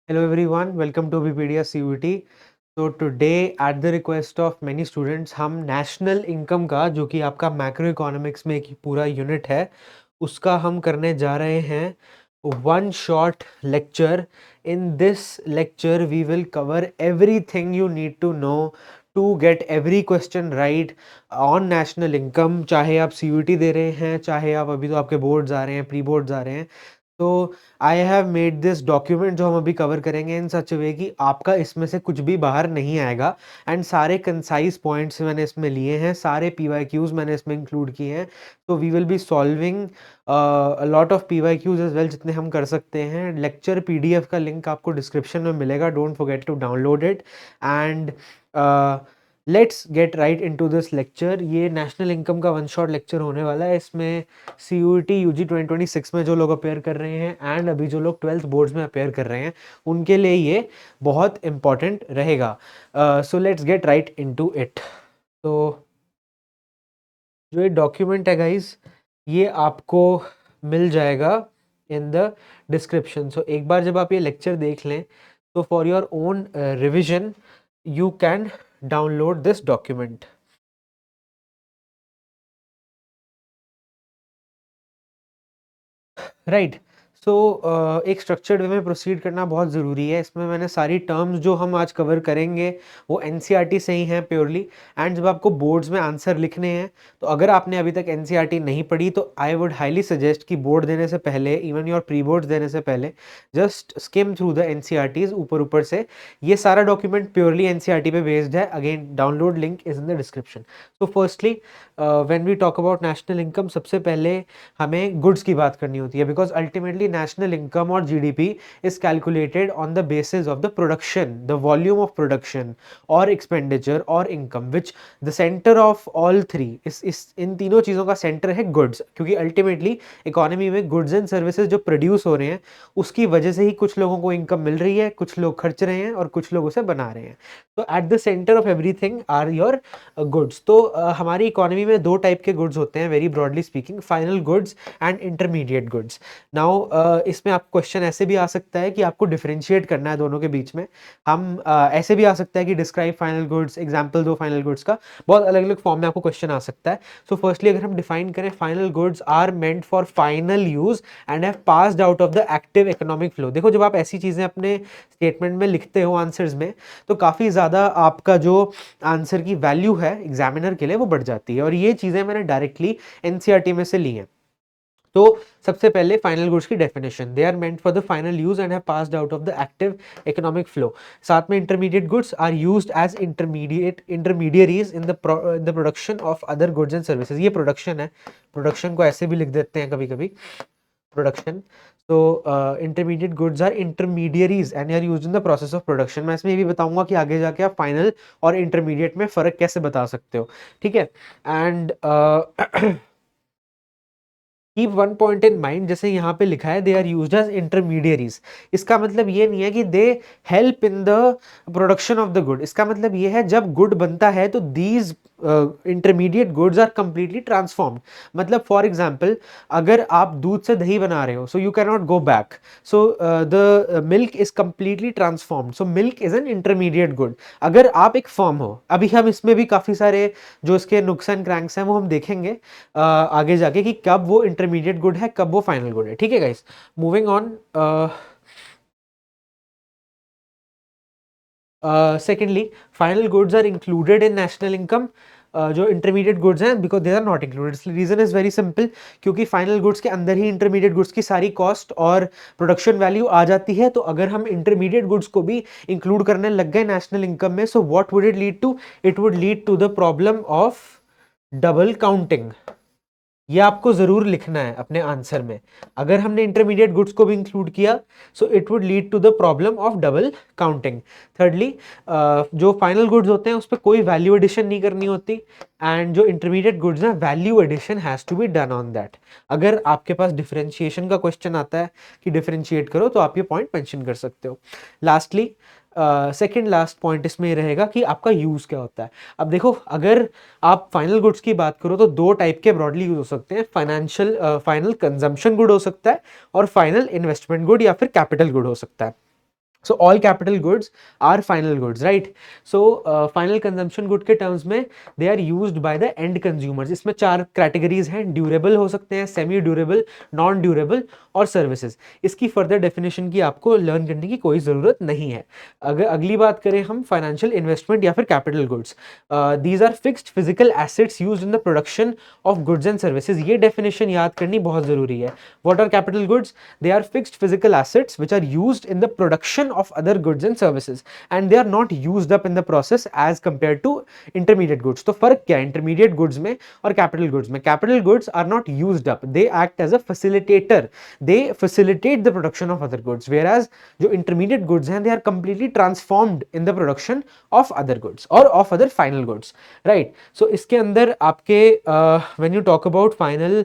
Hello everyone, welcome to Wikipedia CUT. तो today at the request of many students हम national income का जो कि आपका मैक्रो इकोनॉमिक्स में एक पूरा यूनिट है उसका हम करने जा रहे हैं one short lecture. In this lecture we will cover everything you need to know to get every question right on national income. चाहे आप CUT दे रहे हैं, चाहे आप अभी तो आपके बोर्ड्स आ रहे हैं, प्री बोर्ड्स आ रहे हैं. तो I have made this document जो हम अभी कवर करेंगे इन सच वे कि आपका इसमें से कुछ भी बाहर नहीं आएगा. एंड सारे कंसाइज पॉइंट्स मैंने इसमें लिए हैं, सारे PYQs मैंने इसमें इंक्लूड किए हैं. तो we will be solving lot of PYQs as well जितने हम कर सकते हैं. लेक्चर PDF का लिंक आपको डिस्क्रिप्शन में मिलेगा, don't forget to download it. And let's get right into this lecture. ये नेशनल इनकम का वन शॉट लेक्चर होने वाला है. इसमें CUT UG 2026 में जो लोग अपेयर कर रहे हैं एंड अभी जो लोग 12th बोर्ड्स में अपेयर कर रहे हैं उनके लिए ये बहुत इम्पॉर्टेंट रहेगा. So let's get right into it. तो जो ये डॉक्यूमेंट है गाइज, ये आपको मिल जाएगा इन द डिस्क्रिप्शन. सो एक बार जब आप ये लेक्चर देख लें तो for your own revision you can download this document. Right. So एक स्ट्रक्चर्ड वे में प्रोसीड करना बहुत ज़रूरी है. इसमें मैंने सारी टर्म्स जो हम आज कवर करेंगे वो NCERT से ही हैं प्योरली. एंड जब आपको बोर्ड्स में आंसर लिखने हैं तो अगर आपने अभी तक NCERT नहीं पढ़ी तो आई वुड हाईली सजेस्ट कि बोर्ड देने से पहले, इवन योर प्री बोर्ड्स देने से पहले, just skim through the NCERTs ऊपर ऊपर से. ये सारा डॉक्यूमेंट प्योरली NCERT पे बेस्ड है. Again download link is in the description. So firstly when we talk about national income, सबसे पहले हमें गुड्स की बात करनी होती है बिकॉज अल्टीमेटली नेशनल इनकम और GDP is calculated on the basis of the production, the volume of production और एक्सपेंडिचर और income, which the centre of all three इस इन तीनों चीज़ों का सेंटर है गुड्स. क्योंकि अल्टीमेटली इकोनॉमी में गुड्स एंड सर्विसेज जो प्रोड्यूस हो रहे हैं उसकी वजह से ही कुछ लोगों को इनकम मिल रही है, कुछ लोग खर्च रहे हैं और कुछ लोग उसे बना रहे हैं. तो at the centre of everything are your goods. तो हमारी इकोनॉमी में दो टाइप के गुड्स होते हैं very broadly speaking, final goods and intermediate goods. Now इसमें आप क्वेश्चन ऐसे भी आ सकता है कि आपको डिफरेंशिएट करना है दोनों के बीच में. हम ऐसे भी आ सकता है कि डिस्क्राइब फाइनल गुड्स, एग्जांपल दो फाइनल गुड्स का. बहुत अलग अलग फॉर्म में आपको क्वेश्चन आ सकता है. सो फर्स्टली अगर हम डिफाइन करें, final goods are meant for final use and have passed out of the active economic flow. देखो, जब आप ऐसी चीजें अपने स्टेटमेंट में लिखते हो आंसर्स में तो काफी ज्यादा आपका जो आंसर की वैल्यू है एग्जामिनर के लिए वो बढ़ जाती है. और ये चीजें मैंने डायरेक्टली NCERT में से ली हैं. तो सबसे पहले फाइनल गुड्स की definition, they are meant for the final use and have passed out of the active economic flow. साथ में intermediate goods are used as intermediaries in the production of other goods and services. ये production है, production को ऐसे भी लिख देते हैं कभी कभी, प्रोडक्शन. तो intermediate goods are intermediaries and are used in the process of production. मैं इसमें ये भी बताऊंगा कि आगे जाके आप फाइनल और इंटरमीडिएट में फर्क कैसे बता सकते हो. ठीक है. And keep one point in mind, जैसे यहाँ पे लिखा है they are used as intermediaries. इसका मतलब ये नहीं है कि they help in the production of the good. इसका मतलब ये है जब गुड बनता है तो these intermediate goods are completely transformed. मतलब फॉर एग्जांपल, अगर आप दूध से दही बना रहे हो, so you can not go back, so the milk is completely transformed. So milk is an intermediate good. अगर आप एक फर्म हो, अभी हम इसमें भी काफी सारे जो इसके नुक्स एंड क्रैंक्स हैं वो हम देखेंगे आगे जाके कि कब वो इंटरमीडिएट गुड है, कब वो फाइनल गुड है. ठीक है guys, moving on. Secondly, final goods are included in national income. जो इंटरमीडिएट गुड्स हैं because they are not included. Reason is very simple, क्योंकि फाइनल गुड्स के अंदर ही इंटरमीडिएट गुड्स की सारी कॉस्ट और प्रोडक्शन वैल्यू आ जाती है. तो अगर हम इंटरमीडिएट गुड्स को भी इंक्लूड करने लग गए नेशनल इनकम में, so what would it lead to? It would lead to the problem of double counting. ये आपको जरूर लिखना है अपने आंसर में. अगर हमने इंटरमीडिएट गुड्स को भी इंक्लूड किया so it would lead to the problem of double counting. Thirdly, जो फाइनल गुड्स होते हैं उस पर कोई वैल्यू एडिशन नहीं करनी होती. एंड जो इंटरमीडिएट गुड्स हैं, value addition has to be done on that. अगर आपके पास डिफरेंशिएशन का क्वेश्चन आता है कि डिफरेंशिएट करो तो आप ये पॉइंट मेंशन कर सकते हो. लास्टली, सेकेंड लास्ट पॉइंट इसमें रहेगा कि आपका यूज क्या होता है. अब देखो, अगर आप फाइनल गुड्स की बात करो तो दो टाइप के ब्रॉडली यूज हो सकते हैं. फाइनल कंजम्पशन गुड हो सकता है और फाइनल इन्वेस्टमेंट गुड या फिर कैपिटल गुड हो सकता है. So all capital goods are final goods, right? So final consumption good के terms में they are used by the end consumers. इसमें 4 categories हैं, durable हो सकते हैं, semi durable, non durable और services. इसकी further definition की आपको learn करने की कोई ज़रूरत नहीं है. अगर अगली बात करें हम financial investment या फिर capital goods, these are fixed physical assets used in the production of goods and services. ये definition याद करनी बहुत ज़रूरी है. What are capital goods? They are fixed physical assets which are used in the production of other goods and services, and they are not used up in the process as compared to intermediate goods. तो फर्क क्या है intermediate goods में और capital goods में? Capital goods are not used up, they act as a facilitator, they facilitate the production of other goods, whereas जो intermediate goods हैं they are completely transformed in the production of other goods or of other final goods, right? So इसके अंदर आपके when you talk about final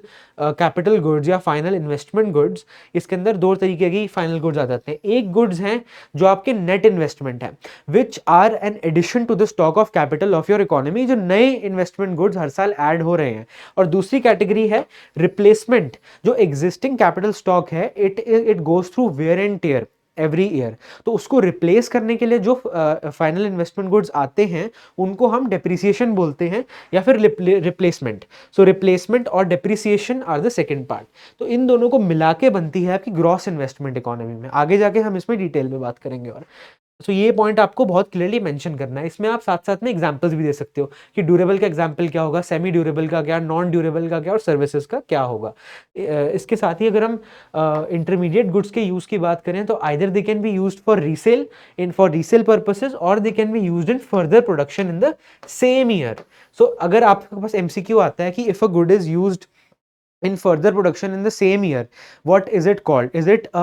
capital goods या final investment goods, इसके अंदर दो तरीके की फाइनल गुड्स आ जाते हैं. एक गुड्स हैं जो आपके नेट इन्वेस्टमेंट है, which are an addition to the stock of capital of your economy, जो नए इन्वेस्टमेंट गुड्स हर साल ऐड हो रहे हैं. और दूसरी कैटेगरी है रिप्लेसमेंट, जो एग्जिस्टिंग कैपिटल स्टॉक है, it goes through wear and tear every year. तो उसको रिप्लेस करने के लिए जो फाइनल इन्वेस्टमेंट गुड्स आते हैं उनको हम डेप्रिसिएशन बोलते हैं या फिर रिप्लेसमेंट. सो रिप्लेसमेंट और depreciation are the second part. तो इन दोनों को मिला के बनती है आपकी ग्रॉस इन्वेस्टमेंट इकोनॉमी में. आगे जाके हम इसमें डिटेल में बात करेंगे. और सो ये पॉइंट आपको बहुत क्लियरली मेंशन करना है. इसमें आप साथ साथ में एग्जांपल्स भी दे सकते हो कि ड्यूरेबल का एग्जांपल क्या होगा, सेमी ड्यूरेबल का क्या, नॉन ड्यूरेबल का क्या और सर्विसेज का क्या होगा. इसके साथ ही अगर हम इंटरमीडिएट गुड्स के यूज की बात करें तो either they can be used for resale purposes और they can be used in further production in the same year. So अगर आपके पास एमसीक्यू आता है कि if a good is used in further production in the same year, what is it called? Is it a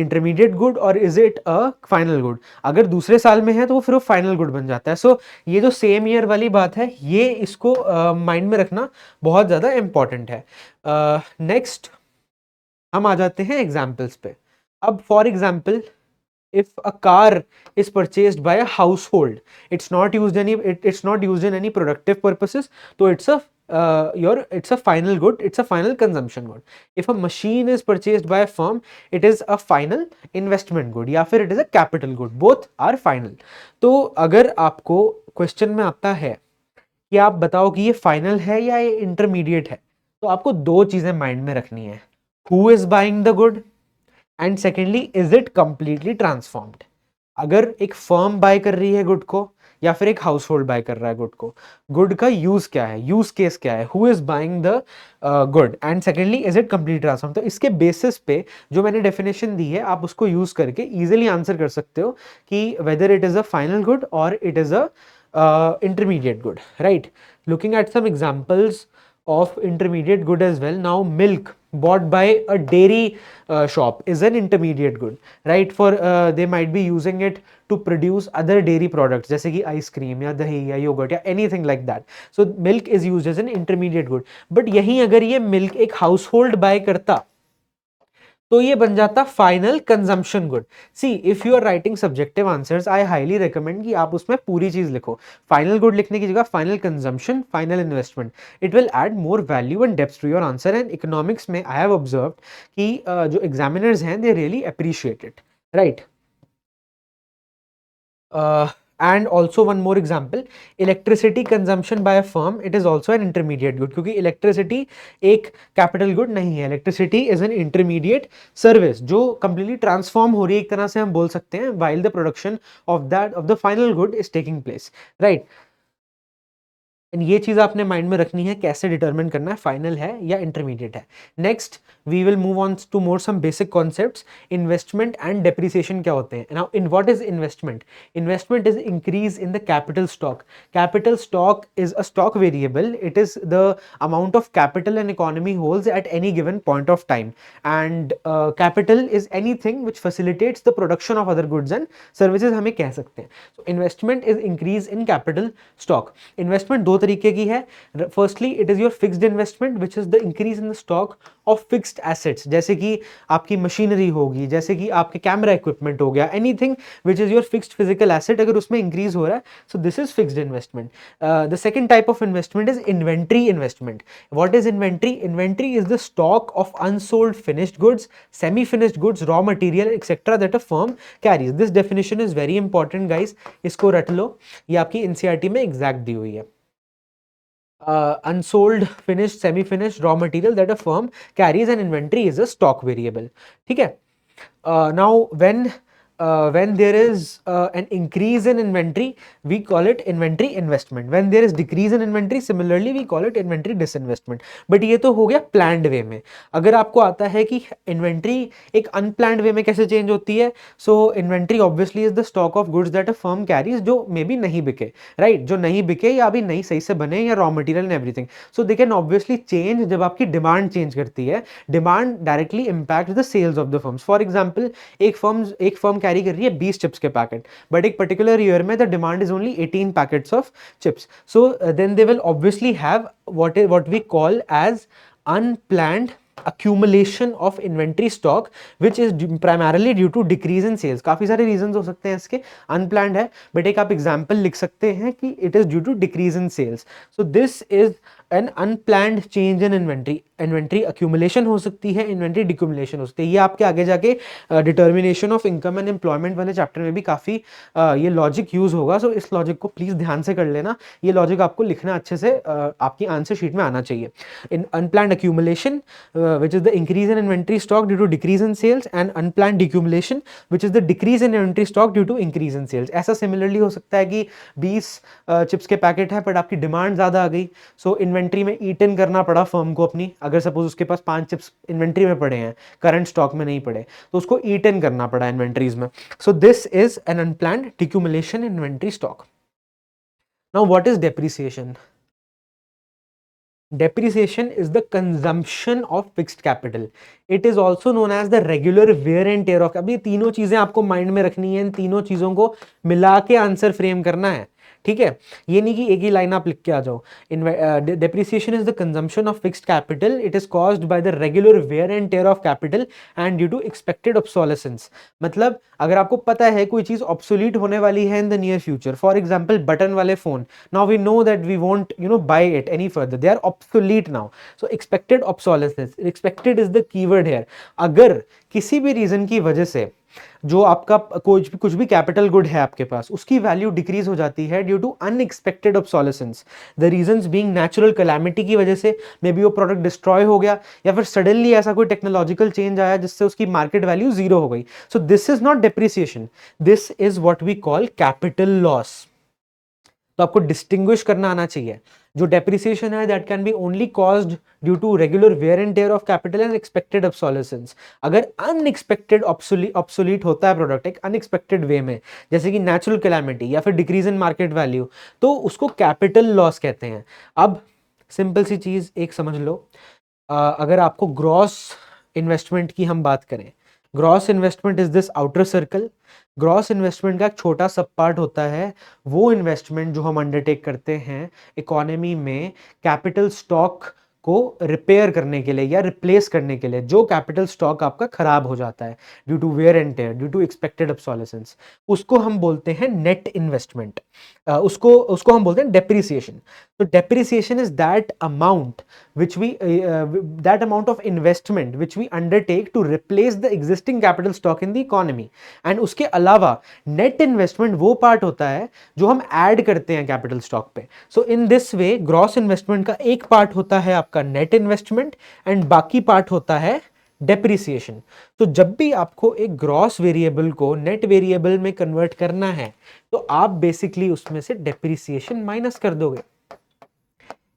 intermediate good or is it a final good? अगर दूसरे साल में है तो वो फिर वो फाइनल गुड बन जाता है. सो ये जो सेम ईयर वाली बात है ये इसको माइंड में रखना बहुत ज़्यादा इंपॉर्टेंट है. नेक्स्ट हम आ जाते हैं एग्जाम्पल्स पे. अब for example, if a car is purchased by a household, it's not used in any productive purposes, so it's a final good, it's a final consumption good. If a machine is purchased by a firm, it is a final investment good या फिर it is a capital good, both are final. तो अगर आपको question में आता है कि आप बताओ कि ये फाइनल है या ये इंटरमीडिएट है, तो आपको दो चीजें माइंड में रखनी है. Who is buying the good and secondly is it completely transformed. अगर एक फर्म बाय कर रही है गुड को या फिर एक हाउस होल्ड बाय कर रहा है गुड को, गुड का यूज क्या है, यूज केस क्या है, who is buying the good and secondly is it complete transform. तो इसके बेसिस पे जो मैंने डेफिनेशन दी है आप उसको यूज करके इजीली आंसर कर सकते हो कि whether it is a final good और it is a intermediate good, right? Looking at some examples of intermediate good as well. Now milk bought by a dairy shop is an intermediate good, right? For they might be using it to produce other dairy products जैसे कि ice cream या दही या yogurt या anything like that. So milk is used as an intermediate good. But यहीं अगर ये milk एक household buy करता तो ये बन जाता final consumption good. See if you are writing subjective answers, I highly recommend कि आप उसमें पूरी चीज लिखो. फाइनल गुड लिखने की जगह final consumption, final investment. It will add more value and depth to your answer. And economics में आई हैव ऑब्जर्व्ड कि जो एग्जामिनर्स हैं they really appreciate it, right? And also one more example, electricity consumption by a firm, it is also an intermediate good क्योंकि electricity एक capital good नहीं है. electricity is an intermediate service जो completely transform हो रही है, एक तरह से हम बोल सकते हैं, while the production of the final good is taking place, right? And ये चीज आपने माइंड में रखनी है कैसे डिटरमिन करना है फाइनल है या इंटरमीडिएट है. Next we will move on to more some basic concepts. Investment and depreciation क्या होते हैं? Now in what is investment? Investment is increase in the capital stock. Capital stock is a stock variable. It is the amount of capital an economy holds at any given point of time. And capital is anything which facilitates the production of other goods and services हमें कह सकते हैं. So investment is increase in capital stock. Investment दो तरीके की है। Firstly it is your fixed investment which is the increase in the stock of fixed assets, जैसे कि आपकी मशीनरी होगी, जैसे कि आपके कैमरा इक्विपमेंट हो गया, anything which is your fixed physical asset, अगर उसमें इंक्रीज हो रहा है, so this is fixed investment. The second type of investment is inventory investment. What is inventory? Inventory is the stock of unsold finished goods, semi finished goods, raw material etcetera that a firm carries. This definition is very important guys, इसको रट लो, ये आपकी NCERT में exact दी हुई है। Unsold, finished, semi-finished raw material that a firm carries and inventory is a stock variable. ठीक है? Now when there is an increase in inventory, we call it inventory investment. When there is decrease in inventory, similarly we call it inventory disinvestment. But ये तो हो गया planned way में। अगर आपको आता है कि inventory एक unplanned way में कैसे change होती है, so inventory obviously is the stock of goods that a firm carries जो मे बी नहीं बिके, right? जो नहीं बिके या अभी नहीं सही से बने, या raw material and everything, so they can obviously change जब आपकी demand change करती है। demand directly impacts the sales of the firms. For example, एक फर्म कैरी कर रही है 20 चिप्स के पैकेट, बट एक पर्टिकुलर ईयर में the demand is only 18 packets of chips, so then they will obviously have what we call as unplanned accumulation of inventory stock which is primarily due to decrease in sales. काफी सारे reasons हो सकते हैं इसके, unplanned है, but एक आप example लिख सकते हैं कि it is due to decrease in sales. So this is an unplanned change in inventory. Inventory accumulation हो सकती है, इन्वेंट्री डिक्यूमुलेशन हो सकती है। ये आपके आगे जाके determination of income and employment वाले चैप्टर में भी काफ़ी ये लॉजिक यूज होगा, सो इस लॉजिक को प्लीज़ ध्यान से कर लेना। ये लॉजिक आपको लिखना अच्छे से आपकी आंसर शीट में आना चाहिए। In unplanned accumulation which is the increase in inventory stock due to decrease in sales, and unplanned decumulation which is the decrease in inventory stock due to increase in sales. ऐसा similarly हो सकता है कि 20 chips के packet है, but आपकी demand ज़्यादा आ गई, सो इन्वेंट्री में ईट इन करना पड़ा फर्म को अपनी। अगर सपोज उसके पास 5 चिप्स इन्वेंट्री में पड़े हैं, करंट स्टॉक में नहीं पड़े, तो उसको ईट इन करना पड़ा इन्वेंट्रीज में। So this is an unplanned decumulation in inventory stock. Now what is depreciation? Depreciation is the consumption of fixed capital. It is also known as the regular wear and tear of। अब ये तीनों चीजें आपको mind में रखनी है, इन तीनों चीजों को मिला के आंसर फ्रेम करना है, ठीक है? ये नहीं कि एक ही लाइन आप लिख के आ जाओ। Depreciation is the consumption of fixed capital. It is caused by the regular wear and tear of capital and due to expected obsolescence. मतलब अगर आपको पता है कोई चीज ऑब्सोलीट होने वाली है in the near future, for example button वाले phone, now we know that we won't buy it any further, they are obsolete now. So expected obsolescence, expected is the keyword here. अगर किसी भी reason की वजह से जो आपका कुछ भी कैपिटल गुड है आपके पास, उसकी वैल्यू डिक्रीज हो जाती है due to unexpected obsolescence, the reasons being natural calamity की वजह से, मे बी वो प्रोडक्ट डिस्ट्रॉय हो गया, या फिर सडनली ऐसा कोई टेक्नोलॉजिकल चेंज आया जिससे उसकी मार्केट वैल्यू जीरो हो गई। So this is not depreciation, this is what we call capital loss. तो आपको डिस्टिंग्विश करना आना चाहिए। जो डेप्रिसिएशन है that can be only caused due to regular wear and tear of capital and expected obsolescence. अगर अनएक्सपेक्टेड ऑब्सोलीट होता है प्रोडक्ट एक अनएक्सपेक्टेड वे में, जैसे कि नेचुरल कैलामिटी या फिर डिक्रीज इन मार्केट वैल्यू, तो उसको कैपिटल लॉस कहते हैं। अब सिंपल सी चीज एक समझ लो, अगर आपको ग्रॉस इन्वेस्टमेंट की हम बात करें, gross investment is this outer circle. Gross investment का एक छोटा सब पार्ट होता है वो इन्वेस्टमेंट जो हम अंडरटेक करते हैं इकोनॉमी में कैपिटल स्टॉक को रिपेयर करने के लिए या रिप्लेस करने के लिए, जो कैपिटल स्टॉक आपका खराब हो जाता है due to wear and tear, due to expected obsolescence, उसको हम बोलते हैं नेट इन्वेस्टमेंट। उसको हम बोलते हैं डेप्रिसिएशन। तो depreciation is that amount that amount of investment which we undertake to replace the existing capital stock in the economy। and उसके अलावा net investment वो पार्ट होता है जो हम ऐड करते हैं कैपिटल स्टॉक पे। so in this way gross investment का एक पार्ट होता है आपका net investment एंड बाकी पार्ट होता है डेप्रिसिएशन। तो जब भी आपको एक ग्रॉस वेरिएबल को नेट वेरिएबल में कन्वर्ट करना है, तो आप बेसिकली उसमें से डेप्रिसिएशन माइनस कर दोगे।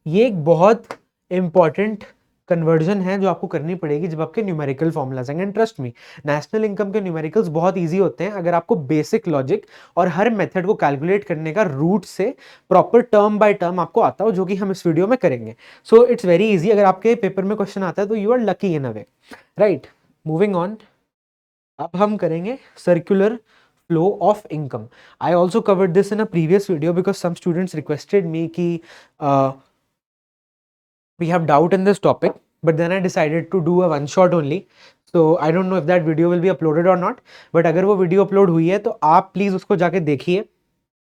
ये एक बहुत इंपॉर्टेंट कन्वर्जन है जो आपको करनी पड़ेगी जब आपके न्यूमेरिकल फॉर्मूलाज आएंगे। And trust me, national income के न्यूमेरिकल्स बहुत इजी होते हैं अगर आपको बेसिक लॉजिक और हर मेथड को कैलकुलेट करने का रूट से प्रॉपर टर्म बाय टर्म आपको आता हो, जो कि हम इस वीडियो में करेंगे। So it's very easy. अगर आपके पेपर में क्वेश्चन आता है तो you are lucky in a way, right? Moving on, अब हम करेंगे circular flow of income. I also covered this in a previous video because some students requested me ki we have doubt in this topic, but then I decided to do a one shot only. So I don't know if that video will be uploaded or not, but अगर वो video upload हुई है तो आप please उसको जाके देखिए.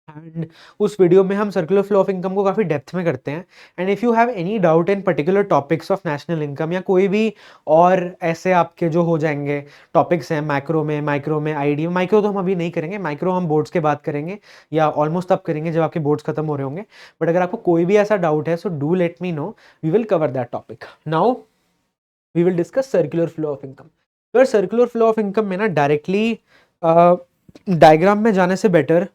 And उस वीडियो में हम सर्कुलर फ्लो ऑफ इनकम को काफ़ी डेप्थ में करते हैं. And if you have any doubt in particular topics of national income या कोई भी और ऐसे आपके जो हो जाएंगे टॉपिक्स हैं मैक्रो में, माइक्रो में, आईडी में, माइक्रो तो हम अभी नहीं करेंगे, माइक्रो हम बोर्ड्स के बाद करेंगे या ऑलमोस्ट अब करेंगे जब आपके बोर्ड्स खत्म हो रहे होंगे. बट अगर आपको कोई भी ऐसा डाउट है so do let me know, we will cover that topic. Now we will discuss circular flow of income. तो सर्कुलर फ्लो ऑफ इनकम में ना डायरेक्टली डायग्राम में जाने से better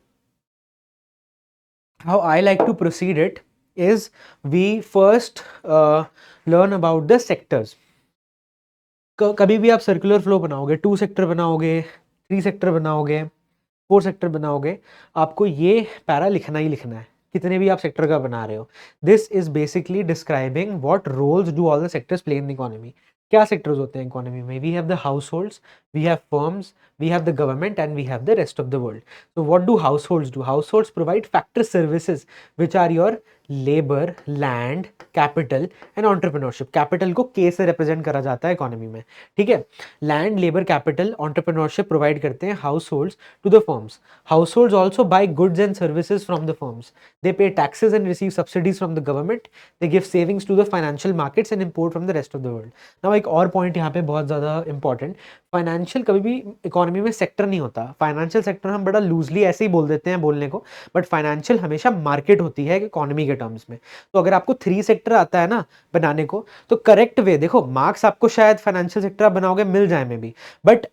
how I like to proceed it is we first learn about the sectors. कभी भी आप circular flow बनाओगे, 2 सेक्टर बनाओगे, 3 सेक्टर बनाओगे, 4 सेक्टर बनाओगे, आपको ये पैरा लिखना ही लिखना है कितने भी आप सेक्टर का बना रहे हो. This is basically describing what roles do all the sectors play in the economy. क्या सेक्टर्स होते हैं इकोनॉमी में? We have the households, we have firms, we have the government, and we have the rest of the world. So what do households do? Households provide factor services which are your labor, land, capital and entrepreneurship. Capital को K से represent करा जाता है economy में, ठीक है. Land, labor, capital, entrepreneurship provide करते हैं households to the firms. Households also buy goods and services from the firms. They pay taxes and receive subsidies from the government. They give savings to the financial markets and import from the rest of the world. Now एक और point यहाँ पे बहुत ज़्यादा important. Financial कभी भी economy में sector नहीं होता. फाइनेंशियल सेक्टर हम बड़ा लूजली ऐसे ही बोल देते हैं बोलने को, बट फाइनेंशियल हमेशा मार्केट होती है इकोनॉमी के टर्म्स में. तो अगर आपको 3 सेक्टर आता है ना बनाने को, तो करेक्ट वे देखो, मार्क्स आपको शायद फाइनेंशियल सेक्टर आप बनाओगे मिल जाए में भी, बट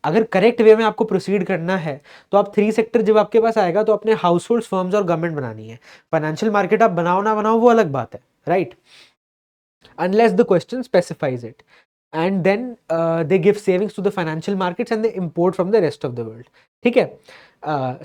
अगर करेक्ट वे में आपको प्रोसीड करना है तो आप 3 सेक्टर जब आपके पास आएगा तो अपने हाउस होल्ड, फर्म्स और गवर्नमेंट बनानी है. फाइनेंशियल मार्केट आप बनाओ ना बनाओ वो अलग बात है, right, unless the question specifies it. And then they give savings to the financial markets and they import from the rest of the world. ठीक है.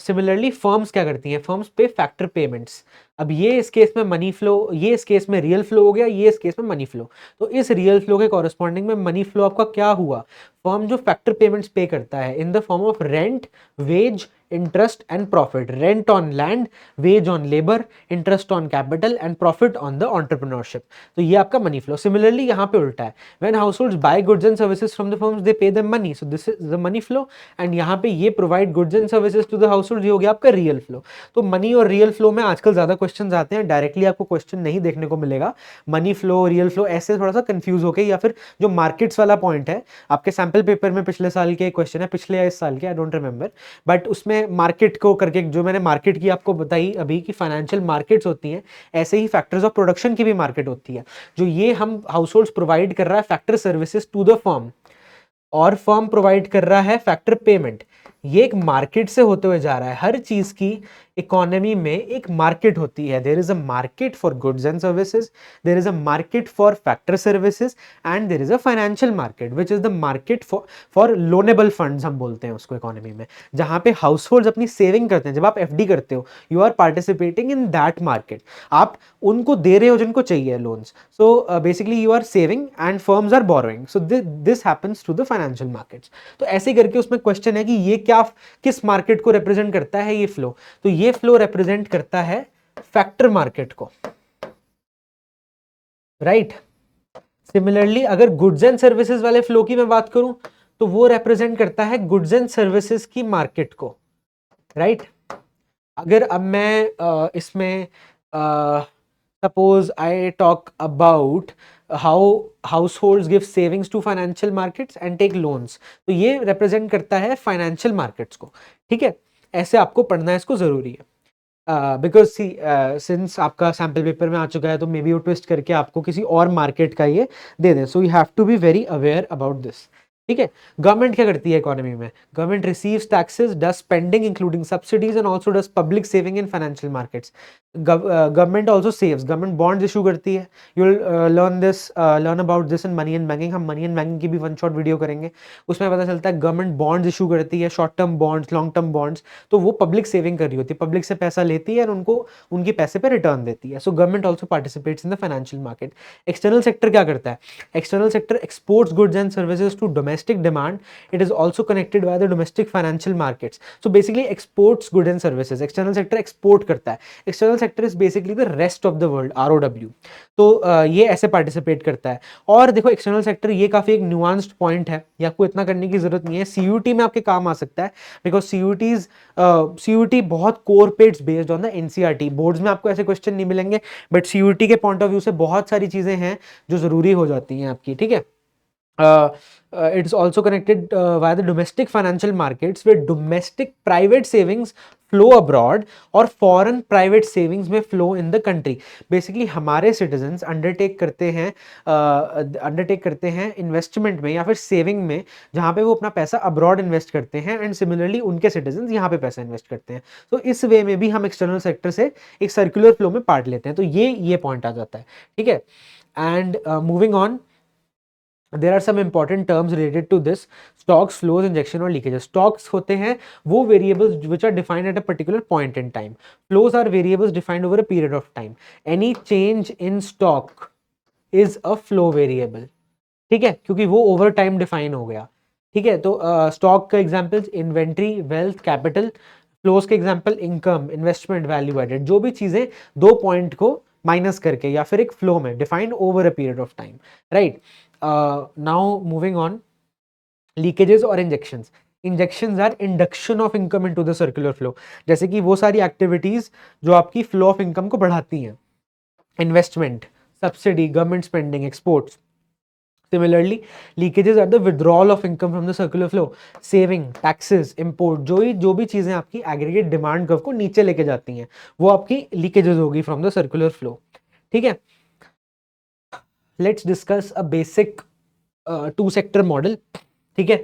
सिमिलरली फर्म्स क्या करती हैं? फर्म्स पे फैक्टर पेमेंट्स. अब ये इस केस में मनी फ्लो, ये इस केस में रियल फ्लो हो गया, ये इस केस में मनी फ्लो. तो इस रियल फ्लो के कॉरेस्पॉन्डिंग में मनी फ्लो आपका क्या हुआ? फर्म जो फैक्टर पेमेंट्स पे करता है in the form of rent, wage, interest and profit. Rent on land, wage on labour, interest on capital and profit on the entrepreneurship. तो ये आपका मनी फ्लो. सिमिलरली यहाँ पे उल्टा है. When households buy goods and services from the firms they pay them money, so this is the money flow. And यहाँ पे ये provide goods and services to the household, ये हो गया आपका रियल फ्लो. तो मनी और रियल फ्लो में आजकल ज्यादा क्वेश्चंस आते हैं, डायरेक्टली आपको क्वेश्चन नहीं देखने को मिलेगा. मनी फ्लो, रियल फ्लो ऐसे थोड़ा सा कंफ्यूज होके, या फिर जो मार्केट्स वाला पॉइंट है आपके सैंपल पेपर में पिछले साल के क्वेश्चन है, पिछले या इस साल के, आई डोंट रिमेंबर, बट उसमें मार्केट को करके जो मैंने मार्केट की आपको बताई अभी कि फाइनेंशियल मार्केट्स होती हैं, ऐसे ही फैक्टर्स ऑफ प्रोडक्शन की भी मार्केट होती है. जो ये हम हाउस होल्ड प्रोवाइड कर रहा है factor services to the firm, और फर्म प्रोवाइड कर रहा है फैक्टर पेमेंट. ये एक मार्केट से होते हुए जा रहा है. हर चीज की इकोनॉमी में एक मार्केट होती है. There is a market for goods and services, there is a market for factor services, and there is a financial market which is the market for loanable funds हम बोलते हैं उसको इकोनॉमी में, जहां पे हाउस होल्ड अपनी saving करते हैं. जब आप एफडी करते हो, you are participating in that market. आप उनको दे रहे हो जिनको चाहिए loans. So basically you are saving and firms are borrowing. So this happens to the financial markets. तो ऐसे करके उसमें क्वेश्चन है कि ये क्या, किस मार्केट को रिप्रेजेंट करता है ये फ्लो? तो ये फ्लो रिप्रेजेंट करता है फैक्टर मार्केट को, राइट. सिमिलरली अगर गुड्स एंड सर्विसेज वाले फ्लो की मैं बात करूं तो वो रिप्रेजेंट करता है गुड्स एंड सर्विसेज की मार्केट को, राइट. अगर अब मैं इसमें suppose I talk about how households give savings to financial markets and take loans, तो ये रिप्रेजेंट करता है फाइनेंशियल मार्केट्स को, ठीक है. ऐसे आपको पढ़ना है, इसको जरूरी है. बिकॉज सिंस आपका सैम्पल पेपर में आ चुका है तो मे बी वो ट्विस्ट करके आपको किसी और मार्केट का ये दे दें. So you have to be very aware about this, ठीक है. गवर्नमेंट क्या करती है इकोनॉमी में? Government receives taxes, does spending including subsidies and also does public saving in financial markets. Government also saves, government bonds issue करती है. You will learn about this in money and banking. हम money and banking की भी one shot video करेंगे, उसमें पता चलता है गवर्नमेंट बॉन्ड्स इशू करती है, short term bonds, long term bonds. तो वो पब्लिक सेविंग कर रही होती है, पब्लिक से पैसा लेती है और उनको उनके पैसे पे रिटर्न देती है. So government also participates in the financial market. External sector क्या करता है? External sector exports goods and services to domestic domestic demand, it is also connected by the domestic financial markets. So basically exports goods and services. External sector export करता है. External sector is basically the rest of the world, ROW. तो ये ऐसे participate करता है. और देखो external sector ये काफी एक nuanced point है, ये आपको इतना करने की जरूरत नहीं है. CUT में आपके काम आ सकता है, because CUT बहुत core page based on the NCERT. Boards में आपको ऐसे क्वेश्चन नहीं मिलेंगे, बट CUT के पॉइंट ऑफ व्यू से बहुत सारी चीजें हैं जो जरूरी हो जाती हैं आपकी. ठीक है. It is also connected via the domestic financial markets, where domestic private savings flow abroad और foreign private savings में flow in the country. Basically हमारे citizens undertake करते हैं investment में या फिर saving में, जहाँ पे वो अपना पैसा abroad invest करते हैं, and similarly उनके citizens यहाँ पे पैसा invest करते हैं. तो इस वे में भी हम external sector से एक circular flow में part लेते हैं. तो ये point आ जाता है. ठीक है. And moving on, there are some important terms related to this: stocks, flows, injection और leakages. Stocks होते हैं वो variables which are defined at a particular point in time. Flows are variables defined over a period of time. Any change in stock is a flow variable. ठीक है, क्योंकि वो over time define हो गया. ठीक है. तो stock का examples inventory, wealth, capital. Flows के example income, investment, value added. जो भी चीजें दो point को माइनस करके या फिर एक फ्लो में defined over a period of time. Right. Now moving on, leakages और injections. Injections are induction of income into the circular flow. जैसे कि वो सारी एक्टिविटीज जो आपकी फ्लो ऑफ इनकम को बढ़ाती हैं. Investment, subsidy, government spending, exports. Similarly, leakages are the withdrawal of income from the circular flow. Saving, taxes, import, जो भी चीजें आपकी aggregate demand curve को नीचे लेके जाती हैं, वो आपकी leakages होगी from the circular flow. ठीक है. Let's discuss a basic two sector model. ठीक है.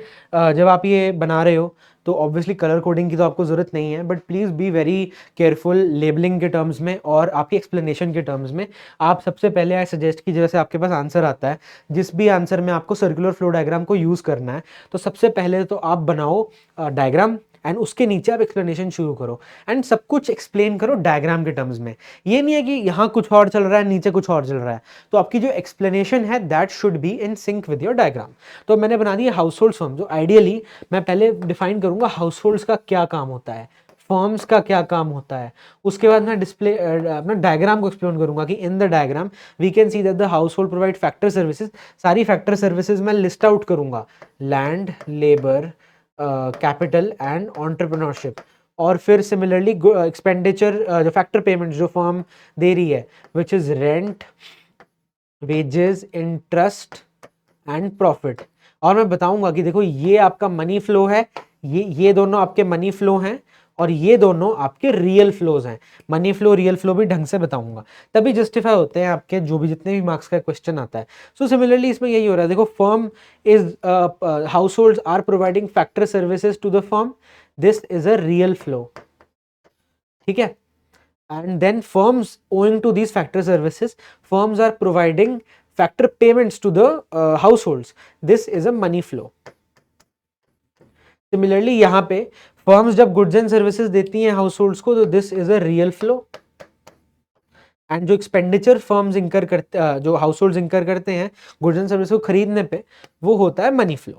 जब आप ये बना रहे हो तो ऑब्वियसली कलर कोडिंग की तो आपको जरूरत नहीं है, but please be very careful labelling के टर्म्स में और आपकी एक्सप्लेनेशन के टर्म्स में. आप सबसे पहले आई सजेस्ट कि जैसे आपके पास आंसर आता है, जिस भी आंसर में आपको सर्कुलर फ्लो डायग्राम को यूज करना है, तो सबसे पहले तो आप बनाओ डायग्राम एंड उसके नीचे आप एक्सप्लेनेशन शुरू करो एंड सब कुछ एक्सप्लेन करो डायग्राम के टर्म्स में. ये नहीं है कि यहाँ कुछ और चल रहा है नीचे कुछ और चल रहा है. तो आपकी जो एक्सप्लेनेशन है that should be in sync with your diagram. तो मैंने बना दी हाउस होल्ड फर्म. जो आइडियली मैं पहले डिफाइन करूंगा हाउस होल्ड्स का क्या काम होता है, फर्म्स का क्या काम होता है. उसके बाद मैं डिस्प्ले अपना डायग्राम को एक्सप्लेन करूंगा कि in the diagram we can see that the household provide factor services. सारी फैक्टर सर्विसेज मैं लिस्ट आउट करूंगा: land, labour, capital and entrepreneurship. और फिर सिमिलरली एक्सपेंडिचर, जो फैक्टर पेमेंट जो फर्म दे रही है, which is rent, wages, interest and profit. और मैं बताऊंगा कि देखो ये आपका मनी फ्लो है, ये दोनों आपके मनी फ्लो हैं और ये दोनों आपके रियल फ्लोज हैं. मनी फ्लो, रियल फ्लो भी ढंग से बताऊंगा, तभी जस्टिफाई होते हैं आपके जो भी जितने भी मार्क्स का क्वेश्चन आता है. सो सिमिलरली इसमें यही हो रहा है. देखो firm is, households are providing factor services to the firm. This is a real flow. ठीक है. And then firms owing to these factor services, firms are providing factor payments to the households. This is a money flow. Similarly यहाँ पे firms जब goods and services देती हैं house holds को, तो this is a real flow. And जो expenditure firms इंकर करते, जो हाउस होल्ड्स इंकर करते हैं गुड्स एंड सर्विसेज को खरीदने पे, वो होता है मनी फ्लो.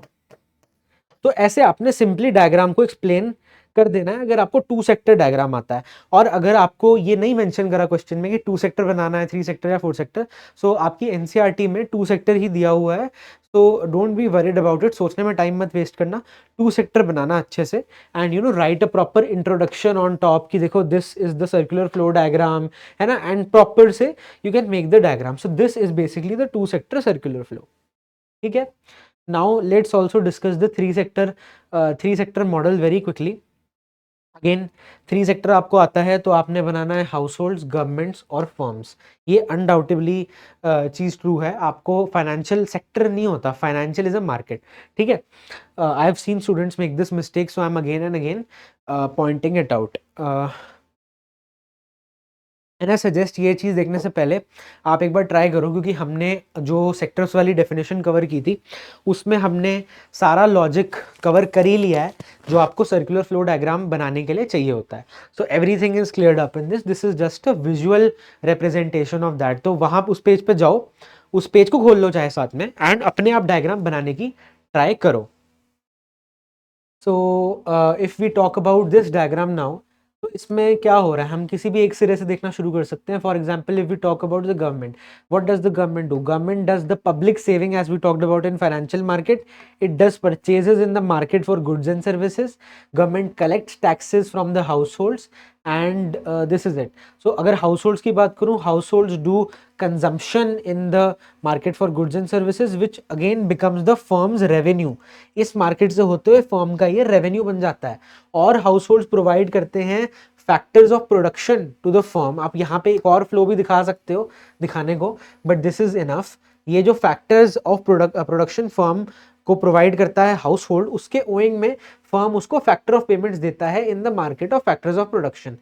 तो ऐसे आपने सिंपली डायग्राम को एक्सप्लेन कर देना है अगर आपको टू सेक्टर डायग्राम आता है. और अगर आपको ये नहीं मेंशन करा क्वेश्चन में कि टू सेक्टर बनाना है, थ्री सेक्टर या फोर सेक्टर, सो आपकी एनसीईआरटी में टू सेक्टर ही दिया हुआ है. तो don't be worried about it. सोचने में टाइम मत वेस्ट करना, टू सेक्टर बनाना अच्छे से. And you know right a proper introduction on top कि देखो this is the circular flow diagram, है ना, एंड प्रॉपर से you can make the diagram. So this is basically the two sector circular flow. ठीक है. Now let's also discuss the three sector model very quickly. Again three sector आपको आता है तो आपने बनाना है हाउस होल्ड्स, गवर्नमेंट्स और फर्म्स. ये अनडाउटेबली चीज ट्रू है. आपको फाइनेंशियल सेक्टर नहीं होता, फाइनेंशियल इज अ मार्केट. ठीक है. I have seen students make this mistake, so I M again and again Poynting it out. And I suggest ये चीज़ देखने से पहले आप एक बार ट्राई करो, क्योंकि हमने जो सेक्टर्स वाली डेफिनेशन कवर की थी उसमें हमने सारा लॉजिक कवर कर ही लिया है जो आपको सर्कुलर फ्लो डायग्राम बनाने के लिए चाहिए होता है. So everything is cleared up in this is just a visual representation of that. तो वहाँ उस पेज पे जाओ, उस पेज को खोल लो चाहे साथ में, एंड अपने आप डायग्राम बनाने की ट्राई करो। So if we talk about this diagram now, तो इसमें क्या हो रहा है, हम किसी भी एक सिरे से देखना शुरू कर सकते हैं। For example if we talk about the government, what does the government do? Government does the public saving as we talked about in financial market, it does purchases in the market for goods and services, government collects taxes from the households and this is it. So अगर households की बात करूँ, households do consumption in the market for goods and services which again becomes the firms revenue. इस market से होते हुए firm का ये रेवेन्यू बन जाता है। और हाउस होल्ड्स प्रोवाइड करते हैं factors of production to the firm. आप यहाँ पे एक और फ्लो भी दिखा सकते हो दिखाने को, बट दिस इज इनफ। ये जो फैक्टर्स ऑफ प्रोडक्शन फर्म को प्रोवाइड करता है हाउस होल्ड, उसके ओइंग में फर्म उसको फैक्टर ऑफ पेमेंट्स देता है in the market of factors of production.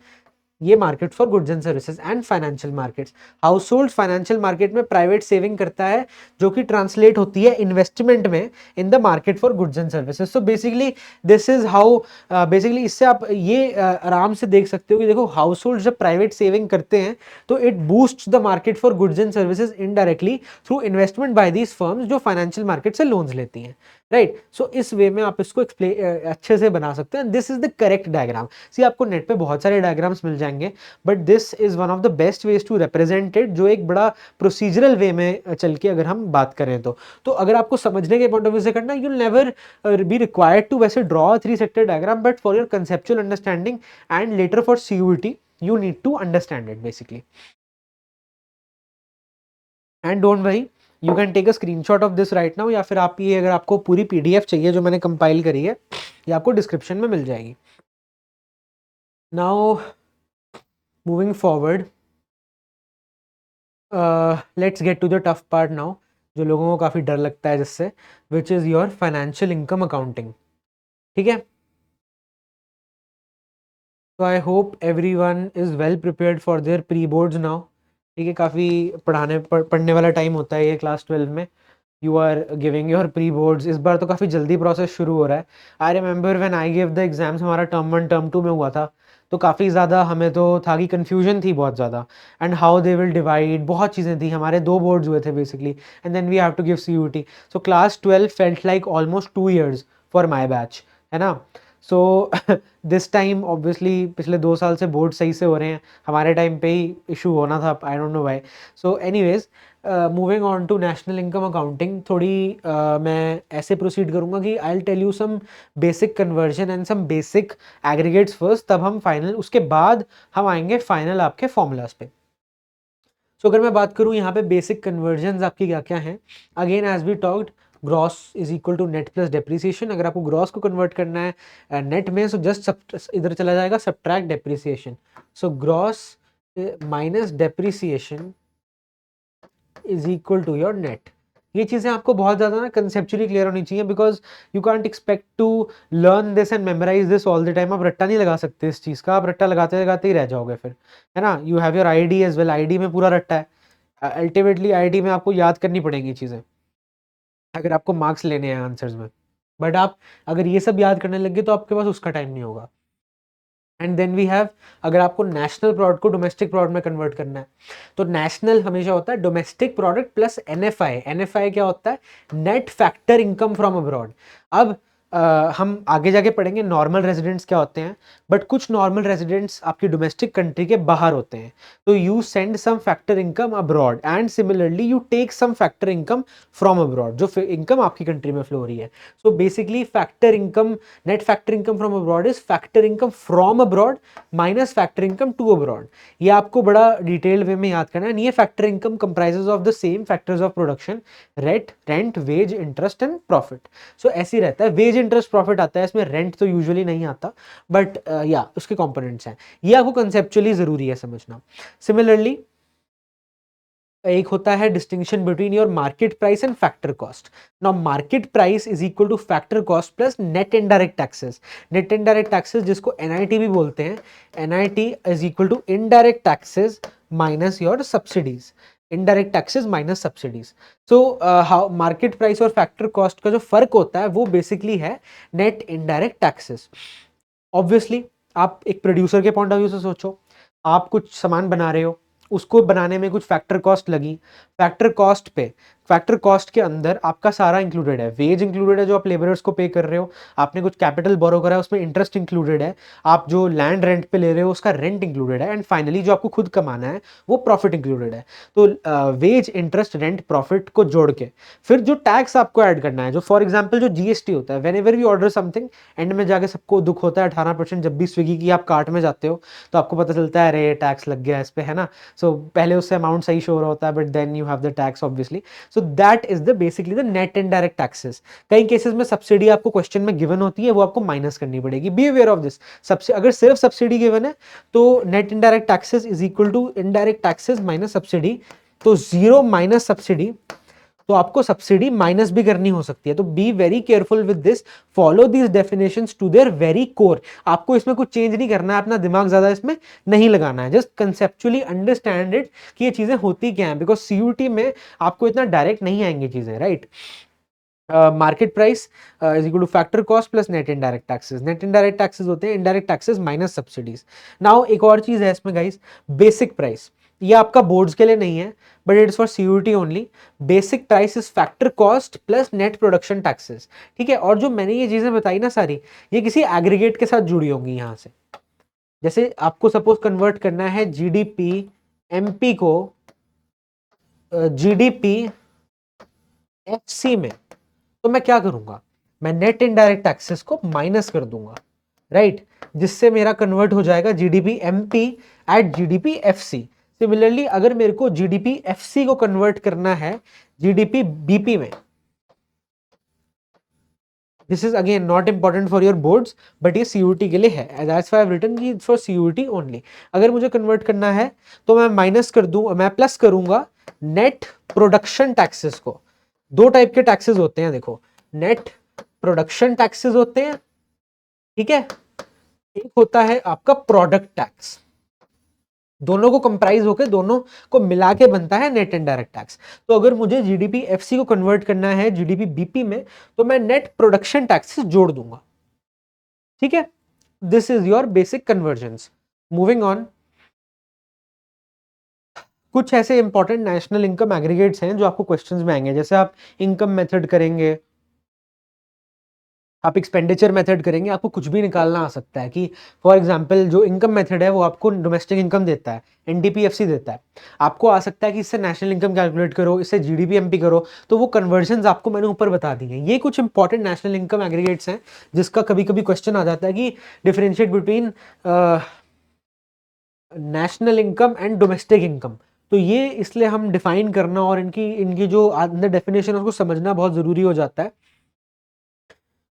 ये market for goods and services and financial markets. Household financial market में प्राइवेट सेविंग करता है, जो कि ट्रांसलेट होती है इन्वेस्टमेंट में in the market for goods and services. So basically this is how, basically इससे आप ये आराम से देख सकते हो कि देखो, हाउस होल्ड जब प्राइवेट सेविंग करते हैं तो it boost the market for goods and services indirectly through investment by these firms जो फाइनेंशियल मार्केट से लोन्स लेती हैं, राइट। सो इस वे में आप इसको अच्छे से बना सकते हैं। This is the correct diagram. See आपको नेट पे बहुत सारे डायग्राम्स मिल जाएंगे, but this is one of the best ways to represent it, जो एक बड़ा प्रोसीजरल वे में चल के अगर हम बात करें तो अगर आपको समझने के पॉइंट ऑफ व्यू से करना, you never be required to वैसे draw 3 sector diagram, but for your conceptual understanding and later for CUET you need to understand it basically. And don't worry, you can take a screenshot of this right now, या फिर आप ये, अगर आपको पूरी PDF चाहिए जो मैंने कंपाइल करी है, ये आपको डिस्क्रिप्शन में मिल जाएगी। Now moving forward, let's get to the tough part now, जो लोगों को काफ़ी डर लगता है जिससे, which is your financial income accounting. ठीक है, तो I hope everyone is well prepared for their pre boards now. ठीक है, काफ़ी पढ़ने वाला टाइम होता है ये क्लास 12 में। You are giving your pre boards. इस बार तो काफ़ी जल्दी प्रोसेस शुरू हो रहा है। I remember when I give the exams, हमारा टर्म 1 टर्म 2 में हुआ था, तो काफ़ी ज़्यादा हमें तो था कि कन्फ्यूजन थी बहुत ज़्यादा, and how they will divide, बहुत चीज़ें थी। हमारे 2 बोर्ड्स हुए थे basically, and then we have to give CUT। So class 12 felt like almost 2 years for my batch, है ना। सो दिस टाइम ऑब्वियसली पिछले 2 साल से बोर्ड सही से हो रहे हैं, हमारे टाइम पे ही इशू होना था, I don't know why. So anyways, moving on to national income accounting, थोड़ी मैं ऐसे प्रोसीड करूंगा कि I will tell you some basic conversion and some basic aggregates first, तब हम फाइनल, उसके बाद हम आएंगे फाइनल आपके फॉर्मूलाज पे। सो अगर मैं बात करूं यहाँ पे बेसिक कन्वर्जन आपकी क्या क्या हैं, again as we talked, gross is equal to net plus depreciation. अगर आपको ग्रॉस को कन्वर्ट करना है नेट में, सो जस्ट इधर चला जाएगा subtract depreciation. So gross minus depreciation is equal to your net. ये चीज़ें आपको बहुत ज़्यादा ना कंसेप्चुअली क्लियर होनी चाहिए, because you can't expect to learn this and memorise this all the time. आप रट्टा नहीं लगा सकते इस चीज़ का, आप रट्टा लगाते लगाते ही रह जाओगे फिर, है ना। You have your ID as well, ID में पूरा रट्टा है। अल्टीमेटली ID में आपको याद करनी पड़ेंगी चीज़ें अगर आपको मार्क्स लेने हैं आंसर्स में, बट आप अगर ये सब याद करने लगे तो आपके पास उसका टाइम नहीं होगा। एंड देन वी हैव, अगर आपको नेशनल प्रोडक्ट को डोमेस्टिक प्रोडक्ट में कन्वर्ट करना है, तो नेशनल हमेशा होता है domestic product plus NFI। NFI क्या होता है? Net factor income from abroad. अब हम आगे जाके पढ़ेंगे नॉर्मल रेजिडेंट्स क्या होते हैं, बट कुछ नॉर्मल रेजिडेंट्स आपकी डोमेस्टिक कंट्री के बाहर होते हैं, तो you send some factor income abroad and similarly you take some factor income from abroad, जो इनकम आपकी कंट्री में फ्लो हो रही है। So basically factor income, net factor income from abroad is factor income from abroad minus factor income to abroad. ये आपको बड़ा detail वे में याद करना है। ये factor income comprises of the same factors of production, rent, wage, interest and profit. So ऐसे ही रहता है, वेज, इंटरेस्ट, प्रॉफिट आता है इसमें, रेंट तो यूजुअली नहीं आता, बट या उसके कंपोनेंट्स हैं। ये आपको कंसेप्चुअली जरूरी है समझना। सिमिलरली एक होता है distinction between your market price and factor cost. Now market price is equal to factor cost plus net indirect taxes. Net indirect taxes जिसको NIT भी बोलते हैं, NIT is equal to indirect taxes minus your subsidies, indirect taxes minus subsidies. So how market price और factor cost का जो फर्क होता है वो बेसिकली है नेट इनडायरेक्ट टैक्सेस। ऑब्वियसली आप एक प्रोड्यूसर के पॉइंट ऑफ व्यू से सोचो, आप कुछ सामान बना रहे हो, उसको बनाने में कुछ फैक्टर कॉस्ट लगी, फैक्टर कॉस्ट पे फैक्टर कॉस्ट के अंदर आपका सारा इंक्लूडेड है, वेज इंक्लूडेड है जो आप लेबरर्स को पे कर रहे हो, आपने कुछ कैपिटल बोरो करा है उसमें इंटरेस्ट इंक्लूडेड है, आप जो लैंड रेंट पे ले रहे हो उसका रेंट इंक्लूडेड है, एंड फाइनली जो आपको खुद कमाना है वो प्रॉफिट इंक्लूडेड है। तो वेज, इंटरेस्ट, रेंट, प्रॉफिट को जोड़ के फिर जो टैक्स आपको ऐड करना है, जो फॉर एग्जाम्पल जो जीएसटी होता है, whenever we order something, end में जाके सबको दुख होता है 18%, जब भी स्विगी की आप कार्ट में जाते हो तो आपको पता चलता है अरे टैक्स लग गया इस पे, है ना। सो पहले उससे अमाउंट सही शो हो रहा होता है, but then you have the tax obviously. So that is the basically the net indirect taxes. कई केसेस में सब्सिडी आपको क्वेश्चन में गिवन होती है, वो आपको माइनस करनी पड़ेगी, बी अवेयर ऑफ दिस। सबसे अगर सिर्फ सब्सिडी गिवन है तो net indirect taxes is equal to indirect taxes minus subsidy, तो जीरो माइनस सब्सिडी, तो आपको सब्सिडी माइनस भी करनी हो सकती है। तो be very careful with this, follow these definitions to their very core. आपको इसमें कुछ चेंज नहीं करना है, अपना दिमाग ज्यादा इसमें नहीं लगाना है, जस्ट कंसेप्चुअली अंडरस्टैंड इट कि ये चीजें होती क्या हैं, बिकॉज सीयूटी में आपको इतना डायरेक्ट नहीं आएंगी चीजें, right. Market price is equal to factor cost plus net indirect taxes. Net indirect taxes होते हैं indirect taxes minus subsidies. Now एक और चीज है इसमें गाइस, बेसिक प्राइस। ये आपका बोर्ड्स के लिए नहीं है, but it is for CUET only. Basic price is factor cost plus net production taxes, ठीक है। और जो मैंने ये चीजें बताई ना सारी, ये किसी एग्रीगेट के साथ जुड़ी होंगी यहाँ से। जैसे आपको सपोज कन्वर्ट करना है जीडीपी एमपी को जीडीपी एफसी में, तो मैं क्या करूंगा, मैं नेट इनडायरेक्ट टैक्सेस को माइनस कर दूंगा, राइट, जिससे मेरा कन्वर्ट हो जाएगा GDP MP at GDP FC. Similarly अगर मेरे को जीडीपी एफसी को कन्वर्ट करना है जीडीपी बीपी में, this is again not important for your boards, but ये सीयूटी के लिए है, that's why I have written कि फॉर सीयूटी ओनली। अगर मुझे कन्वर्ट करना है तो मैं माइनस कर दूं, मैं प्लस करूंगा नेट प्रोडक्शन टैक्सेस को। दो टाइप के टैक्सेस होते हैं देखो, नेट प्रोडक्शन टैक्सेस होते हैं, ठीक है, एक होता है आपका प्रोडक्ट टैक्स। दोनों को कंप्राइज होकर दोनों को मिला के बनता है नेट इनडायरेक्ट टैक्स। तो अगर मुझे जीडीपी एफसी को कन्वर्ट करना है जीडीपी बीपी में, तो मैं नेट प्रोडक्शन टैक्सेस जोड़ दूंगा, ठीक है। This is your basic convergence. Moving on, कुछ ऐसे इंपॉर्टेंट नेशनल इनकम एग्रीगेट्स हैं जो आपको क्वेश्चंस में आएंगे। जैसे आप इनकम मेथड करेंगे, आप एक्सपेंडिचर मेथड करेंगे, आपको कुछ भी निकालना आ सकता है कि फॉर एग्जांपल जो इनकम मेथड है वो आपको डोमेस्टिक इनकम देता है, एनडीपीएफसी देता है। आपको आ सकता है कि इससे नेशनल इनकम कैलकुलेट करो, इससे जीडीपी एमपी करो, तो वो कन्वर्जन्स आपको मैंने ऊपर बता दी हैं। ये कुछ इंपॉर्टेंट नेशनल इनकम एग्रीगेट्स हैं जिसका कभी कभी क्वेश्चन आ जाता है कि differentiate between national income and domestic income. तो ये इसलिए हम डिफाइन करना और इनकी इनकी जो अंदर डेफिनेशन है उसको समझना बहुत जरूरी हो जाता है।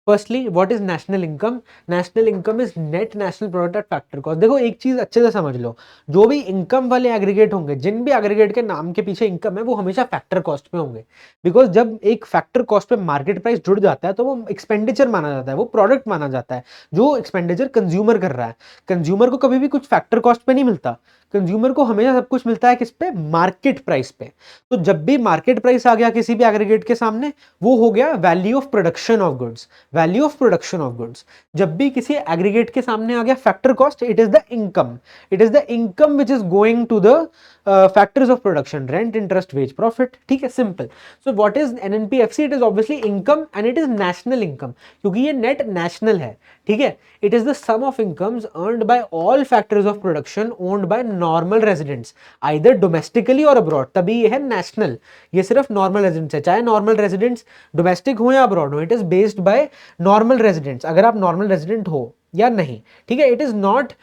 Firstly what is national income? National income is net national product at factor cost. देखो एक चीज अच्छे से समझ लो, जो भी इनकम वाले एग्रीगेट होंगे, जिन भी एग्रीगेट के नाम के पीछे इनकम है, वो हमेशा फैक्टर कॉस्ट पे होंगे। बिकॉज जब एक फैक्टर कॉस्ट पे मार्केट प्राइस जुड़ जाता है तो वो एक्सपेंडिचर माना जाता है, वो प्रोडक्ट माना जाता है जो एक्सपेंडिचर कंज्यूमर कर रहा है। कंज्यूमर को कभी भी कुछ फैक्टर कॉस्ट पे नहीं मिलता, कंज्यूमर को हमेशा सब कुछ मिलता है किस पे? मार्केट प्राइस पे। तो जब भी मार्केट प्राइस आ गया किसी भी एग्रीगेट के सामने, वो हो गया value of production of goods, value of production of goods. जब भी किसी एग्रीगेट के सामने आ गया factor cost, it is the income, it is the income which is going to the factors of production, rent, interest, wage, profit, ठीक है, simple. So what is NNPFC? It is obviously income and it is national income, क्योंकि ये net national है, ठीक है। It is the sum of incomes earned by all factors of production owned by normal residents either domestically और abroad, तभी ये है national. ये सिर्फ नॉर्मल रेजिडेंट्स है, चाहे नॉर्मल रेजिडेंट्स डोमेस्टिक हो या अब्रॉड हो, it is based bye normal residents, अगर आप नॉर्मल रेजिडेंट हो या नहीं, ठीक है। It is not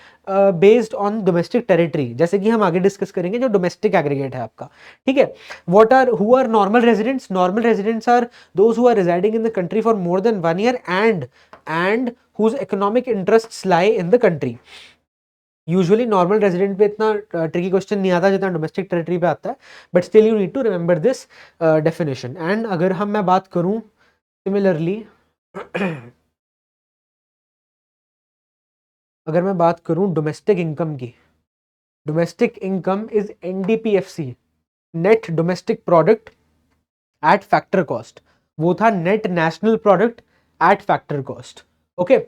based on domestic territory, जैसे कि हम आगे डिस्कस करेंगे जो डोमेस्टिक एग्रीगेट है आपका, ठीक है। What are who are normal residents? Normal residents are those who are residing in the country for more than 1 year and whose economic interests lie in the country। Usually normal resident पे इतना tricky question नहीं आता जितना domestic territory पे आता है, but still you need to remember this definition. And अगर मैं बात करूं सिमिलरली अगर मैं बात करूं डोमेस्टिक इनकम की, domestic income is NDPFC, net domestic product at factor cost. वो था net national product at factor cost, okay.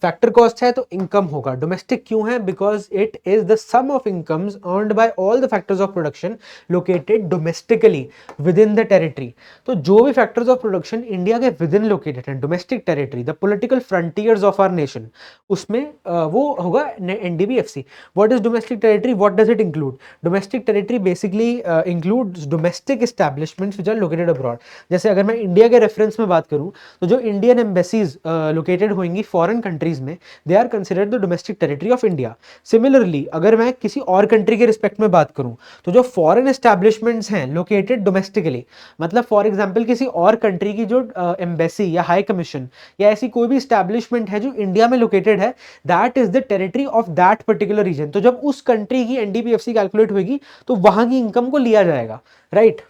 Factor cost है तो इनकम होगा। डोमेस्टिक क्यों है? Because it is the sum of incomes earned by all the factors of production located domestically with in the territory. तो जो भी factors of production India के within located हैं, domestic territory, the political frontiers of our nation, उसमें वो होगा NDBFC. What is domestic territory? What does it include? Domestic territory basically includes domestic establishments which are located abroad. जैसे अगर मैं India के reference में बात करूं तो जो इंडियन एम्बेसीज लोकेटेड होंगी फॉरेन कंट्रीज में, they are considered the domestic territory of India. Similarly अगर मैं किसी और कंट्री के रिस्पेक्ट में बात करूं तो जो फॉरेन एस्टैब्लिशमेंट्स हैं लोकेटेड डोमेस्टिकली, मतलब फॉर एग्जांपल किसी और कंट्री की जो एम्बेसी या हाई कमीशन या ऐसी कोई भी एस्टैब्लिशमेंट है जो इंडिया में लोकेटेड है, that is the territory of that particular region. तो जब उस कंट्री की एनडीपीएफसी कैलकुलेट होगी तो वहां की इनकम को लिया जाएगा, राइट।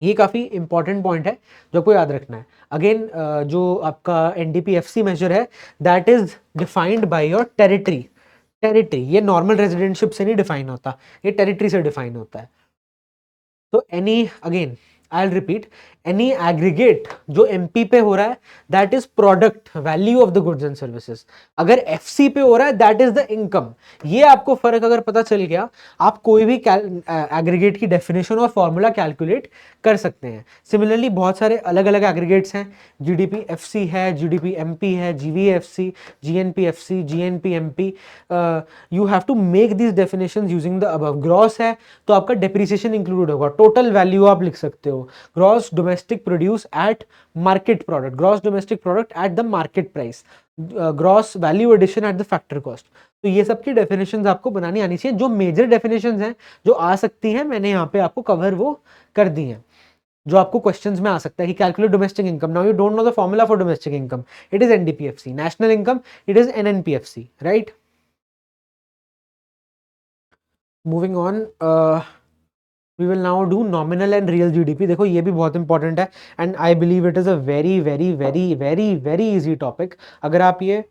ये काफी इंपॉर्टेंट पॉइंट है जो आपको याद रखना है। अगेन जो आपका एनडीपीएफसी मेजर है that is defined by your territory. Territory ये नॉर्मल रेजिडेंटशिप से नहीं डिफाइन होता, ये टेरिटरी से डिफाइन होता है। तो any, again I will repeat, any aggregate जो एमपी पे हो रहा है that is product value of the goods and services. अगर एफसी पे हो रहा है दैट इज द इनकम। ये आपको फर्क अगर पता चल गया, आप कोई भी एग्रीगेट की डेफिनेशन और फॉर्मूला कैलकुलेट कर सकते हैं। सिमिलरली बहुत सारे अलग अलग एग्रीगेट्स हैं, जीडीपी एफसी है, जीडीपी एमपी है, GVFC, GNP FC, GNP MP. You have to make this definitions using the above. Gross है तो आपका डेप्रिसिएशन इंक्लूड होगा, टोटल वैल्यू आप लिख सकते हो। Gross domestic produce at market product, gross domestic product at the market price, gross value addition at the factor cost. तो ये सब की डेफिनेशंस आपको बनानी आनी चाहिए। जो मेजर डेफिनेशंस हैं जो आ सकती हैं, मैंने यहाँ पे आपको कवर वो कर दी हैं, जो आपको क्वेश्चंस में आ सकता है कि calculate domestic income. Now you don't know the formula for domestic income, it is NDPFC. National income, it is NNPFC, right. Moving on, we will now do nominal and real GDP. देखो ये भी बहुत important है and I believe it is a very very very very very easy topic. अगर आप ये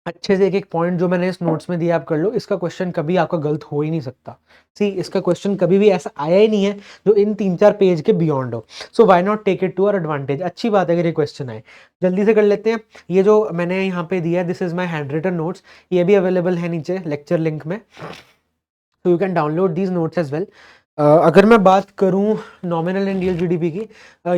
अच्छे से एक एक पॉइंट जो मैंने इस नोट्स में दिया आप कर लो, इसका क्वेश्चन कभी आपका गलत हो ही नहीं सकता। सी, इसका क्वेश्चन कभी भी ऐसा आया ही नहीं है जो इन 3-4 पेज के बियॉन्ड हो। So why not take it to our advantage. अच्छी बात है अगर ये क्वेश्चन आए। जल्दी से कर लेते हैं। ये जो मैंने यहाँ पे दिया है, this is my hand written notes, ये भी अवेलेबल है नीचे लेक्चर लिंक में, so you can download these notes as well. अगर मैं बात करूं नॉमिनल एंड रियल जीडीपी की,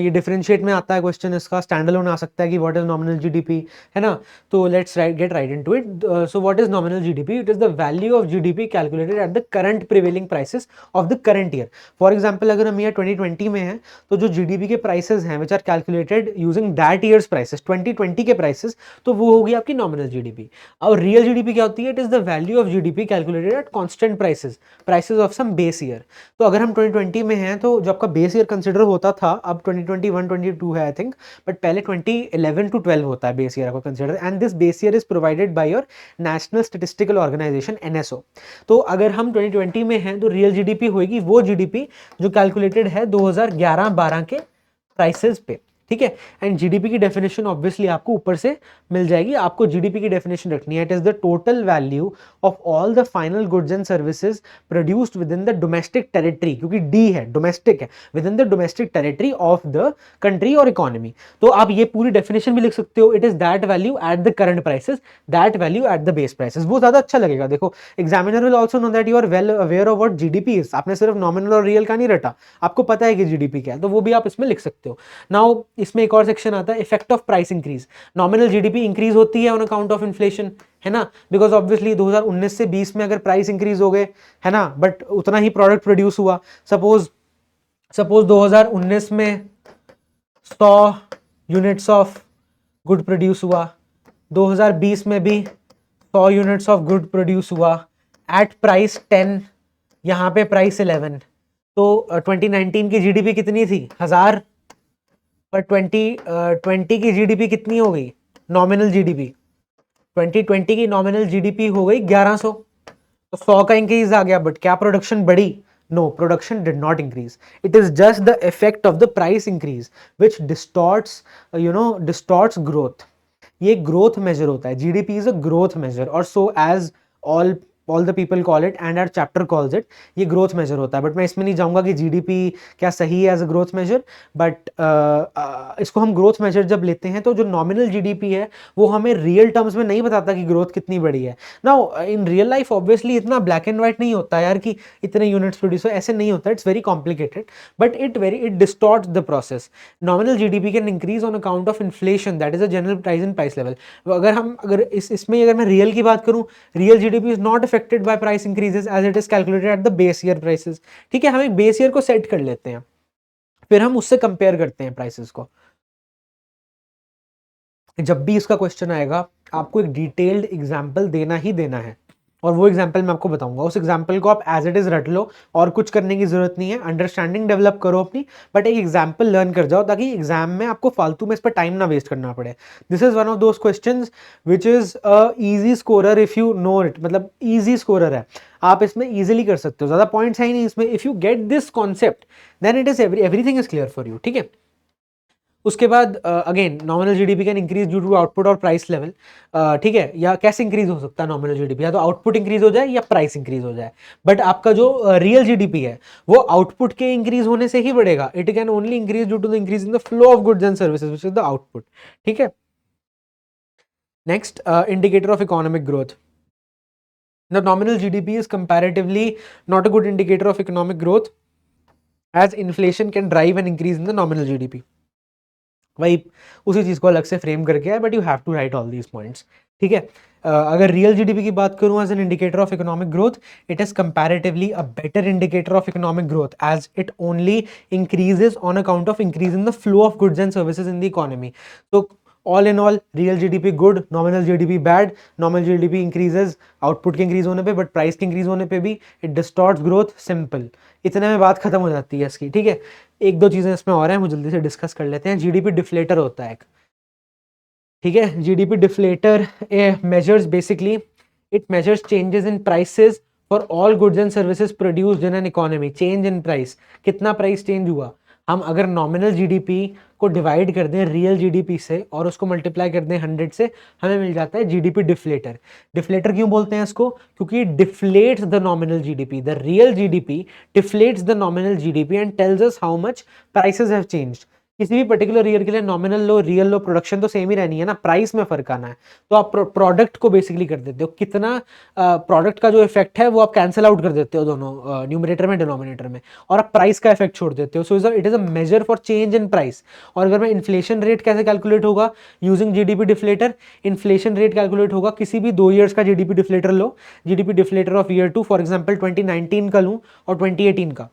ये डिफरेंशिएट में आता है क्वेश्चन, इसका स्टैंड अलोन आ सकता है कि व्हाट इज नॉमिनल जीडीपी, है ना। तो let's get right into it. So what is nominal GDP? It is the value of GDP calculated at the current prevailing prices of the current year. For example अगर हम year 2020 में हैं तो जो GDP के प्राइसेस हैं which are calculated using that year's prices, 2020 के prices, तो वो होगी आपकी नॉमिनल जीडीपी। और रियल जीडीपी क्या होती है? It is the value of GDP calculated at constant prices, prices of some base year. तो अगर हम 2020 में हैं तो जो आपका बेस ईयर कंसिडर होता था, अब 2021-22 है आई थिंक, बट पहले 2011 to 12 होता है बेस ईयर आपका consider, and this base year is provided by your national statistical organisation NSO. तो अगर हम 2020 में हैं तो रियल जीडीपी होगी वो जीडीपी जो कैलकुलेटेड है 2011-12 के प्राइसेस पे, ठीक है। एंड जीडीपी की डेफिनेशन ऑब्वियसली आपको ऊपर से मिल जाएगी। आपको जीडीपी की डेफिनेशन रखनी है, it is the total value of all the final goods and services produced with in the domestic territory, क्योंकि डी है, डोमेस्टिक है, with in the domestic territory of the country और इकोनॉमी। तो आप ये पूरी डेफिनेशन भी लिख सकते हो, it is that value at the current prices, that value eight the base prices. वो ज्यादा अच्छा लगेगा। देखो examiner will also know that you are well aware of what GDP is. आपने सिर्फ नॉमिनल और रियल का नहीं रटा, आपको पता है कि जीडीपी क्या है, तो वो भी आप इसमें लिख सकते हो। नाउ इसमें एक और सेक्शन आता है, effect of price increase. Nominal GDP increase होती है ऑन अकाउंट ऑफ इन्फ्लेशन, है ना, बिकॉज ऑब्वियसली 2019 से 20 में अगर प्राइस इंक्रीज हो गए, है ना, बट उतना ही प्रोडक्ट प्रोड्यूस हुआ। सपोज 2019 में 100 यूनिट्स ऑफ गुड प्रोड्यूस हुआ, 2020 में भी 100 यूनिट्स ऑफ गुड प्रोड्यूस हुआ एट प्राइस 10, यहाँ पे प्राइस 11। तो 2019 की जीडीपी कितनी थी? 1000, पर 2020 की जीडीपी कितनी हो गई? नॉमिनल जीडीपी 2020 की नॉमिनल जीडीपी हो गई 1100। तो 100 का इंक्रीज आ गया, बट क्या प्रोडक्शन बढ़ी? No, production did not increase. It is just the effect of the price increase which distorts growth. ये ग्रोथ मेजर होता है, GDP is a growth measure, और so as all all the people call it and our chapter calls it, ये growth measure होता है। But मैं इसमें नहीं जाऊंगा कि जीडीपी क्या सही है as a growth measure, but इसको हम ग्रोथ मेजर जब लेते हैं तो जो नॉमिनल जीडीपी है वो हमें रियल टर्म्स में नहीं बताता कि ग्रोथ कितनी बड़ी है। Now in real life obviously इतना ब्लैक एंड व्हाइट नहीं होता यार कि इतने यूनिट्स प्रोड्यूस हो, ऐसे नहीं होता, it's very complicated, but it distorts the process. Nominal GDP can increase on account of inflation, that is a general price and price level. अगर इसमें अगर मैं रियल की बात करूं, real GDP is not affected by price increases as it is calculated at the base year prices. ठीक है, हम एक बेस ईयर को सेट कर लेते हैं, फिर हम उससे कंपेयर करते हैं प्राइसेस को। जब भी इसका क्वेश्चन आएगा आपको एक डिटेल्ड एग्जाम्पल देना ही देना है, और वो एग्जाम्पल मैं आपको बताऊंगा। उस एग्जाम्पल को आप एज इट इज रट लो और कुछ करने की जरूरत नहीं है, अंडरस्टैंडिंग डेवलप करो अपनी, बट एक एग्जाम्पल लर्न कर जाओ ताकि एग्जाम में आपको फालतू में इस पर टाइम ना वेस्ट करना पड़े। This is one of those questions which is a easy scorer if you know it, मतलब इजी स्कोरर है, आप इसमें इजीली कर सकते हो, ज्यादा पॉइंट्स है ही नहीं इसमें। If you get this concept then it is everything is clear for you. ठीक है, उसके बाद again nominal GDP can increase due to output और प्राइस लेवल। ठीक है, या कैसे इंक्रीज हो सकता है नॉमिनल जीडीपी, या तो आउटपुट इंक्रीज हो जाए या प्राइस इंक्रीज हो जाए, बट आपका जो रियल जीडीपी है वो आउटपुट के इंक्रीज होने से ही बढ़ेगा। It can only increase due to the increase in the flow of goods and services which is the output. ठीक है, next indicator of economic growth. The nominal GDP is comparatively not a good indicator of economic growth as inflation can drive an increase in the nominal GDP. वही उसी चीज को अलग से frame करके है, but you have to write all these points. ठीक है, अगर रियल जीडीपी की बात करूं as an indicator of economic growth, it is comparatively a better indicator of economic growth as it only increases on account of increase in the flow of goods and services in the economy. तो all in all real GDP good, nominal GDP bad. Nominal GDP increases output के increase होने पे, but price के increase होने पे भी it distorts growth. Simple, इतने में बात खत्म हो जाती है इसकी। ठीक है, एक दो चीजें इसमें और हैं, वो जल्दी से डिस्कस कर लेते हैं। जीडीपी डिफ्लेटर होता है एक, ठीक है, GDP deflator measures basically it measures changes in prices for all goods and services produced in an economy. Change in price, कितना प्राइस चेंज हुआ। हम अगर नॉमिनल जीडीपी को डिवाइड कर दें रियल जीडीपी से और उसको मल्टीप्लाई कर दें 100 से, हमें मिल जाता है जीडीपी डिफ्लेटर। डिफ्लेटर क्यों बोलते हैं इसको, क्योंकि deflates the nominal GDP. The real GDP deflates the nominal GDP and tells us how much prices have changed. किसी भी पर्टिकुलर ईयर के लिए नॉमिनल लो रियल लो प्रोडक्शन तो सेम ही रहनी है ना, प्राइस में फर्क आना है। तो आप प्रोडक्ट को बेसिकली कर देते हो, कितना प्रोडक्ट का जो इफेक्ट है वो आप कैंसिल आउट कर देते हो दोनों न्यूमरेटर में डिनोमिनेटर में, और आप प्राइस का इफेक्ट छोड़ देते हो। So it is a measure for change in price. और अगर मैं इन्फ्लेशन रेट कैसे कैलकुलेट होगा using GDP deflator, inflation rate calculate होगा किसी भी 2 ईयर्स का जीडीपी डिफ्लेटर लो, GDP deflator of year 2 for example 2019 का लूँ और 2018 का,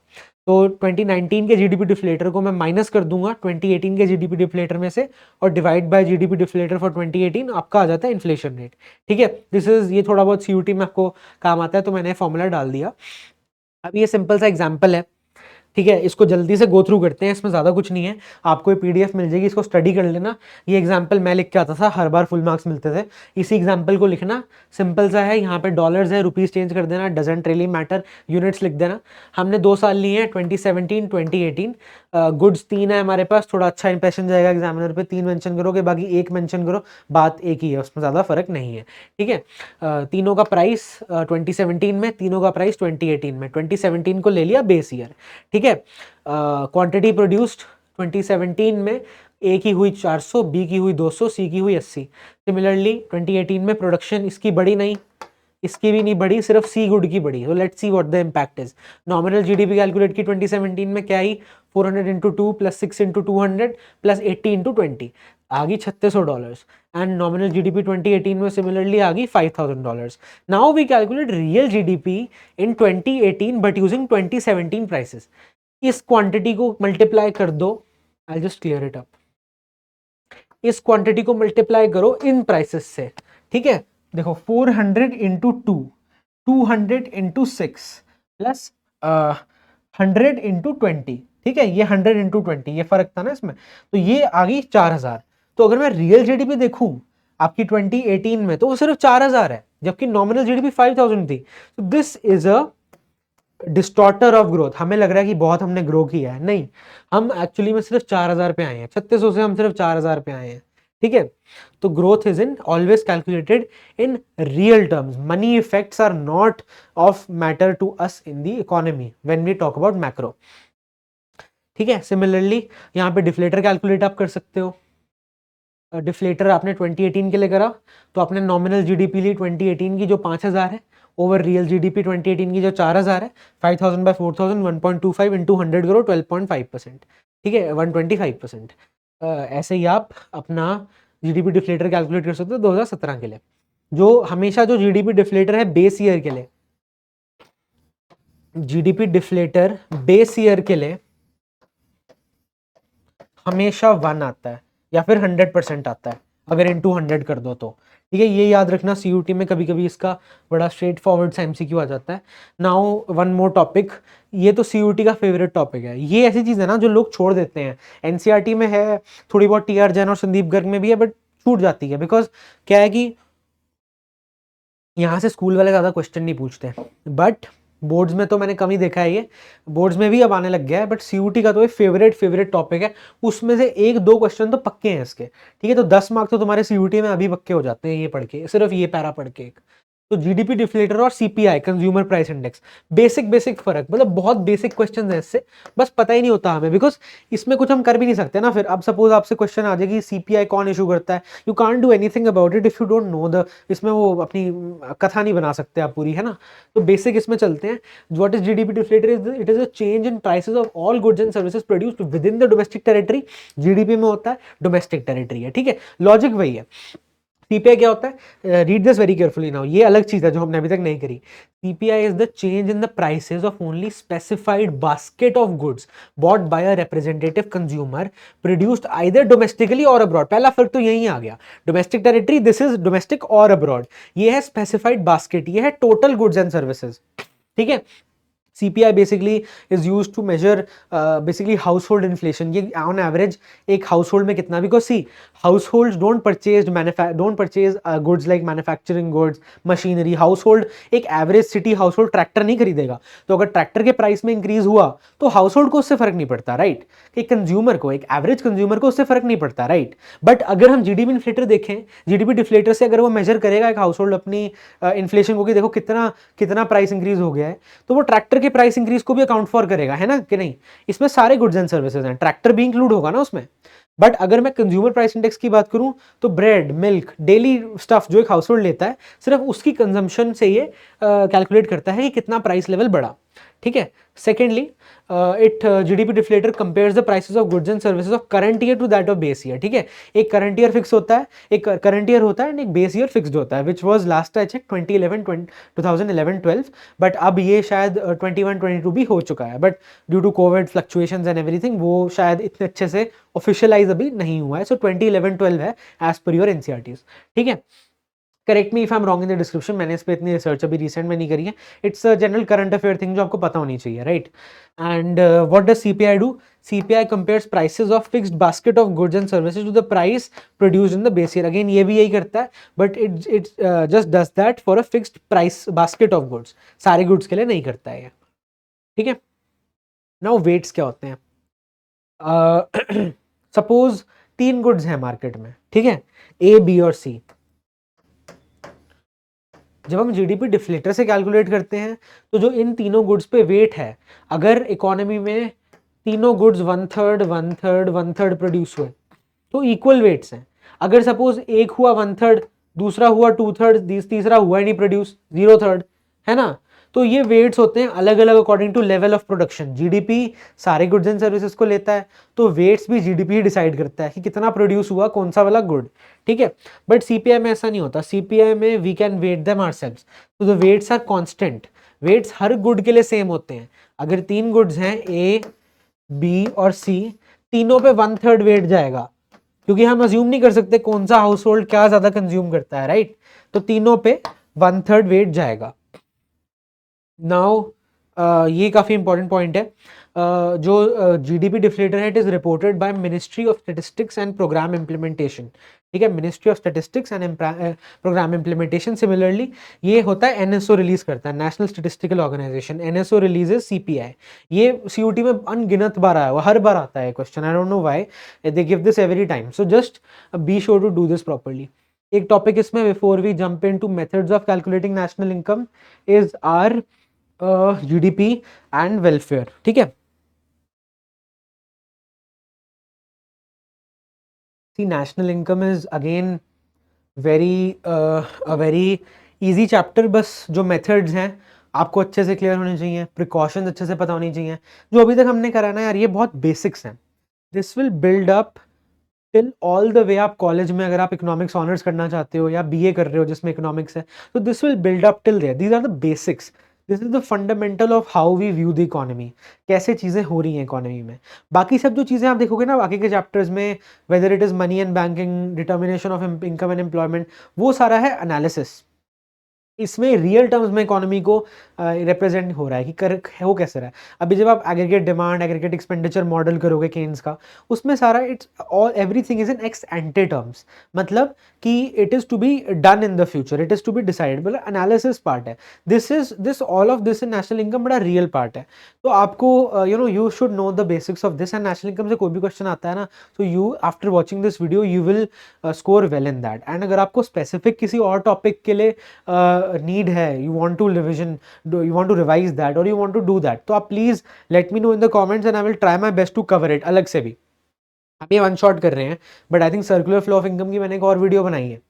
तो 2019 के जीडीपी डिफ्लेटर को मैं माइनस कर दूंगा 2018 के जीडीपी डिफ्लेटर में से और divide by GDP deflator for 2018, आपका आ जाता है इन्फ्लेशन रेट। ठीक है, दिस इज, ये थोड़ा बहुत सीयूटी में आपको काम आता है तो मैंने फॉर्मूला डाल दिया। अब ये सिंपल सा एग्जांपल है, ठीक है, इसको जल्दी से गो थ्रू करते हैं, इसमें ज़्यादा कुछ नहीं है, आपको ये पीडीएफ मिल जाएगी, इसको स्टडी कर लेना। ये एग्जांपल मैं लिख के आता था, हर बार फुल मार्क्स मिलते थे। इसी एग्जांपल को लिखना, सिंपल सा है, यहाँ पे डॉलर्स है, रुपीज़ चेंज कर देना, डजेंट रियली मैटर, यूनिट्स लिख देना। हमने 2 साल लिए हैं, 2017 2018। गुड्स 3 है हमारे पास, थोड़ा अच्छा इंप्रेशन जाएगा एग्जामिनर पे, 3 मेंशन करोगे, बाकी 1 मेंशन करो, बात एक ही है, उसमें ज़्यादा फर्क नहीं है। ठीक है, तीनों का प्राइस 2017 में, तीनों का प्राइस 2018 में, 2017 को ले लिया बेस ईयर। ठीक है, क्वांटिटी प्रोड्यूस्ड 2017 में ए की हुई 400, बी की हुई 200, सी की हुई 80। सिमिलरली 2018 में प्रोडक्शन इसकी बढ़ी नहीं, इसकी भी नहीं बढ़ी, सिर्फ सी गुड की बढ़ी। तो let's see what the impact is. Nominal GDP calculate की 2017 में, क्या ही 400 into 2 plus 6 into 200 plus 80 into 20, आ गई $3600। एंड नॉमिनल जीडीपी 2018 में सिमिलरली आ गई $5000। Now we calculate real GDP in 2018 but using 2017 prices. इस क्वांटिटी को मल्टीप्लाई कर दो, I just clear it up, इस क्वांटिटी को मल्टीप्लाई करो इन प्राइसेस से। ठीक है, देखो 400 इंटू 2, 200 इंटू 6 प्लस 100 इंटू 20। ठीक है, ये 100 इंटू 20, ये फर्क था ना इसमें, तो ये आ गई 4000। तो अगर मैं रियल जीडीपी देखूं आपकी 2018 में, तो वो सिर्फ 4000 है, जबकि नॉमिनल जीडीपी 5000 थी। तो this is a distorter of growth. हमें लग रहा है कि बहुत हमने ग्रो किया है, नहीं, हम एक्चुअली में सिर्फ 4000 पे आए हैं, 3600 से हम सिर्फ 4000 पे आए हैं। ठीक है। तो growth is in always calculated in real terms, money effects are not of matter to us in the economy when we talk about macro. ठीक है, सिमिलरली यहाँ पे डिफ्लेटर कैलकुलेट आप कर सकते हो। डिफ्लेटर आपने 2018 के लिए करा तो आपने नॉमिनल जीडीपी ली 2018 की जो 5000 है, ओवर रियल जीडीपी 2018 की जो 4000 है, 5000 बाय 4000, 1.25 इंटू 100 करो 12.5%। ठीक है, 125%। ऐसे ही आप अपना जीडीपी डिफ्लेटर कैलकुलेट कर सकते हो 2017 के लिए। जो हमेशा जो जीडीपी डिफ्लेटर है बेस ईयर के लिए, जीडीपी डिफ्लेटर बेस ईयर के लिए हमेशा 1 आता है या फिर 100% आता है अगर इनटू 100 कर दो तो। ठीक है, ये याद रखना, सीयूटी में कभी कभी इसका बड़ा स्ट्रेट फॉरवर्ड सा एमसीक्यू आ जाता है। नाउ वन मोर टॉपिक, ये तो सीयूटी का फेवरेट टॉपिक है। ये ऐसी चीज है ना जो लोग छोड़ देते हैं, एनसीईआरटी में है, थोड़ी बहुत टीआर जैन और संदीप गर्ग में भी है, बट छूट जाती है। बिकॉज क्या है कि यहाँ से स्कूल वाले ज़्यादा क्वेश्चन नहीं पूछते, बट बोर्ड्स में तो मैंने कम ही देखा है, ये बोर्ड्स में भी अब आने लग गया है, बट सीयूटी का तो ये फेवरेट टॉपिक है। उसमें से 1-2 क्वेश्चन तो पक्के हैं इसके। ठीक है, तो 10 मार्क्स तो तुम्हारे सीयूटी में अभी पक्के हो जाते हैं ये पढ़ के, सिर्फ ये पैरा पढ़ के। तो जीडीपी डिफ्लेटर और CPI, consumer price index, basic फर्क, मतलब बहुत बेसिक क्वेश्चन है इससे, बस पता ही नहीं होता हमें, बिकॉज इसमें कुछ हम कर भी नहीं सकते ना। फिर अब सपोज आपसे क्वेश्चन आ जाए कि सीपीआई कौन इशू करता है, you can't do anything about it if you don't know the, इसमें वो अपनी कथा नहीं बना सकते आप पूरी, है ना। तो बेसिक इसमें चलते हैं। What is GDP deflator? It is a change in prices of all goods and services produced with in the domestic territory. GDP में होता है, डोमेस्टिक टेरिटरी है। ठीक है, लॉजिक वही है। सीपीआई क्या होता है? Read this very carefully now, ये अलग चीज है जो हमने अभी तक नहीं करी। CPI is the change in the prices of only specified basket of goods bought by a representative consumer produced either domestically और अब्रॉड। पहला फर्क तो यही आ गया, domestic territory, this is domestic और अब्रॉड। ये है स्पेसिफाइड बास्केट, ये है टोटल गुड्स एंड सर्विसेज। ठीक है, CPI basically is used to measure basically household inflation. ये on average एक household में कितना, because see households don't purchase goods like manufacturing goods, machinery. household एक average city household ट्रैक्टर नहीं खरीदेगा, तो अगर ट्रैक्टर के प्राइस में इंक्रीज हुआ तो हाउसहोल्ड को उससे फर्क नहीं पड़ता, राइट। एक कंज्यूमर को, एक एवरेज कंज्यूमर को उससे फर्क नहीं पड़ता, राइट। बट अगर हम जीडीपी इन्फ्लेटर देखें, जीडीपी डिफ्लेटर से अगर वो मेजर करेगा एक हाउसहोल्ड अपनी इन्फ्लेशन को कि देखो कितना कितना प्राइस इंक्रीज हो गया है, तो वो ट्रैक्टर के प्राइस इंक्रीज को भी अकाउंट फॉर करेगा, है ना कि नहीं। इसमें सारे गुड्स एंड सर्विसेज हैं, ट्रैक्टर भी इंक्लूड होगा ना उसमें। बट अगर मैं कंज्यूमर प्राइस इंडेक्स की बात करूं तो ब्रेड, मिल्क, डेली स्टफ जो एक हाउसहोल्ड लेता है, सिर्फ उसकी कंजम्पशन से ये कैलकुलेट करता है कि कितना प्राइस लेवल बढ़ा। ठीक है, secondly it GDP deflator compares the prices of goods and services of current year to that of base year. ठीक है, एक करंट ईयर फिक्स होता है, एक करंट ईयर होता है एंड एक बेस ईयर फिक्स्ड होता है, which was last I check 2011-12, but अब ये शायद 21-22 भी हो चुका है, but due to COVID fluctuations and everything वो शायद इतने अच्छे से ऑफिशियलाइज अभी नहीं हुआ है। सो 2011-12 है एज पर योर एनसीईआरटीज। ठीक है, correct me if I am wrong in the description, मैंने इस पर इतनी रिसर्च अभी रिसेंट में नहीं करी है। It's a general current affair thing जो आपको पता होनी चाहिए, right. And what does CPI do? CPI compares prices of fixed basket of goods and services to the price produced in the base year. Again ये भी यही करता है, but it just does that for a fixed price basket of goods. सारे goods के लिए नहीं करता है ये। ठीक है, now weights क्या होते हैं? सपोज 3 गुड्स हैं मार्केट में, ठीक है, A, B और C। जब हम जीडीपी डिफ्लेटर से कैलकुलेट करते हैं तो जो इन तीनों गुड्स पे वेट है, अगर इकोनॉमी में तीनों गुड्स 1/3 1/3 1/3 प्रोड्यूस हुए तो इक्वल वेट्स हैं। अगर सपोज एक हुआ 1/3, दूसरा हुआ 2/3, तीसरा हुआ ही नहीं प्रोड्यूस, 0/3, है ना। तो ये वेट्स होते हैं अलग अलग according to level of production. GDP सारे गुड्स एंड सर्विसेज को लेता है, तो वेट्स भी जीडीपी ही डिसाइड करता है कि कितना प्रोड्यूस हुआ कौन सा वाला गुड। ठीक है, बट सीपीआई में ऐसा नहीं होता। सीपीआई में we can weight them ourselves, तो the weights are constant. Weights हर गुड के लिए सेम होते हैं। अगर 3 गुड्स हैं A, B और C, तीनों पे 1/3 वेट जाएगा, क्योंकि हम अज्यूम नहीं कर सकते कौन सा हाउस होल्ड क्या ज्यादा कंज्यूम करता है, राइट। तो तीनों पे 1/3 वेट जाएगा। नाउ ये काफी इंपॉर्टेंट पॉइंट है। जो जीडीपी डिफ्लेटर है, it is reported by ministry of statistics and programme implementation. ठीक है, ministry of statistics and programme implementation. Similarly ये होता है एनएसओ रिलीज करता है, national statistical organisation, NSO releases CPI. ये सीयूटी में अनगिनत बार आया हुआ, हर बार आता है question, I don't know why they give this every time, so just be sure to do this properly. एक टॉपिक इसमें before we jump into methods of calculating national income is are GDP and welfare. ठीक है, see national income is again very a very easy chapter. बस जो methods हैं आपको अच्छे से क्लियर होने चाहिए, प्रिकॉशंस अच्छे से पता होनी चाहिए। जो अभी तक हमने करा ना यार, ये बहुत बेसिक्स हैं। This will build up till all the way आप कॉलेज में, अगर आप इकोनॉमिक्स ऑनर्स करना चाहते हो या बीए कर रहे हो जिसमें इकोनॉमिक्स है, तो this will build up till there. These are the basics, this is the fundamental of how we view the economy, कैसे चीज़ें हो रही हैं इकोनॉमी में। बाकी सब जो चीज़ें आप देखोगे ना बाकी के चैप्टर्स में, whether it is money and banking, determination of income and employment, वो सारा है एनालिसिस। इसमें रियल टर्म्स में इकोनॉमी को रिप्रेजेंट हो रहा है कि कर हो कैसे रहा है। अभी जब आप aggregate demand, aggregate expenditure model करोगे केन्स का, उसमें सारा it's all everything is in ex ante terms, मतलब कि it is to be done in the future, it is to be decided, मतलब एनालिसिस पार्ट है। This all of this in national income बड़ा real part है। तो आपको you should know the basics of this, and national income से कोई भी question आता है ना, तो you after watching this video you will score well in that. And अगर आपको स्पेसिफिक किसी और टॉपिक के लिए नीड है, you want to revision, you want to revise that or you want to do that, तो आप please let me know in the comments and I will try my best to cover it अलग से भी। हम ये one shot कर रहे हैं, but I think circular flow of income की मैंने एक और वीडियो बनाई है,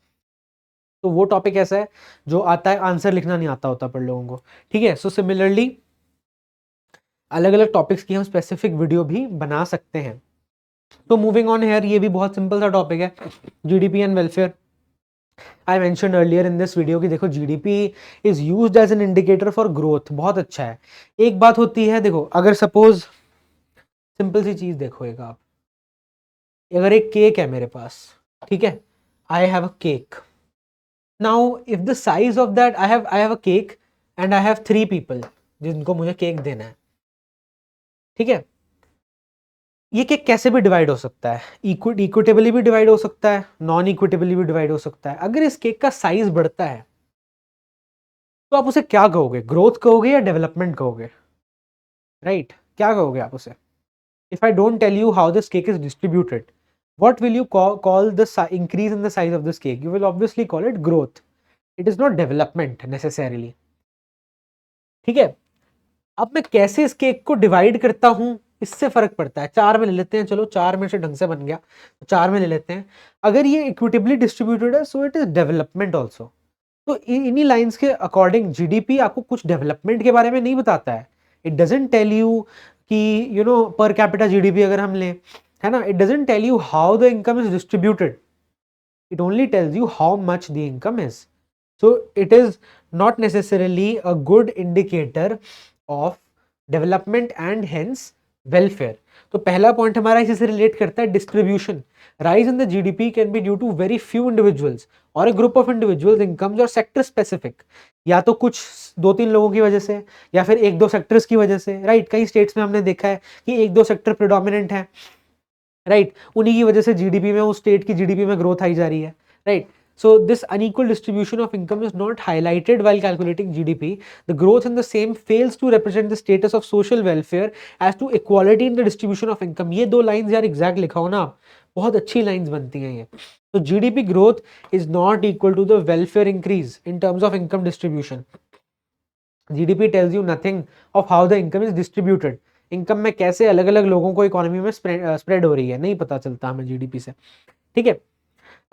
तो वो टॉपिक ऐसा है जो आता है, आंसर लिखना नहीं आता होता पर लोगों को। ठीक है, सो सिमिलरली अलग अलग टॉपिक्स की हम स्पेसिफिक वीडियो भी बना सकते हैं। तो मूविंग ऑन हेयर, ये भी बहुत सिंपल सा टॉपिक है, GDP and welfare. I mention earlier in this video कि देखो GDP is used as an indicator for growth, बहुत अच्छा है। एक बात होती है, देखो अगर सपोज सिंपल सी चीज देखो, एक आप, अगर एक केक है मेरे पास, ठीक है, I have a cake, now if the size of that, I have a cake and I have 3 people जिनको मुझे केक देना है, ठीक है, ये केक कैसे भी डिवाइड हो सकता है, इक्विटेबली भी डिवाइड हो सकता है, नॉन इक्विटेबली भी डिवाइड हो सकता है। अगर इस केक का साइज बढ़ता है तो आप उसे क्या कहोगे, ग्रोथ कहोगे या डेवलपमेंट कहोगे, राइट? क्या कहोगे आप उसे? If I don't tell you how this cake is distributed, what will you call the increase in the size of this cake? You will obviously call it growth. It is not development necessarily. ठीक है, अब मैं कैसे इस cake को divide करता हूं इससे फर्क पड़ता है। 4 में ले लेते हैं, चलो 4 में से ढंग से बन गया, तो 4 में ले लेते हैं। अगर ये इक्विटेबली डिस्ट्रीब्यूटेड है, सो इट इज डेवलपमेंट ऑल्सो। तो इन्हीं लाइंस के अकॉर्डिंग जीडीपी आपको कुछ डेवलपमेंट के बारे में नहीं बताता है। इट डजेंट टेल यू कि पर कैपिटा जीडीपी अगर हम लें, है ना, it doesn't tell you how the income is distributed, it only tells you how much the income is. So it is not necessarily a good indicator of development and hence welfare. तो पहला point हमारा इसी से relate करता है, distribution. Rise in the GDP can be due to very few individuals और a group of individuals incomes और sector specific, या तो कुछ 2-3 लोगों की वजह से या फिर 1-2 सेक्टर्स की वजह से, राइट? कई स्टेट्स में हमने देखा है कि 1-2 सेक्टर प्रिडोमिनेंट है, राइट? उन्हीं की वजह से जीडीपी में, उस स्टेट की जीडीपी में ग्रोथ आई जा रही है, right? So this unequal distribution of income is not highlighted while calculating GDP. The growth in the same fails to represent the status of social welfare as to equality in the distribution of income. ये 2 lines यार exact लिखाओ ना आप, बहुत अच्छी lines बनती हैं ये। तो GDP growth is not equal to the welfare increase in terms of income distribution. GDP tells you nothing of how the income is distributed. Income में कैसे अलग अलग लोगों को इकोनॉमी में स्प्रेड हो रही है, नहीं पता चलता हमें जीडीपी से, ठीक है?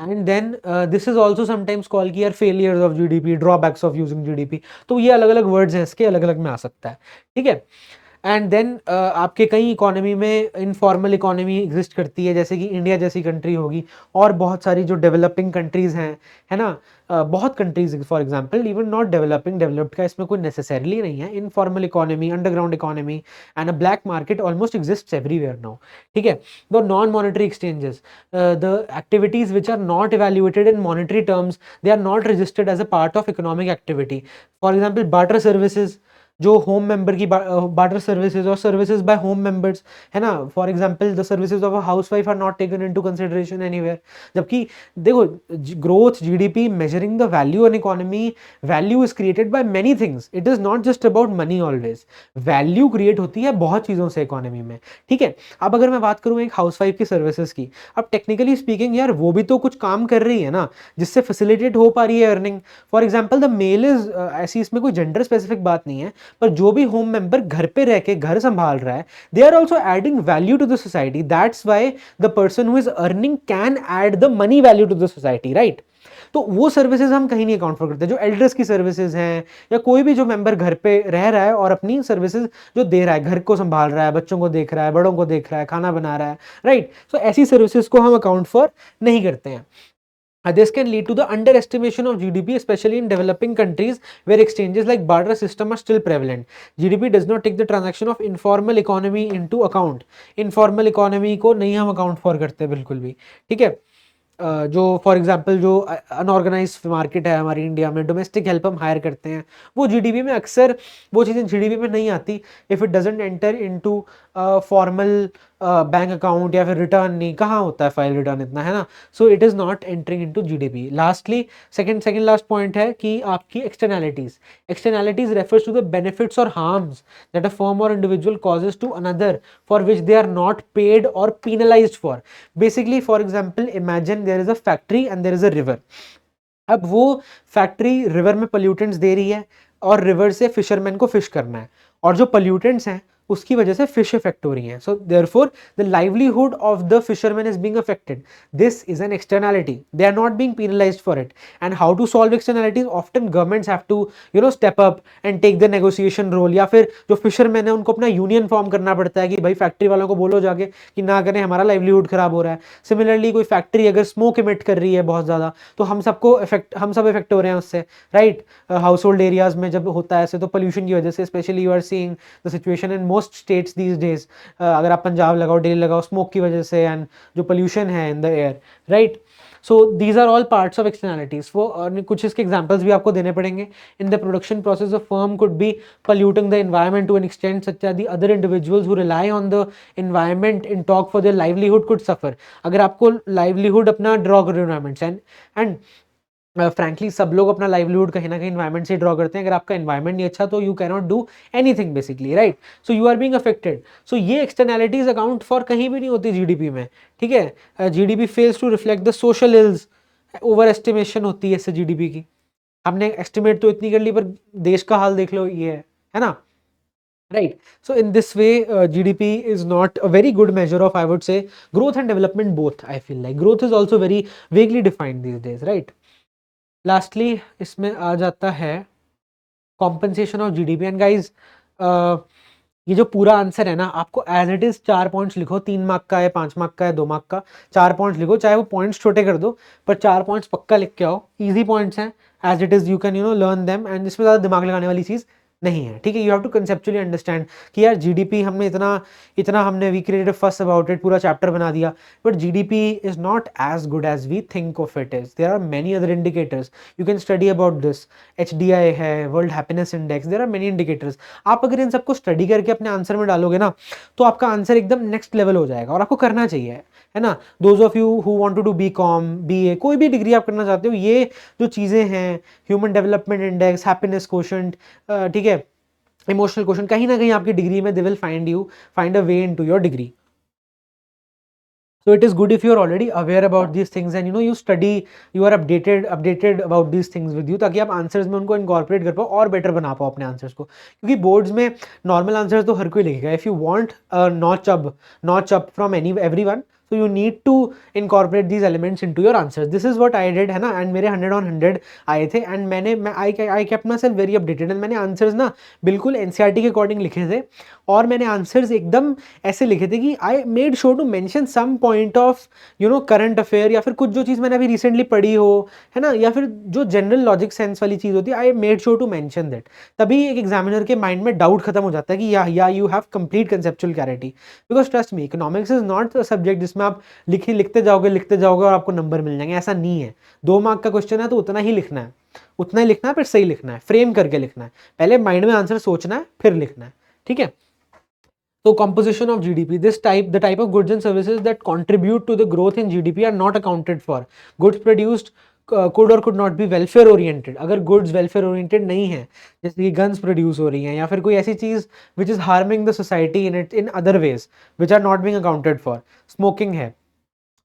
And then this is also sometimes call की यार failures of GDP, drawbacks of using GDP. तो ये अलग अलग वर्ड्स हैं इसके, अलग अलग में आ सकता है, ठीक है? एंड देन आपके कई इकोनॉमी में इनफॉर्मल इकोनॉमी एग्जिस्ट करती है, जैसे कि इंडिया जैसी कंट्री होगी, और बहुत सारी जो डेवलपिंग कंट्रीज हैं, है ना, बहुत countries, for example even not developing, developed का इसमें कोई नेसेसरली नहीं है। Informal economy, underground economy and a black market almost exist everywhere now, ठीक है? The non monetary exchanges, the activities which are not evaluated in monetary terms, they are not registered as a part of economic activity. For example barter services, जो home member की barter services और services by home members है ना, for example the services of a housewife are not taken into consideration anywhere. जबकि देखो, growth, GDP, measuring the value in economy, value is created by many things, it is not just about money always. Value create होती है बहुत चीज़ों से economy में, ठीक है। अब अगर मैं बात करूँ एक हाउसवाइफ की सर्विसेज की, अब टेक्निकली स्पीकिंग यार वो भी तो कुछ काम कर रही है ना, जिससे फैसिलिटेट हो पा रही है earning. For example the male is, ऐसी इसमें कोई जेंडर स्पेसिफिक बात नहीं है, पर जो भी होम मेंबर घर पे रह के घर संभाल रहा है, they are also adding value to the society, that's why the person who is earning can add the money value to the society, right. तो वो सर्विसेज हम कहीं नहीं अकाउंट फॉर करते, जो एल्डर्स की सर्विसेज हैं, या कोई भी जो मेंबर घर पे रह रहा है और अपनी सर्विसेज जो दे रहा है, घर को संभाल रहा है, बच्चों को देख रहा है, बड़ों को देख रहा है, खाना बना रहा है, राइट। सो ऐसी सर्विसेज को हम अकाउंट फॉर नहीं करते हैं. This can lead to the underestimation of GDP, especially in developing countries where exchanges like barter system are still prevalent. GDP does not take the transaction of informal economy into account. Informal economy को नहीं हम account for करते बिल्कुल भी, ठीक है। जो for example जो अनऑर्गेनाइज मार्केट है हमारी इंडिया में, डोमेस्टिक हेल्प हम हायर करते हैं, वो जीडीपी में अक्सर वो चीज़ें जीडीपी में नहीं आती if it doesn't enter into formal bank account, या फिर रिटर्न नहीं, कहाँ होता है फाइल रिटर्न इतना, है ना। So it is not entering into GDP. Lastly second last point है कि आपकी externalities refers to the benefits और हार्म्स दैट अ फर्म और individual causes to another for which they are not paid और penalized for. Basically for example imagine there is a factory and there is a river. अब वो factory river में pollutants दे रही है, और river से फिशरमैन को फिश करना है, और जो पोल्यूटेंट्स हैं उसकी वजह से फिश इफेक्ट हो रही हैं। So therefore the livelihood of the fisherman is being affected. This is an externality, they are not being penalized for it. And how to solve externalities, often governments have to step up and take the negotiation role, या फिर जो fisherman है उनको अपना union form करना पड़ता है कि भाई फैक्ट्री वालों को बोलो जाके कि ना करें, हमारा लाइवलीहुड खराब हो रहा है। सिमिलरली कोई फैक्ट्री अगर स्मोक इमिट कर रही है बहुत ज़्यादा, तो हम सब इफेक्ट हो रहे हैं उससे, राइट। हाउस होल्ड एरियाज में जब होता है ऐसे, तो पोल्यूशन की वजह से, especially you are seeing the situation in most states these days. अगर आप पंजाब लगाओ, दिल्ली लगाओ, स्मोक की वजह से एंड जो पोल्यूशन है in the air, right. So these are all parts of externalities. वो कुछ इसके एग्जाम्पल्स भी आपको देने पड़ेंगे। In the production process of firm could be polluting the environment to an extent such that the other individuals who rely on the environment in talk for their livelihood could suffer। अगर आपको livelihood अपना draw करो environment से, and frankly सब लोग अपना livelihood कहीं ना कहीं इन्वायरमेंट से ड्रॉ करते हैं, अगर आपका इन्वायरमेंट नहीं अच्छा तो you can not do anything basically, right. So you are being affected. So ये एक्सटर्नैलिटीज अकाउंट फॉर कहीं भी नहीं होती जीडीपी में, ठीक है। GDP fails to reflect the social ills. Over estimation होती है इससे जीडीपी की। हमने एस्टिमेट तो इतनी कर ली, पर देश का हाल देख लो, ये है ना, right। So in this way GDP is not a very good measure of, I would say, growth and development both। I feel like growth is also very vaguely defined these days, right। Lastly इसमें आ जाता है compensation of GDP। And guys ये जो पूरा answer है ना, आपको as it is 4 points लिखो, 3 मार्क का है, 5 मार्क का है, 2 मार्क का, 4 पॉइंट्स लिखो, चाहे वो पॉइंट्स छोटे कर दो, पर 4 पॉइंट्स पक्का लिख के आओ। इजी पॉइंट्स हैं, as it is you can learn them, and इसमें ज़्यादा दिमाग लगाने वाली चीज़ नहीं है, ठीक है। You have to conceptually understand कि यार जीडीपी हमने इतना इतना हमने we created first about it, पूरा चैप्टर बना दिया, but GDP is not as good as we think of it is. There are many other indicators you can study about this. HDI है, world happiness index, there are many indicators. आप अगर इन सबको study करके अपने answer में डालोगे ना, तो आपका आंसर एकदम नेक्स्ट लेवल हो जाएगा, और आपको करना चाहिए, है ना। Those of you who want to do BCom, BA, कोई भी डिग्री आप करना चाहते हो, ये जो चीज़ें हैं, human development index, happiness quotient, ठीक है, इमोशनल क्वेश्चन, कहीं ना कहीं आपकी डिग्री में they will find a way into your degree. So it is good if you are already aware about these things and you study, you are updated about these things with you, ताकि आप answers में उनको incorporate कर पाओ और better बना पाओ अपने आंसर्स को। क्योंकि बोर्ड्स में नॉर्मल आंसर्स तो हर कोई लिखेगा। If you want notch up from everyone, so you need to incorporate these elements into your answers। this is what I did, है ना। एंड मेरे 100 on 100 आए थे, and I kept myself very updated, and मैंने answers ना बिल्कुल NCERT के according लिखे थे, और मैंने आंसर्स एकदम ऐसे लिखे थे कि I made sure to mention some point of current affair, या फिर कुछ जो चीज़ मैंने अभी रिसेंटली पढ़ी हो, है ना, या फिर जो जनरल लॉजिक सेंस वाली चीज़ होती है, I made sure to mention that. तभी एक एग्जामिनर के माइंड में डाउट खत्म हो जाता है कि या you have complete conceptual clarity. Because trust me, economics is not a subject जिसमें आप लिखते जाओगे और आपको नंबर मिल जाएंगे, ऐसा नहीं है। 2 मार्क का क्वेश्चन है तो उतना ही लिखना है, उतना ही लिखना है, फिर सही लिखना है, फ्रेम करके लिखना है, पहले माइंड में आंसर सोचना है फिर लिखना है, ठीक है। तो composition of GDP, the type of goods and services that contribute to the growth in GDP are not accounted for. Goods produced could or could not be welfare oriented. अगर goods welfare oriented नहीं है, जैसे कि guns produce हो रही हैं या फिर कोई ऐसी चीज which is harming the society in other ways which are not being accounted for. Smoking है,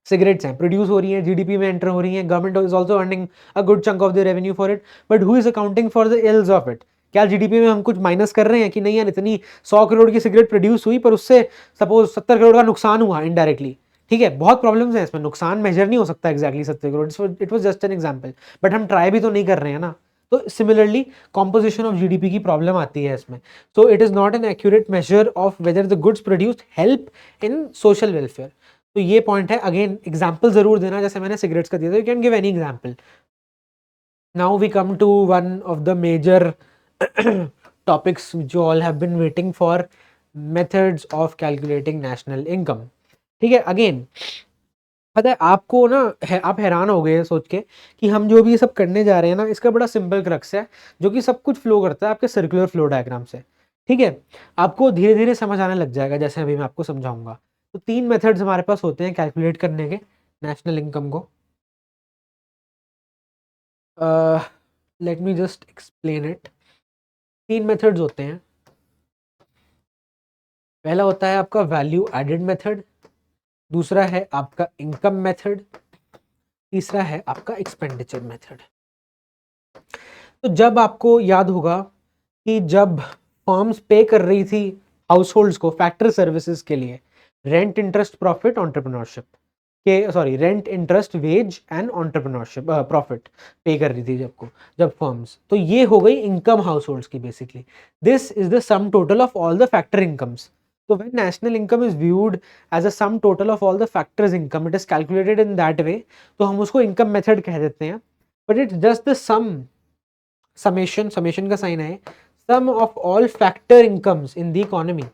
सिगरेट्स हैं, प्रोड्यूस हो रही हैं, जीडीपी में एंटर हो रही हैं, government is also earning a good chunk of the revenue for it, but who is accounting for the ills of it? क्या जीडीपी में हम कुछ माइनस कर रहे हैं कि नहीं यार इतनी 100 करोड़ की सिगरेट प्रोड्यूस हुई पर उससे सपोज 70 करोड़ का नुकसान हुआ इनडायरेक्टली, ठीक है, बहुत प्रॉब्लम्स हैं इसमें, नुकसान मेजर नहीं हो सकता exactly 70 crore, it was just an example, but हम ट्राई भी तो नहीं कर रहे हैं ना। तो सिमिलरली कॉम्पोजिशन ऑफ जीडीपी की प्रॉब्लम आती है इसमें, सो it is not an accurate measure of whether the goods produced help in social welfare. तो ये पॉइंट है, अगेन एग्जाम्पल जरूर देना, जैसे मैंने सिगरेट्स का दिया था, you can give any example. Now we come to one of the major topics which you all have been waiting for, methods of calculating national income। ठीक है, अगेन पता है आपको ना आप हैरान हो गए सोच के कि हम जो भी ये सब करने जा रहे हैं ना, इसका बड़ा सिंपल क्रक्स है जो कि सब कुछ फ्लो करता है आपके सर्कुलर फ्लो डायग्राम से, ठीक है। आपको धीरे धीरे समझ आने लग जाएगा जैसे अभी मैं आपको समझाऊंगा। तो 3 मेथड्स हमारे पास होते हैं कैलकुलेट करने के नेशनल इनकम को। Let me just explain it. 3 methods होते हैं। पहला होता है आपका वैल्यू एडेड मेथड, दूसरा है आपका इनकम मेथड, तीसरा है आपका एक्सपेंडिचर मेथड। तो जब आपको याद होगा कि जब फर्म्स पे कर रही थी हाउस को फैक्ट्री सर्विसेज के लिए, रेंट इंटरेस्ट प्रॉफिट एंटरप्रेन्योरशिप के, sorry rent interest wage and entrepreneurship profit pay कर रही थी जब फर्म्स, तो ये हो गई इनकम हाउस होल्ड्स की basically. This is the sum total of all the factor incomes. So when national income is viewed as a sum total of all the factors income, it is calculated in that way. तो हम उसको income method कह देते हैं, but it's just the summation का sign है, sum of all factor incomes in the economy,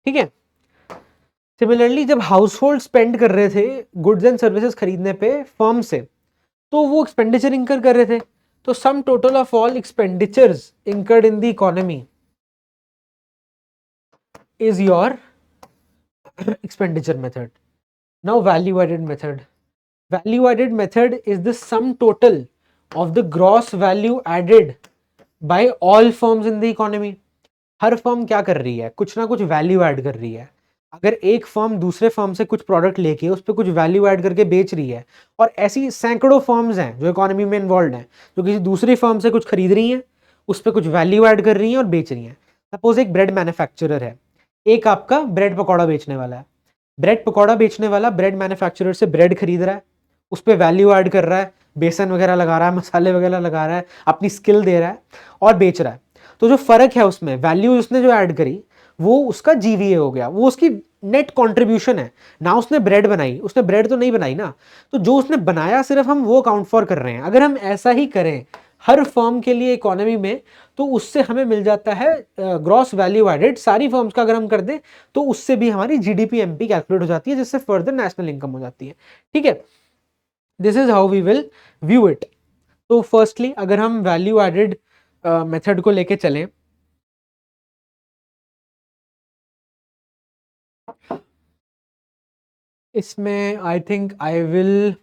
ठीक है। सिमिलरली जब हाउस होल्ड स्पेंड कर रहे थे गुड्स एंड सर्विसेज खरीदने पे फर्म से, तो वो एक्सपेंडिचर इंकर कर रहे थे, तो सम total of all expenditures incurred in the economy is your expenditure method. Now value added method. Value added method is the sum total of the gross value added by all firms in the economy. Her firm क्या कर रही है, कुछ ना कुछ value add कर रही है। अगर एक फर्म दूसरे फर्म से कुछ प्रोडक्ट लेके उस पर कुछ वैल्यू ऐड करके बेच रही है, और ऐसी सैकड़ों फर्म्स हैं जो इकोनॉमी में इन्वॉल्व हैं जो किसी दूसरी फर्म से कुछ खरीद रही हैं, उस पर कुछ वैल्यू ऐड कर रही हैं और बेच रही हैं। सपोज एक ब्रेड मैन्युफैक्चरर है, एक आपका ब्रेड पकौड़ा बेचने वाला है। ब्रेड पकौड़ा बेचने वाला ब्रेड मैन्युफैक्चरर से ब्रेड खरीद रहा है, उस पर वैल्यू ऐड कर रहा है, बेसन वगैरह लगा रहा है, मसाले वगैरह लगा रहा है, अपनी स्किल दे रहा है और बेच रहा है। तो जो फर्क है उसमें, वैल्यू उसने जो ऐड करी वो उसका जीवीए हो गया, वो उसकी नेट कंट्रीब्यूशन है ना। उसने ब्रेड बनाई, उसने ब्रेड तो नहीं बनाई ना, तो जो उसने बनाया सिर्फ हम वो काउंट फॉर कर रहे हैं। अगर हम ऐसा ही करें हर फर्म के लिए इकोनॉमी में, तो उससे हमें मिल जाता है ग्रॉस वैल्यू एडेड सारी फर्म्स का। अगर हम कर दें तो उससे भी हमारी जीडीपी एमपी कैलकुलेट हो जाती है, जिससे फर्दर नेशनल इनकम हो जाती है, ठीक है। This is how we will view it. तो फर्स्टली अगर हम वैल्यू एडेड मेथड को लेके चलें, इसमें I think I will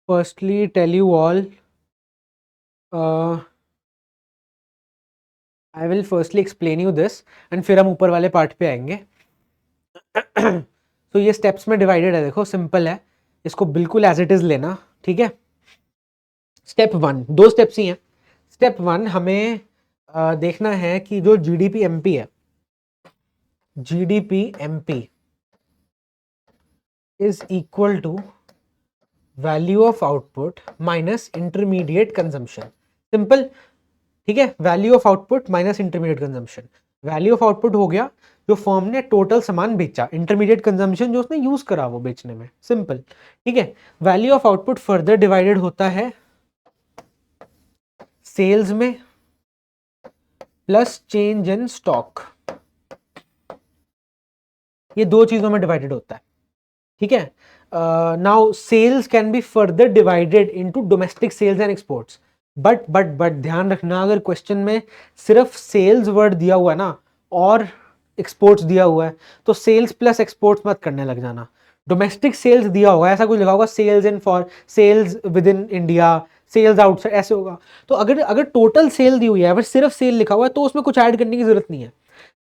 firstly tell you all, I will firstly explain you this and फिर हम ऊपर वाले पार्ट पे आएंगे। तो ये स्टेप्स में डिवाइडेड है, देखो सिंपल है, इसको बिल्कुल एज इट इज लेना, ठीक है। स्टेप 1, 2 स्टेप्स ही हैं। स्टेप 1 हमें देखना है कि जो जीडीपी एमपी है, GDP MP is equal to value of output minus intermediate consumption. Simple, ठीक है, value of output minus intermediate consumption. Value of output हो गया जो फर्म ने टोटल सामान बेचा, इंटरमीडिएट कंजम्पशन जो उसने यूज करा वो बेचने में, सिंपल, ठीक है। Value of output further divided होता है सेल्स में प्लस चेंज इन स्टॉक, ये 2 चीजों में डिवाइडेड होता है, ठीक है। Now sales can be further divided into domestic sales and exports, but ध्यान रखना, अगर क्वेश्चन में सिर्फ सेल्स वर्ड दिया हुआ है ना और एक्सपोर्ट्स दिया हुआ है तो सेल्स प्लस एक्सपोर्ट्स मत करने लग जाना। डोमेस्टिक सेल्स दिया होगा, ऐसा कुछ लिखा होगा sales in for sales within India, sales outside, ऐसे होगा। तो अगर अगर टोटल सेल दी हुई है, अगर सिर्फ सेल लिखा हुआ है तो उसमें कुछ ऐड करने की जरूरत नहीं है।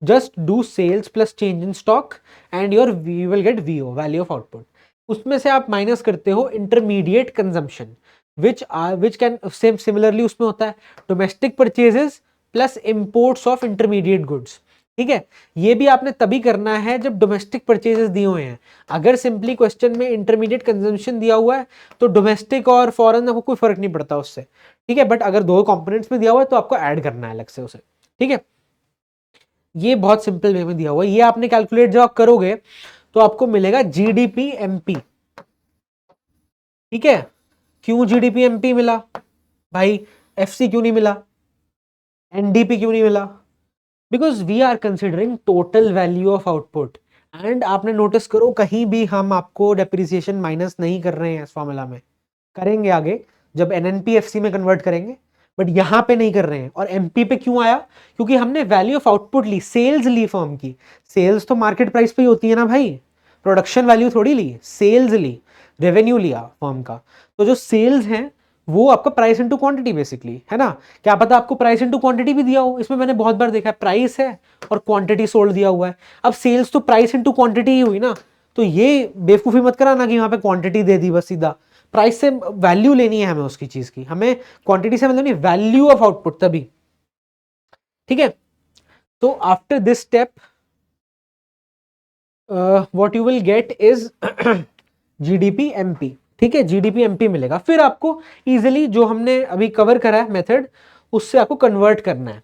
Just do sales plus change in stock and your we will get VO, value of output. उसमें से आप माइनस करते हो intermediate consumption, which can same similarly उसमें होता है domestic purchases plus imports of intermediate goods. ठीक है, ये भी आपने तभी करना है जब डोमेस्टिक परचेजेस दिए हुए हैं। अगर सिंपली क्वेश्चन में इंटरमीडिएट कंजम्पशन दिया हुआ है तो डोमेस्टिक और फॉरेन आपको कोई फर्क नहीं पड़ता उससे। ठीक है, बट अगर दो कंपोनेंट्स में दिया हुआ है तो आपको ऐड करना है अलग से उसे। ठीक है, ये बहुत सिंपल वे में दिया हुआ है। ये आपने कैलकुलेट जब आप करोगे तो आपको मिलेगा जीडीपी एमपी। ठीक है, क्यों जीडीपी एमपी मिला भाई, एफसी क्यों नहीं मिला, एनडीपी क्यों नहीं मिला? Because we are considering total value of output. And आपने नोटिस करो कहीं भी हम आपको डेप्रिसिएशन माइनस नहीं कर रहे हैं इस फॉर्मूला में, करेंगे आगे जब एनएनपीएफसी में कन्वर्ट करेंगे, बट यहां पे नहीं कर रहे हैं। और एमपी पे क्यों आया? क्योंकि हमने वैल्यू ऑफ आउटपुट ली, सेल्स ली फर्म की। सेल्स तो मार्केट प्राइस पे ही होती है ना भाई, प्रोडक्शन वैल्यू थोड़ी ली, सेल्स ली, रेवेन्यू लिया फर्म का। तो जो सेल्स हैं वो आपका प्राइस इनटू क्वांटिटी बेसिकली है ना। क्या पता आपको प्राइस इनटू क्वांटिटी भी दिया हो, इसमें मैंने बहुत बार देखा है प्राइस है और क्वांटिटी सोल्ड दिया हुआ है। अब सेल्स तो प्राइस इनटू क्वांटिटी ही हुई ना, तो ये बेवकूफी मत कराना कि वहां पे क्वांटिटी दे दी बस सीधा। प्राइस से वैल्यू लेनी है हमें उसकी चीज की, हमें क्वांटिटी से मतलब नहीं, वैल्यू ऑफ आउटपुट तभी। ठीक है, तो after this step what you will gate is GDP MP. ठीक है, जीडीपी एमपी मिलेगा। फिर आपको इजिली जो हमने अभी कवर करा है मेथड, उससे आपको कन्वर्ट करना है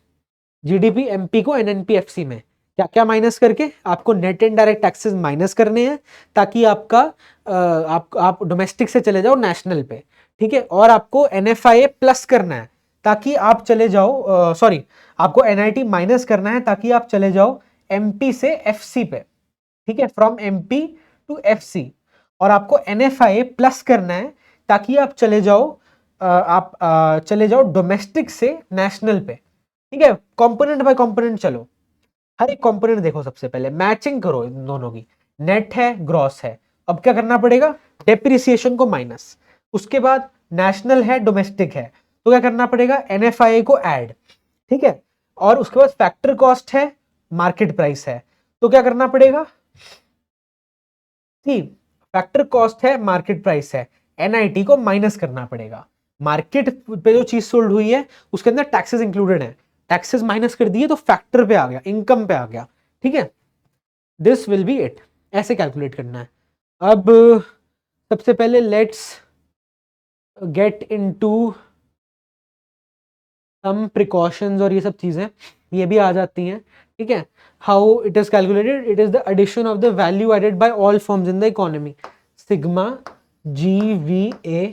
जीडीपी एमपी को एनएनपीएफसी में। क्या क्या माइनस करके? आपको नेट इनडायरेक्ट टैक्सेस माइनस करने हैं ताकि आपका आप डोमेस्टिक से चले जाओ नेशनल पे। ठीक है, और आपको एनएफआईए प्लस करना है ताकि आप चले जाओ, सॉरी, आपको एनआईटी माइनस करना है ताकि आप चले जाओ एमपी से एफसी पे। ठीक है, फ्रॉम एमपी टू एफसी। और आपको एनएफआईए प्लस करना है ताकि आप चले जाओ चले जाओ डोमेस्टिक से नेशनल पे। ठीक है, कंपोनेंट बाय कंपोनेंट चलो, हर एक कंपोनेंट देखो, सबसे पहले मैचिंग करो इन दोनों की। नेट है, ग्रॉस है, अब क्या करना पड़ेगा? डेप्रिसिएशन को माइनस। उसके बाद नेशनल है, डोमेस्टिक है, तो क्या करना पड़ेगा? एनएफआईए को ऐड। ठीक है, और उसके बाद फैक्टर कॉस्ट है, मार्केट प्राइस है, तो क्या करना पड़ेगा? ठीक, फैक्टर कॉस्ट है, मार्केट प्राइस है, एनआईटी को माइनस करना पड़ेगा। मार्केट पे जो चीज सोल्ड हुई है उसके अंदर टैक्सेस इंक्लूडेड है, टैक्सेस माइनस कर दिए तो फैक्टर पे आ गया, इनकम पे आ गया। ठीक है, दिस विल बी इट, ऐसे कैलकुलेट करना है। अब सबसे पहले let's get into some precautions, और ये सब चीजें ये भी आ जाती हैं। ठीक है, how it is calculated, it is the addition of the value added by all firms in the economy, sigma GVA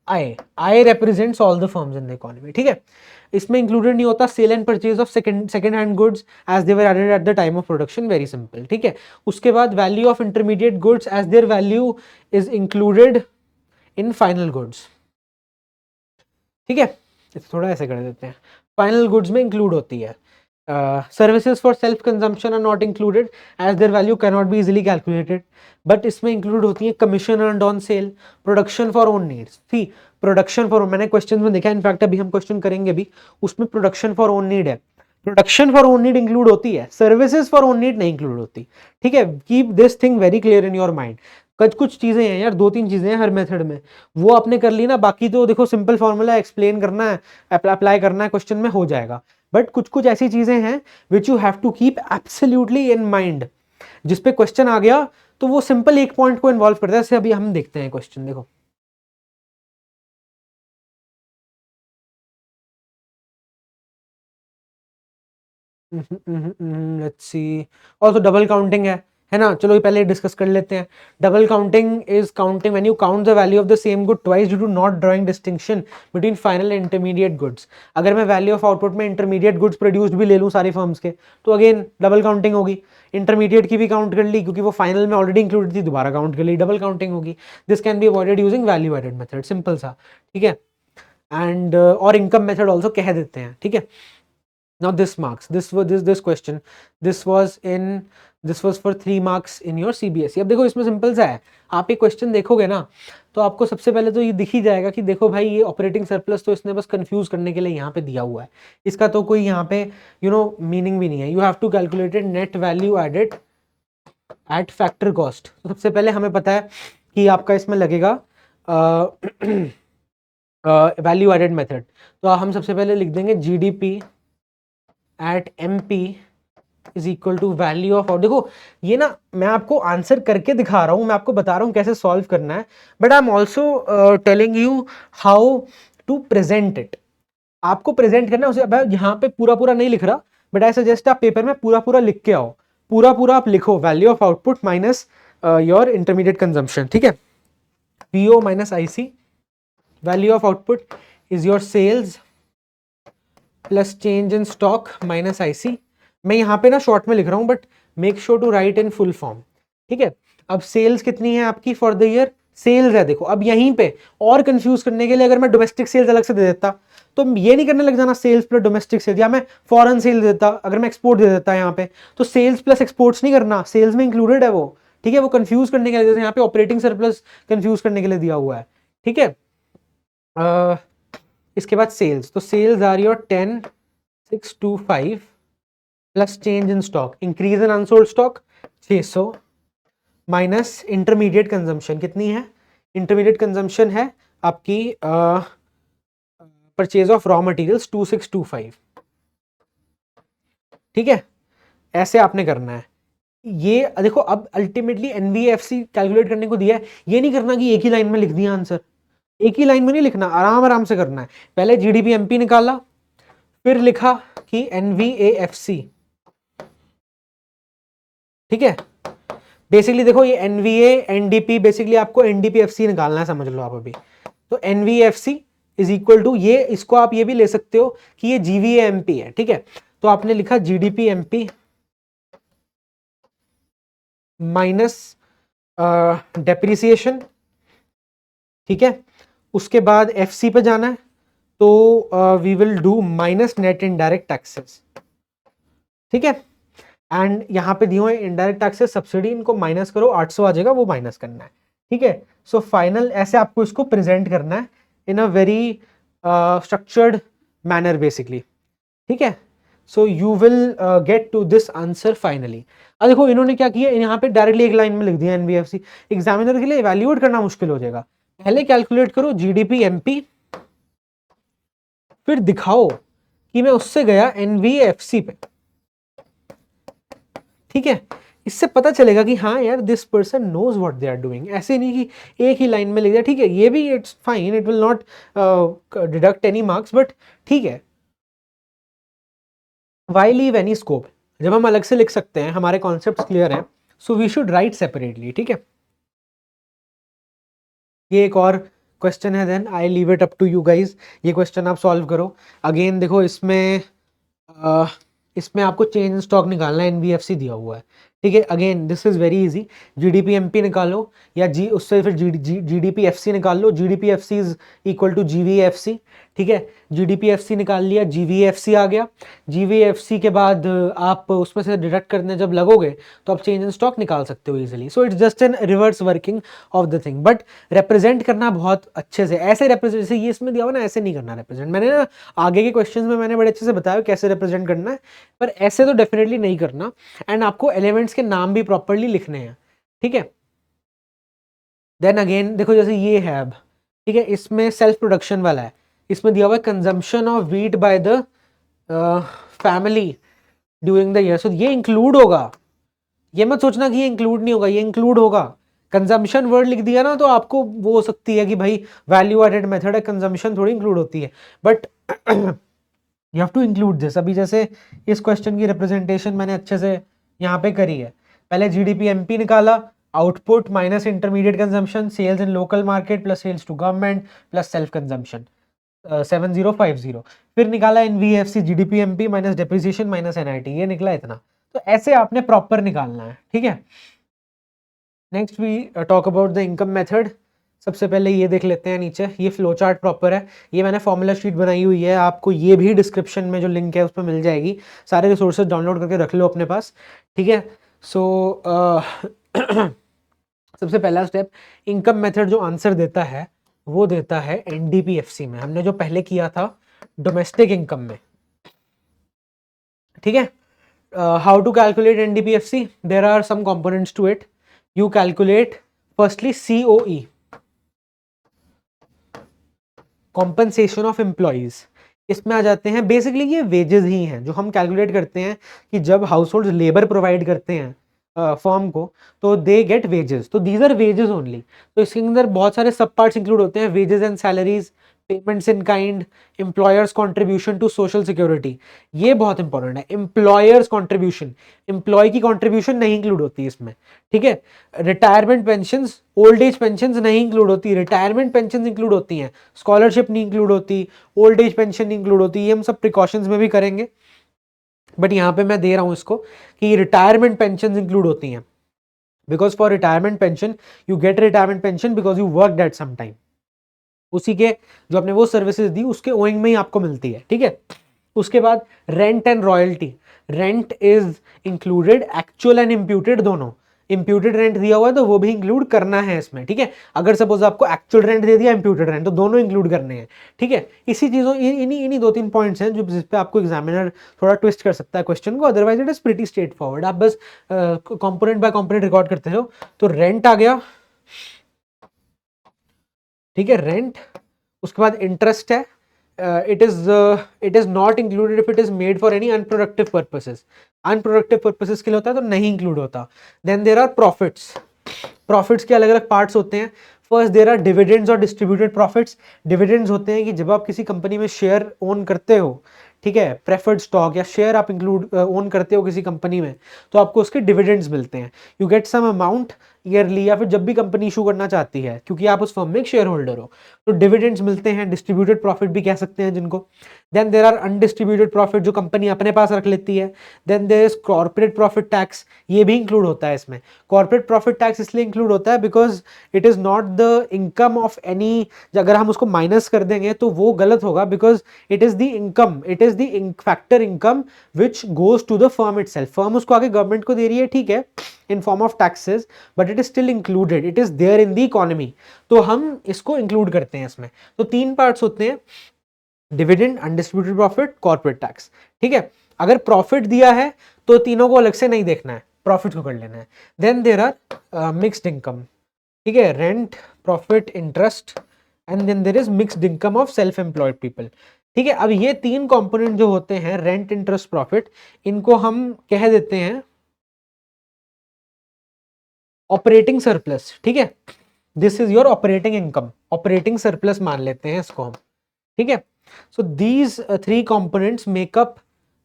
I represents all the firms in the economy. ठीक है, इसमें इंक्लूडेड नहीं होता sale and purchase of second hand goods as they were added at the time of production, very simple. ठीक है, उसके बाद value of intermediate goods as their value is included in final goods. ठीक है, थोड़ा ऐसे कर देते हैं, फाइनल गुड्स में इंक्लूड होती है। Services for self consumption are not included as their value can not be easily calculated, but इसमें इंक्लूड होती है commission earned on sale, production for own needs. See, production for, मैंने question में देखा, in fact अभी हम क्वेश्चन करेंगे भी, उसमें प्रोडक्शन फॉर ओन नीड है, production for own need include होती है, सर्विसेज फॉर ओन नीड नहीं इंक्लूड होती। ठीक है, keep this thing very clear in your mind. कुछ चीजें हैं यार, दो तीन चीजें हैं हर मेथड में, वो आपने कर ली ना, बाकी तो देखो सिंपल फॉर्मूला एक्सप्लेन करना है, अप्लाई करना है, क्वेश्चन में हो जाएगा। बट कुछ कुछ ऐसी चीजें हैं which you have to keep absolutely in mind, जिस पे क्वेश्चन आ गया तो वो सिंपल एक पॉइंट को इन्वॉल्व करता है। जैसे अभी हम देखते हैं क्वेश्चन, देखो लेट्स सी, और तो डबल काउंटिंग है, है ना। चलो ये पहले डिस्कस कर लेते हैं। Double counting is counting when you count the value of the same good twice due to not drawing distinction between final and intermediate goods. अगर मैं वैल्यू ऑफ आउटपुट में इंटरमीडिएट गुड्स प्रोड्यूस्ड भी ले लूँ सारी फर्म्स के, तो again double counting होगी। इंटरमीडिएट की भी काउंट कर ली क्योंकि वो फाइनल में ऑलरेडी इंक्लूडेड थी, दोबारा काउंट कर ली, डबल काउंटिंग होगी। This can be avoided using value added method, simple सा, ठीक है। एंड और इनकम मेथड ऑल्सो कह देते हैं, ठीक है। Now this marks, this question, this was for 3 marks in your CBSE। अब देखो इसमें सिंपल सा है, आप ये क्वेश्चन देखोगे ना तो आपको सबसे पहले तो ये दिख ही जाएगा कि देखो भाई ये ऑपरेटिंग सरप्लस तो इसने बस कंफ्यूज करने के लिए यहाँ पे दिया हुआ है, इसका तो कोई यहाँ पे मीनिंग भी नहीं है। You have to calculated net value added at factor cost. तो सबसे पहले हमें पता है कि आपका इसमें लगेगा वैल्यू एडेड मेथड। तो हम सबसे पहले लिख देंगे GDP at MP is equal to value of. देखो ये ना मैं आपको आंसर करके दिखा रहा हूं, मैं आपको बता रहा हूं कैसे सॉल्व करना है, but I am also telling you how to present it. आपको प्रेजेंट करना है उसे। अब यहाँ पे पूरा पूरा नहीं लिख रहा, बट आई सजेस्ट आप पेपर में पूरा पूरा लिख के आओ। पूरा पूरा आप लिखो value of output minus your intermediate consumption, ठीक है। PO minus IC, value of output is your sales plus change in stock minus IC। मैं यहाँ पे ना शॉर्ट में लिख रहा हूँ, but make sure to write in full form, ठीक है। अब सेल्स कितनी है आपकी फॉर द ईयर, सेल्स है देखो। अब यहीं पे और कंफ्यूज करने के लिए अगर मैं डोमेस्टिक सेल्स अलग से दे देता तो ये नहीं करने लग जाना सेल्स प्लस डोमेस्टिक सेल्स, या मैं फॉरेन सेल दे देता, अगर मैं एक्सपोर्ट दे देता यहाँ पे तो सेल्स प्लस एक्सपोर्ट्स नहीं करना, सेल्स में इंक्लूडेड है वो, ठीक है। वो कंफ्यूज करने के लिए, जैसे यहाँ पे ऑपरेटिंग सरप्लस कंफ्यूज करने के लिए दिया हुआ है, ठीक है। इसके बाद सेल्स, तो sales are your 10,625 plus change in stock, increase in unsold stock 600 minus intermediate consumption कितनी है, इंटरमीडिएट कंजम्पशन है आपकी परचेज ऑफ रॉ मटेरियल्स 2625, ठीक है। ऐसे आपने करना है। ये देखो अब अल्टीमेटली NVFC कैलकुलेट करने को दिया है, ये नहीं करना कि एक ही लाइन में लिख दिया आंसर, एक ही लाइन में नहीं लिखना, आराम आराम से करना है। पहले GDP MP निकाला, फिर लिखा कि NVAFC, ठीक है। बेसिकली देखो ये NVA NDP, बेसिकली आपको NDPFC निकालना है, समझ लो आप अभी। तो NVFC इज इक्वल टू ये, इसको आप ये भी ले सकते हो कि ये GVA MP है, ठीक है। तो आपने लिखा GDP MP माइनस डेप्रिसिएशन, ठीक है। उसके बाद FC पे जाना है, तो we will do minus net indirect taxes, ठीक है। एंड यहाँ पे दिए हुए इनडायरेक्ट टैक्सेस सब्सिडी, इनको माइनस करो, 800 आ जाएगा, वो माइनस करना है, ठीक है। सो फाइनल ऐसे आपको इसको प्रेजेंट करना है in a very structured manner basically, ठीक है। So you will get to this answer finally. अब देखो इन्होंने क्या किया, यहाँ पे डायरेक्टली एक लाइन में लिख दिया NBFC। एग्जामिनर के लिए इवैल्यूएट करना मुश्किल हो जाएगा। पहले कैलकुलेट करो GDP MP, फिर दिखाओ कि मैं उससे गया NVFC पे, ठीक है। इससे पता चलेगा कि हाँ यार this person knows what they are doing. ऐसे नहीं कि एक ही लाइन में लिख दिया, ठीक है। ये भी it's fine, it will not deduct any marks, but ठीक है। वाई लीव एनी स्कोप, जब हम अलग से लिख सकते हैं, हमारे कॉन्सेप्ट्स क्लियर हैं, so we should write separately, ठीक है। ये एक और क्वेश्चन है, then I leave it up to you guys. ये क्वेश्चन आप सॉल्व करो। अगेन देखो इसमें इसमें आपको चेंज इन स्टॉक निकालना है, NBFC दिया हुआ है, ठीक है। Again this is very easy, GDP MP निकालो, या उससे फिर GDP FC निकाल लो। GDP FC is equal to GVFC, ठीक है। GDP FC निकाल लिया, GVFC आ गया। GVFC के बाद आप उसमें से डिडक्ट करने जब लगोगे तो आप चेंज इन स्टॉक निकाल सकते हो easily. So it's just an reverse working of the thing, but represent करना बहुत अच्छे से, ऐसे रिप्रेजेंट, जैसे ये इसमें दिया हुआ ना, ऐसे नहीं करना रिप्रेजेंट। मैंने ना आगे के क्वेश्चन में मैंने बड़े अच्छे से बताया कैसे रिप्रेजेंट करना है, पर ऐसे तो डेफिनेटली नहीं करना। एंड आपको एलिमेंट्स के नाम भी प्रॉपरली लिखने हैं, ठीक है। देन अगेन देखो जैसे ये है अब, ठीक है, इसमें सेल्फ प्रोडक्शन वाला है, इसमें दिया हुआ है consumption of wheat by the family during the year. So ये इंक्लूड होगा, ये मत सोचना कि ये इंक्लूड नहीं होगा, ये इंक्लूड होगा। कंजम्पशन वर्ड लिख दिया ना तो आपको वो हो सकती है कि भाई वैल्यू एडेड मेथड है, कंजम्पशन थोड़ी इंक्लूड होती है, but you have to include this. अभी जैसे इस क्वेश्चन की रिप्रेजेंटेशन मैंने अच्छे से यहाँ पे करी है, पहले जीडीपी एमपी निकाला, output minus intermediate consumption, sales in local market plus sales to government plus self consumption 7050। फिर निकाला NVFC GDP MP minus depreciation minus NIT, ये निकला इतना। तो ऐसे आपने प्रॉपर निकालना है, ठीक है। Next we talk about the income method. सबसे पहले ये देख लेते हैं नीचे, ये फ्लो चार्ट प्रॉपर है, ये मैंने फॉर्मूला शीट बनाई हुई है, आपको ये भी डिस्क्रिप्शन में जो लिंक है उस पर मिल जाएगी, सारे रिसोर्सेज डाउनलोड करके रख लो अपने पास, ठीक है। सो सबसे पहला स्टेप, इनकम मेथड जो आंसर देता है वो देता है एनडीपीएफसी में, हमने जो पहले किया था डोमेस्टिक इनकम में, ठीक है। How to calculate NDPFC, there are some components to it. You calculate firstly COE, compensation of employees. इसमें आ जाते हैं बेसिकली ये वेजेस ही हैं जो हम कैलकुलेट करते हैं कि जब हाउस होल्ड लेबर प्रोवाइड करते हैं फर्म को तो दे गेट वेजेस, तो दीज आर वेजेस ओनली। तो इसके अंदर बहुत सारे सब पार्ट्स इंक्लूड होते हैं, wages and salaries, payments in kind, employers contribution to social security, ये बहुत इंपॉर्टेंट है। एम्प्लॉयर्स कंट्रीब्यूशन, एम्प्लॉय की कंट्रीब्यूशन नहीं इंक्लूड होती है इसमें, ठीक है। Retirement pension, old age pension नहीं इंक्लूड होती, रिटायरमेंट पेंशन इंक्लूड होती हैं, स्कॉलरशिप नहीं इंक्लूड होती, ओल्ड एज पेंशन नहीं इंक्लूड होती, ये हम सब प्रिकॉशंस में भी करेंगे, बट यहाँ पे मैं दे रहा हूँ इसको कि रिटायरमेंट पेंशन इंक्लूड होती हैं, because for retirement pension you get retirement pension because you work at some time, उसी के जो आपने वो सर्विसेज दी उसके ओइंग में ही आपको मिलती है, ठीक है। उसके बाद rent and royalty, rent is included, actual and imputed दोनों, इम्प्यूटेड रेंट दिया हुआ है तो वो भी इंक्लूड करना है इसमें, ठीक है। अगर सपोज आपको एक्चुअल रेंट दे दिया, इम्प्यूटेड रेंट, तो दोनों इंक्लूड करने हैं, ठीक है। इसी चीजों इन्हीं 2-3 पॉइंट्स हैं जो जिस पे आपको एग्जामिनर थोड़ा ट्विस्ट कर सकता है क्वेश्चन को, otherwise it is pretty straight forward, आप बस कंपोनेंट बाय कंपोनेंट रिकॉर्ड करते हो। तो रेंट आ गया, ठीक है, रेंट। उसके बाद इंटरेस्ट है, it is not included if it is made for any unproductive purposes, unproductive purposes के लिए होता है तो नहीं इंक्लूड होता। Then there are profits, profits के अलग अलग पार्ट्स होते हैं। फर्स्ट देयर आर डिविडेंड्स और डिस्ट्रीब्यूटेड प्रॉफिट्स। डिविडेंड्स होते हैं कि जब आप किसी कंपनी में शेयर ओन करते हो, ठीक है, प्रेफर्ड स्टॉक या शेयर आप इंक्लूड ओन करते हो किसी कंपनी में, तो आपको उसके डिविडेंड्स मिलते हैं, you get some amount yearly, या फिर जब भी कंपनी इशू करना चाहती है क्योंकि आप उस फर्म में एक शेयर होल्डर हो, तो डिविडेंड्स मिलते हैं, डिस्ट्रीब्यूटेड प्रॉफिट भी कह सकते हैं जिनको। Then there are undistributed profit जो कंपनी अपने पास रख लेती है। Then there is corporate profit tax, ये भी इंक्लूड होता है इसमें। कॉर्पोरेट प्रॉफिट टैक्स इसलिए इंक्लूड होता है because it is not the income of any, अगर हम उसको माइनस कर देंगे तो वो गलत होगा, because it is the income, it is the factor income which goes to the firm itself, firm उसको आगे गवर्नमेंट को दे रही है, ठीक है, in form of taxes, but it is still included, it is there in the economy, तो हम इसको इंक्लूड करते हैं इसमें। तो 3 पार्ट्स होते हैं, dividend, undistributed profit, corporate tax, ठीक है। अगर प्रॉफिट दिया है तो तीनों को अलग से नहीं देखना है, प्रॉफिट को कर लेना है। Then there are mixed income, ठीक है, rent, profit, interest, and then there is mixed income of self employed people, ठीक है। अब ये 3 कंपोनेंट जो होते हैं, रेंट, इंटरेस्ट, प्रॉफिट, इनको हम कह देते हैं ऑपरेटिंग सरप्लस, ठीक है। This is your operating income, operating surplus मान लेते हैं इसको हम, ठीक है। So these 3 components make up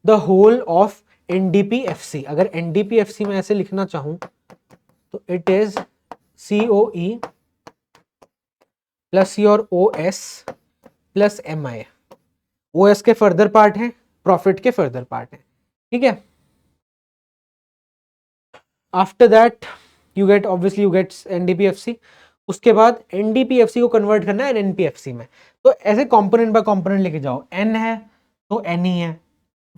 the whole of NDPFC. अगर एनडीपीएफसी में ऐसे लिखना चाहूं तो it is COE plus your OS plus MI, OS के फर्दर पार्ट हैं, प्रॉफिट के फर्दर पार्ट हैं, ठीक है। After that you get, obviously you get NDPFC. उसके बाद एनडीपीएफसी को कन्वर्ट करना है एनपीएफसी में, तो ऐसे कंपोनेंट बाय कंपोनेंट लेके जाओ। एन है तो एन ही है,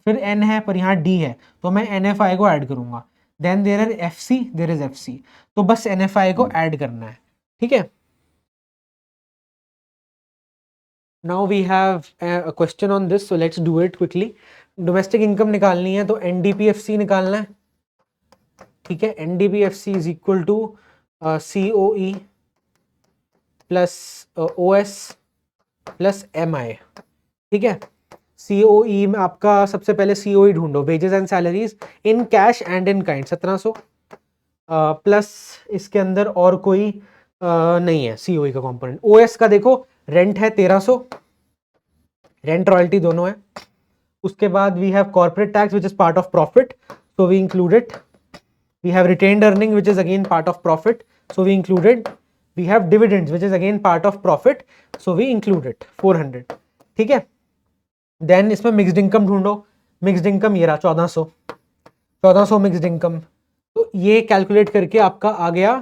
फिर एन है पर यहाँ डी है तो मैं एनएफआई को ऐड करूंगा। Then there is FC, there is FC, तो बस एनएफआई को ऐड करना है, ठीक है। Now we have a question on this, so let's do it quickly. Domestic income निकालनी है तो एनडीपीएफसी निकालना है, ठीक है। NDPFC is equal to COE plus OS plus MI, ठीक है। COE में आपका सबसे पहले COE ढूंढो, wages and salaries in cash and in kind 1700, plus इसके अंदर और कोई नहीं है COE का कंपोनेंट। OS का देखो, रेंट है 1300, रेंट रॉयल्टी दोनों है। उसके बाद we have corporate tax which is part of profit, so we include it. We have retained earning, which is again part of profit, so we included. We have dividends, which is again part of profit, so we include it 400. ठीक है, then इसमें mixed income ढूंढो. Mixed income ये रहा 1400 mixed income. तो ये calculate करके आपका आ गया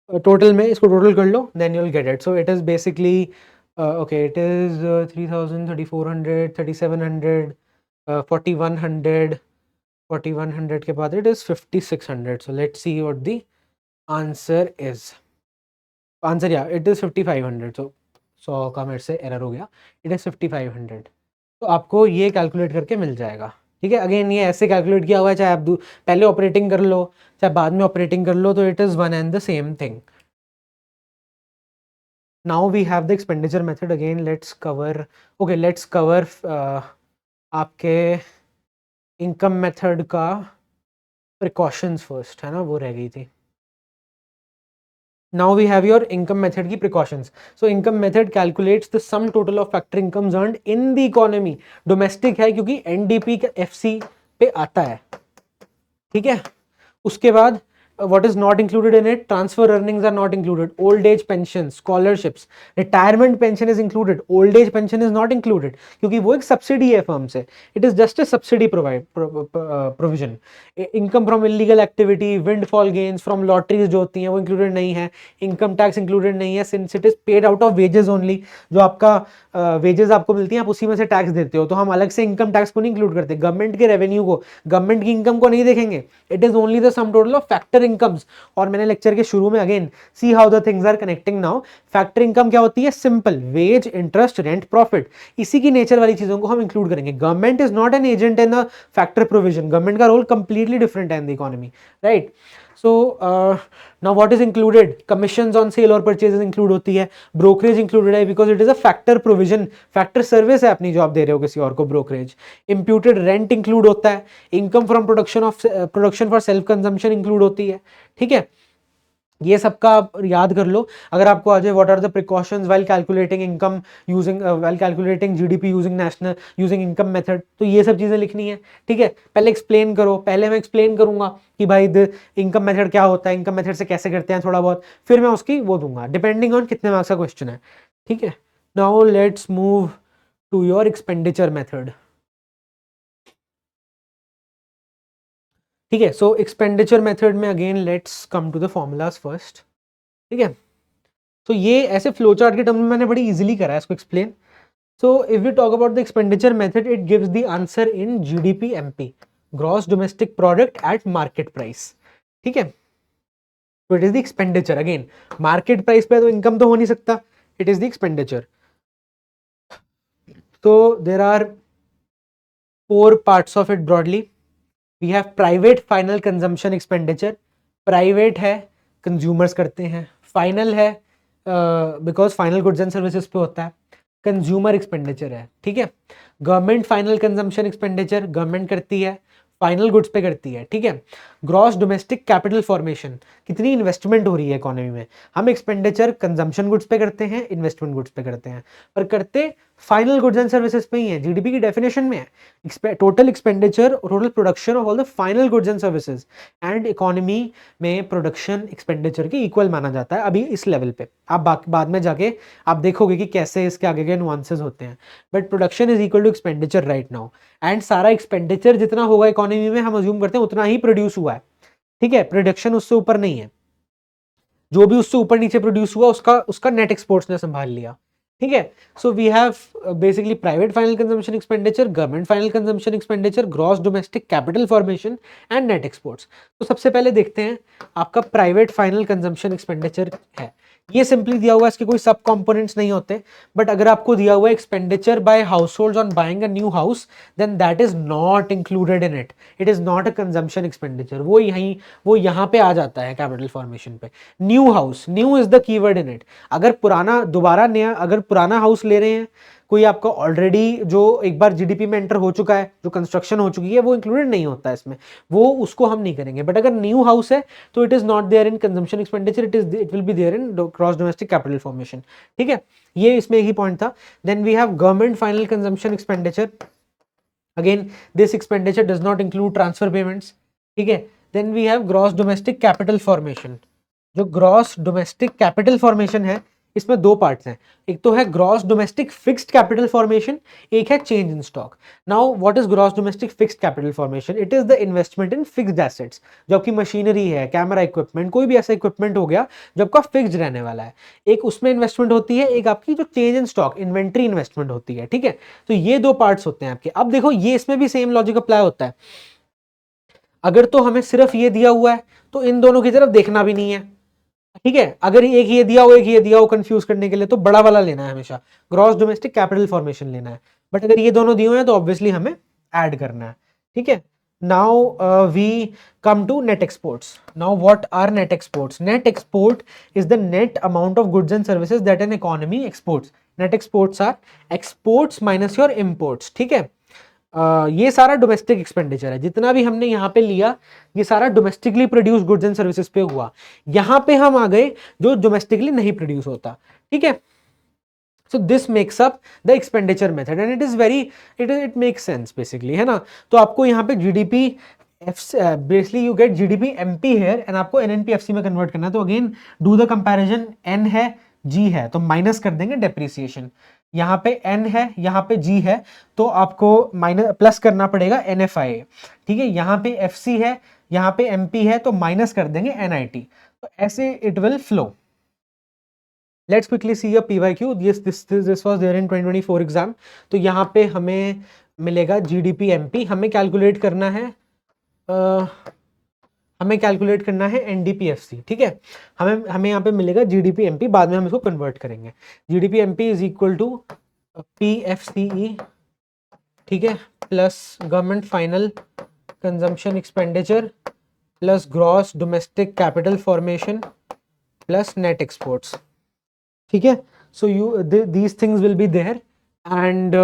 टोटल में, इसको टोटल कर लो, then you will get it. So it is basically okay, it is 3000, 3400, 3700, 4100, 4100 के बाद it is 5600. So let's see what the answer is. Answer या इट इज 5500. सो 100 का मेरे से एरर हो गया, इट इज 5500. तो आपको ये कैलकुलेट करके मिल जाएगा. ठीक है, अगेन ये ऐसे कैलकुलेट किया हुआ है, चाहे आप पहले ऑपरेटिंग कर लो चाहे बाद में ऑपरेटिंग कर लो, तो it is one and the same thing. Now we have the expenditure method. Again let's cover, okay let's cover आपके इनकम मेथड का प्रिकॉशंस फर्स्ट, है ना, वो रह गई थी. Now we have your income method की precautions. So income method calculates the sum total of factor incomes earned in the economy. Domestic है क्योंकि NDP का FC पे आता है. ठीक है, उसके बाद what is not included in it? Transfer earnings are not included. Old age pension, scholarships, retirement pension is included. Old age pension is not included क्योंकि वो एक सब्सिडी है फर्म से. It is just a subsidy provision. Income from illegal activity, windfall gains from lotteries जो होती हैं वो included नहीं है. Income tax included नहीं है since it is paid out of wages only. जो आपका wages आपको मिलती हैं आप उसी में से टैक्स देते हो, तो हम अलग से इनकम टैक्स को नहीं इंक्लूड करते. गवर्नमेंट के रेवेन्यू को, गवर्नमेंट की इनकम को नहीं देखेंगे. It is only the sum total of factor incomes. और मैंने लेक्चर के शुरू में again see how the things are connecting now. Factor income क्या होती है? Simple wage, interest, rent, profit, इसी की नेचर वाली चीजों को हम इंक्लूड करेंगे. Government is not an agent in the factor provision. Government का रोल कंप्लीटली डिफरेंट है in the economy, right. So now what is included? Commissions on sale और परचेजेस इंक्लूड होती है. ब्रोकरेज इंक्लूडेड है because it is a factor provision. Factor service है, अपनी job दे रहे हो किसी और को, ब्रोकरेज. इंप्यूटेड रेंट इंक्लूड होता है. Income from production for self consumption include होती है. ठीक है, ये सबका आप याद कर लो. अगर आपको आ जाए what are the precautions while calculating income using while calculating GDP using national using income method, तो ये सब चीजें लिखनी है. ठीक है, पहले एक्सप्लेन करो. पहले मैं एक्सप्लेन करूंगा कि भाई द इनकम मेथड क्या होता है, इनकम मेथड से कैसे करते हैं थोड़ा बहुत, फिर मैं उसकी वो दूंगा डिपेंडिंग ऑन कितने मार्क्स का क्वेश्चन है. ठीक है, now let's move to your expenditure method. ठीक है, सो एक्सपेंडिचर मेथड में again let's come to the formulas first. ठीक है, तो ये ऐसे फ्लो चार्ट के टर्म में मैंने बड़ी इजीली करा है इसको explain. So if you talk about the expenditure method, it gives the answer in GDP MP, gross domestic product eight market price. ठीक है, तो it is the expenditure. Again market price पे तो इनकम तो हो नहीं सकता, इट इज द एक्सपेंडिचर. तो there are 4 parts of it broadly. We have private final consumption expenditure. Private है, कंज्यूमर्स करते हैं. फाइनल है because final goods and services पे होता है. कंज्यूमर एक्सपेंडिचर है. ठीक है, government final consumption expenditure government करती है, फाइनल गुड्स पे करती है. ठीक है, ग्रॉस डोमेस्टिक कैपिटल फॉर्मेशन, कितनी इन्वेस्टमेंट हो रही है इकोनॉमी में. हम एक्सपेंडिचर कंजम्पशन गुड्स पे करते हैं, इन्वेस्टमेंट गुड्स पे करते हैं, पर करते फाइनल गुड्स एंड सर्विसेज पे ही है. जीडीपी की डेफिनेशन में है total expenditure, total production of all the final goods and services. And economy में प्रोडक्शन एक्सपेंडिचर के इक्वल माना जाता है अभी इस लेवल पे. आप बाद में जाके आप देखोगे कि कैसे इसके आगे के नुआंसेस होते हैं, but production is equal to expenditure right now. And सारा एक्सपेंडिचर जितना होगा इकोनॉमी में हम अज्यूम करते हैं उतना ही प्रोड्यूस हुआ है. ठीक है, प्रोडक्शन उससे ऊपर नहीं है. जो भी उससे ऊपर नीचे प्रोड्यूस हुआ उसका नेट एक्सपोर्ट्स ने संभाल लिया. ठीक है, so we have basically private final consumption expenditure, government final consumption expenditure, gross domestic capital formation and net exports. तो सबसे पहले देखते हैं आपका प्राइवेट फाइनल कंजम्पशन एक्सपेंडिचर है. ये सिंपली दिया हुआ है, इसके कोई सब कंपोनेंट्स नहीं होते. बट अगर आपको दिया हुआ है expenditure by households on buying a new house, then that is not included in it. It is not a consumption expenditure. वो यहाँ पे आ जाता है कैपिटल फॉर्मेशन पे. New house, new is the keyword in it. अगर पुराना house ले रहे हैं कोई, आपका ऑलरेडी जो एक बार जीडीपी में एंटर हो चुका है, जो कंस्ट्रक्शन हो चुकी है, वो इंक्लूडेड नहीं होता है इसमें, वो उसको हम नहीं करेंगे. बट अगर न्यू हाउस है तो it is not there in consumption expenditure, it will be there in gross domestic capital formation. ठीक है, ये इसमें एक ही पॉइंट था. Then we have government final consumption expenditure. Again this expenditure does not include transfer payments, ठीक है। Then we have gross domestic capital formation. जो ग्रॉस डोमेस्टिक कैपिटल फॉर्मेशन है इसमें दो पार्ट्स हैं, एक तो है gross domestic fixed capital formation, एक है change in stock. Now what is gross domestic fixed capital formation? It is the investment in fixed assets, जो आपकी मशीनरी है, कैमरा इक्विपमेंट, कोई भी ऐसा इक्विपमेंट हो गया जो आपका फिक्स्ड रहने वाला है, एक उसमें इन्वेस्टमेंट होती है, एक आपकी जो change in stock inventory investment होती है, ठीक है। तो ये दो पार्ट्स होते हैं आपके। अब देखो ये इसमें भी सेम लॉजिक अप्लाई होता है। अगर तो हमें सिर्फ ये दिया हुआ है तो इन दोनों की तरफ देखना भी नहीं है, ठीक है। अगर एक ये दिया हो एक ये दिया हो कंफ्यूज करने के लिए तो बड़ा वाला लेना है, हमेशा ग्रॉस डोमेस्टिक कैपिटल फॉर्मेशन लेना है। बट अगर ये दोनों दिए हुए हैं तो ऑब्वियसली हमें ऐड करना है, ठीक है। Now we come to net exports. Now what are net exports? Net export is the net amount of goods and services that an economy exports. Net exports are exports minus your imports, ठीक है। ये सारा domestic expenditure है, जितना भी हमने यहाँ पे लिया ये सारा domestically produce goods and services पे हुआ। यहाँ पे हम आ गए जो डोमेस्टिकली नहीं प्रोड्यूस होता, ठीक है। So this makes up the expenditure method and it is very it makes sense basically, है ना। तो आपको यहाँ पे GDP basically you get GDP MP here and आपको एनएनपीएफसी में कन्वर्ट करना है। तो अगेन डू द कंपैरिजन, एन है जी है तो माइनस कर देंगे डेप्रिसिएशन, यहाँ पे एन है यहाँ पे जी है तो आपको माइनस प्लस करना पड़ेगा एनएफआई, ठीक है। यहाँ पे एफसी है यहाँ पे एमपी है तो माइनस कर देंगे एनआईटी। तो ऐसे it will flow. Let's quickly see a PYQ, this was there in 2024 exam. तो यहाँ पे हमें मिलेगा जीडीपी एमपी, हमें कैलकुलेट करना है हमें कैलकुलेट करना है एनडीपीएफसी, ठीक है। हमें हमें यहाँ पे मिलेगा जीडीपी एमपी, बाद में हम इसको कन्वर्ट करेंगे। GDP MP is equal to PFCE, ठीक है, plus government final consumption expenditure plus gross domestic capital formation plus net exports, ठीक है। So you these things will be there and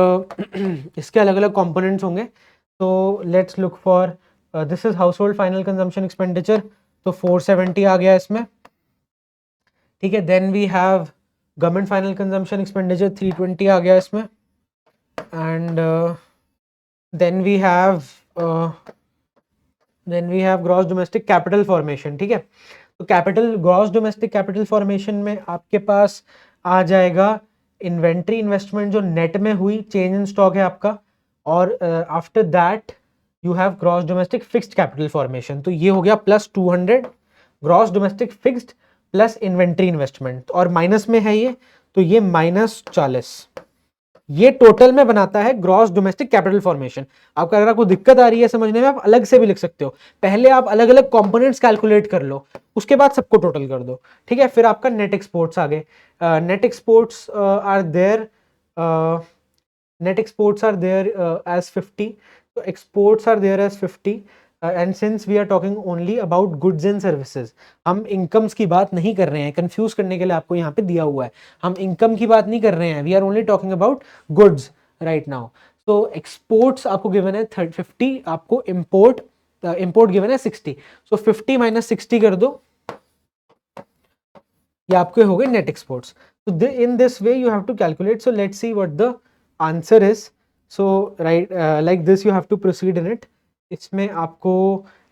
इसके अलग अलग कंपोनेंट्स होंगे। तो let's look for this is household final consumption expenditure, तो 470 आ गया इसमें, ठीक है। Then we have government final consumption expenditure 320 आ गया इसमें and then we have gross domestic capital formation, ठीक है। तो capital gross domestic capital formation में आपके पास आ जाएगा इन्वेंट्री इन्वेस्टमेंट जो नेट में हुई, चेंज इन स्टॉक है आपका, और after that you have gross domestic fixed capital formation. तो ये हो गया plus 200 gross domestic fixed plus inventory investment, और माइनस में है ये तो ये -40। ये टोटल में बनाता है ग्रॉस डोमेस्टिक कैपिटल फॉर्मेशन। आपको अगर आपको दिक्कत आ रही है समझने में, आप अलग से भी लिख सकते हो, पहले आप अलग अलग कंपोनेंट्स कैलकुलेट कर लो, उसके बाद सबको टोटल कर दो, ठीक है। फिर आपका नेट एक्सपोर्ट्स आ गए। Net exports are there as 50, तो exports are there as 50 and since we are talking only about goods and services, हम इनकम्स की बात नहीं कर रहे हैं, कंफ्यूज करने के लिए आपको यहाँ पे दिया हुआ है, हम इनकम की बात नहीं कर रहे हैं, we are only talking about goods right now. तो एक्सपोर्ट्स आपको गिवन है 50, आपको इम्पोर्ट गिवन है 60, सो 50 माइनस 60 कर दो, ये आपके हो गए नेट एक्सपोर्ट्स। तो in this way you have to calculate. So let's see what the answer is. So write like this you have to proceed in it. इसमें आपको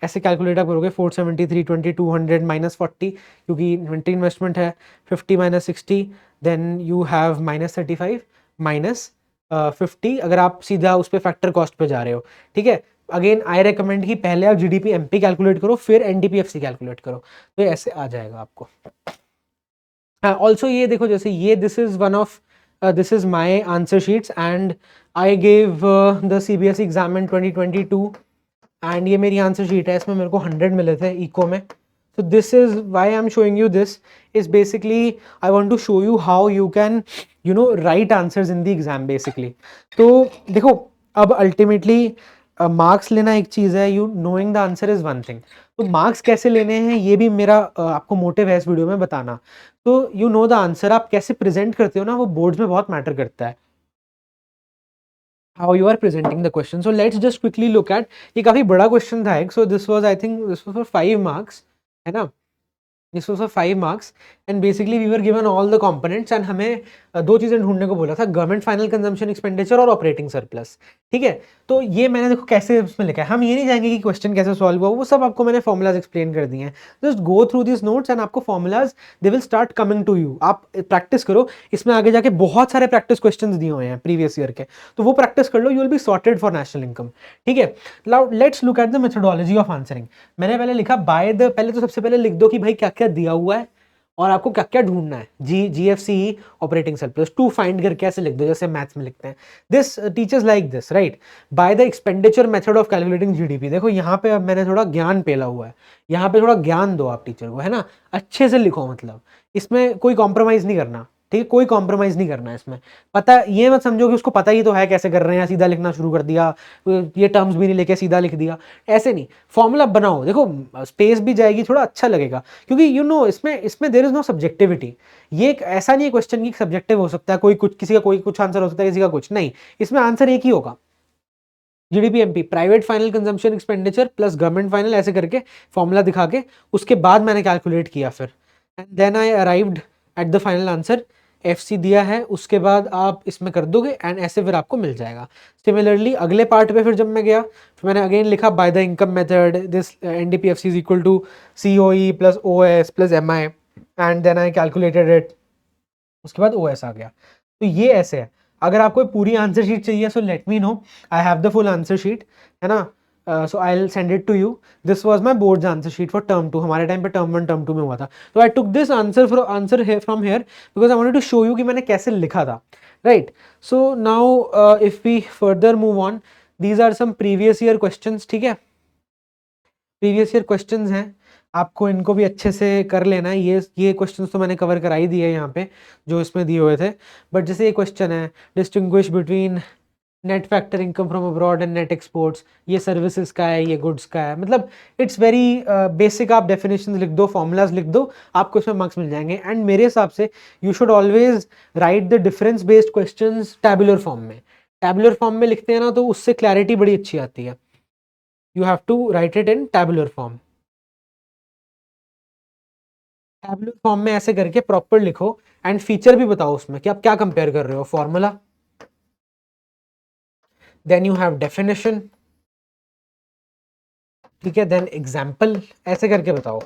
ऐसे कैलकुलेट आप करोगे 470 320 200 -40, क्योंकि इन्वेंट्री इन्वेस्टमेंट है, 50 minus 60, then you have -35 minus 50, अगर आप सीधा उस पर फैक्टर कॉस्ट पे जा रहे हो, ठीक है। अगेन आई रेकमेंड कि पहले आप जीडीपी एमपी कैलकुलेट करो फिर एनडीपीएफसी कैलकुलेट करो, तो ऐसे आ जाएगा आपको। ऑल्सो ये देखो, जैसे ये this is my answer sheets and I gave the CBSE exam in 2022 and ये मेरी आंसर शीट है, इसमें मेरे को 100 मिले थे इको में। तो this is why I am showing you this is basically I want to show you how you can write answers in the exam basically. तो देखो अब अल्टीमेटली मार्क्स लेना एक चीज़ है, you knowing the answer is one thing. तो marks कैसे लेने हैं ये भी मेरा आपको मोटिव है इस वीडियो में बताना। तो यू नो द आंसर, आप कैसे प्रेजेंट करते हो ना, वो बोर्ड्स में बहुत मैटर करता है, how you are presenting the question. So let's just quickly look at, ये काफी बड़ा क्वेश्चन था एक, so this was I think this was for 5 marks, है ना। This was for 5 marks and basically we were given all the components and हमें दो चीजें ढूंढने को बोला था, गवर्नमेंट फाइनल कंजम्पशन एक्सपेंडिचर और ऑपरेटिंग सरप्लस। ठीक है, तो ये मैंने देखो कैसे उसमें लिखा है, हम ये नहीं जाएंगे कि क्वेश्चन कैसे सॉल्व हुआ, वो सब आपको मैंने फॉर्मुलाज एक्सप्लेन कर दिए हैं। Just go through this notes and आपको formulas they will start coming to you. आप प्रैक्टिस करो, इसमें आगे जाके बहुत सारे प्रैक्टिस क्वेश्चंस दिए हुए हैं प्रीवियस ईयर के, तो वो प्रैक्टिस कर लो, you will be sorted for national income. ठीक है, now let's look at the methodology of answering. मैंने पहले लिखा बाय द, पहले तो सबसे पहले लिख दो कि भाई क्या क्या दिया हुआ है और आपको क्या क्या ढूंढना है। GFC operating surplus to find करके ऐसे लिख दो जैसे मैथ्स में लिखते हैं। This teachers like this, right. By the expenditure method of calculating GDP, देखो यहाँ पे अब मैंने थोड़ा ज्ञान पेला हुआ है, यहाँ पे थोड़ा ज्ञान दो आप टीचर को, है ना, अच्छे से लिखो, मतलब इसमें कोई कॉम्प्रोमाइज नहीं करना। ठीक है, कोई कॉम्प्रोमाइज नहीं करना है इसमें। पता, ये मत समझो कि उसको पता ही तो है कैसे कर रहे हैं, सीधा लिखना शुरू कर दिया, ये टर्म्स भी नहीं लेके सीधा लिख दिया, ऐसे नहीं। फॉर्मूला बनाओ, देखो स्पेस भी जाएगी, थोड़ा अच्छा लगेगा, क्योंकि यू नो इसमें इसमें देयर इज नो सब्जेक्टिविटी। ये एक ऐसा नहीं है क्वेश्चन की सब्जेक्टिव हो सकता है, कोई कुछ, किसी का कोई कुछ आंसर हो सकता है, किसी का कुछ नहीं, इसमें आंसर एक ही होगा। GDP MP, private final consumption expenditure plus government final, ऐसे करके फॉर्मूला दिखा के उसके बाद मैंने कैलकुलेट किया फिर, and then I arrived at the final answer. FC दिया है, उसके बाद आप इसमें कर दोगे एंड ऐसे फिर आपको मिल जाएगा। सिमिलरली अगले पार्ट पे फिर जब मैं गया, फिर मैंने अगेन लिखा by the income method this NDPFC is equal to COE plus OS plus MI and then I calculated it, उसके बाद ओएस आ गया। तो ये ऐसे है। अगर आपको पूरी आंसर शीट चाहिए so let me know, I have the full answer sheet, है ना, so I will send it to you. This was my boards answer sheet for term 2, हमारे टाइम पे टर्म 1 टर्म 2 में हुआ था। तो I took this answer from here because I wanted to show you कि मैंने कैसे लिखा था, right. So now if we further move on, these are some previous year questions. ठीक है, प्रीवियस ईयर क्वेश्चंस हैं, आपको इनको भी अच्छे से कर लेना है। ये क्वेश्चंस तो मैंने कवर करा ही दिए यहाँ पे जो इसमें दिए हुए थे, बट जैसे ये क्वेश्चन है, distinguish between net factor income from abroad and net exports, ये सर्विसेज का है, ये गुड्स का है, मतलब इट्स वेरी बेसिक। आप डेफिनेशन लिख दो, फॉर्मूलाज लिख दो, आपको इसमें मार्क्स मिल जाएंगे। एंड मेरे हिसाब से you should always right the difference based questions tabular form में। टैबुलर फॉर्म में लिखते हैं ना तो उससे क्लैरिटी बड़ी अच्छी आती है। You have to write it in tabular form. Tabular form में ऐसे करके प्रॉपर लिखो एंड फीचर भी बताओ उसमें कि आप क्या कंपेयर कर रहे हो, formula, then you have definition, ठीक है, देन एग्जाम्पल, ऐसे करके बताओ।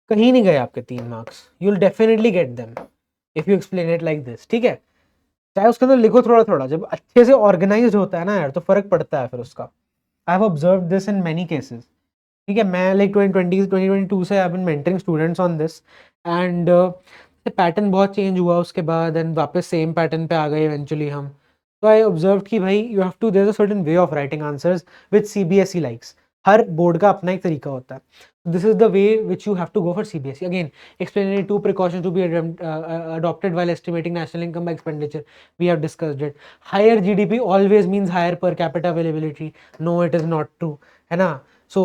कहीं नहीं गए आपके 3 marks, you will definitely get them if you explain it like this. ठीक है, चाहे उसके अंदर लिखो थोड़ा थोड़ा, जब अच्छे से ऑर्गेनाइज होता है ना यार तो फर्क पड़ता है फिर उसका। I have observed this in many cases. ठीक है, मैं लाइक 2022 से I have been mentoring students on this and pattern बहुत चेंज हुआ उसके बाद एंड वापस सेम पैटर्न पे आ गए इवेंचुअली हम। तो आई ऑब्जर्व कि भाई you have to, there is a certain way of writing answers with CBSE likes. हर बोर्ड का अपना एक तरीका होता है, this is the way which you have to go for CBSE. Again, explanatory 2 precautions to be adopted while estimating national income by expenditure, we have discussed it. Higher GDP always means higher per capita availability, no it is not true, है ना। So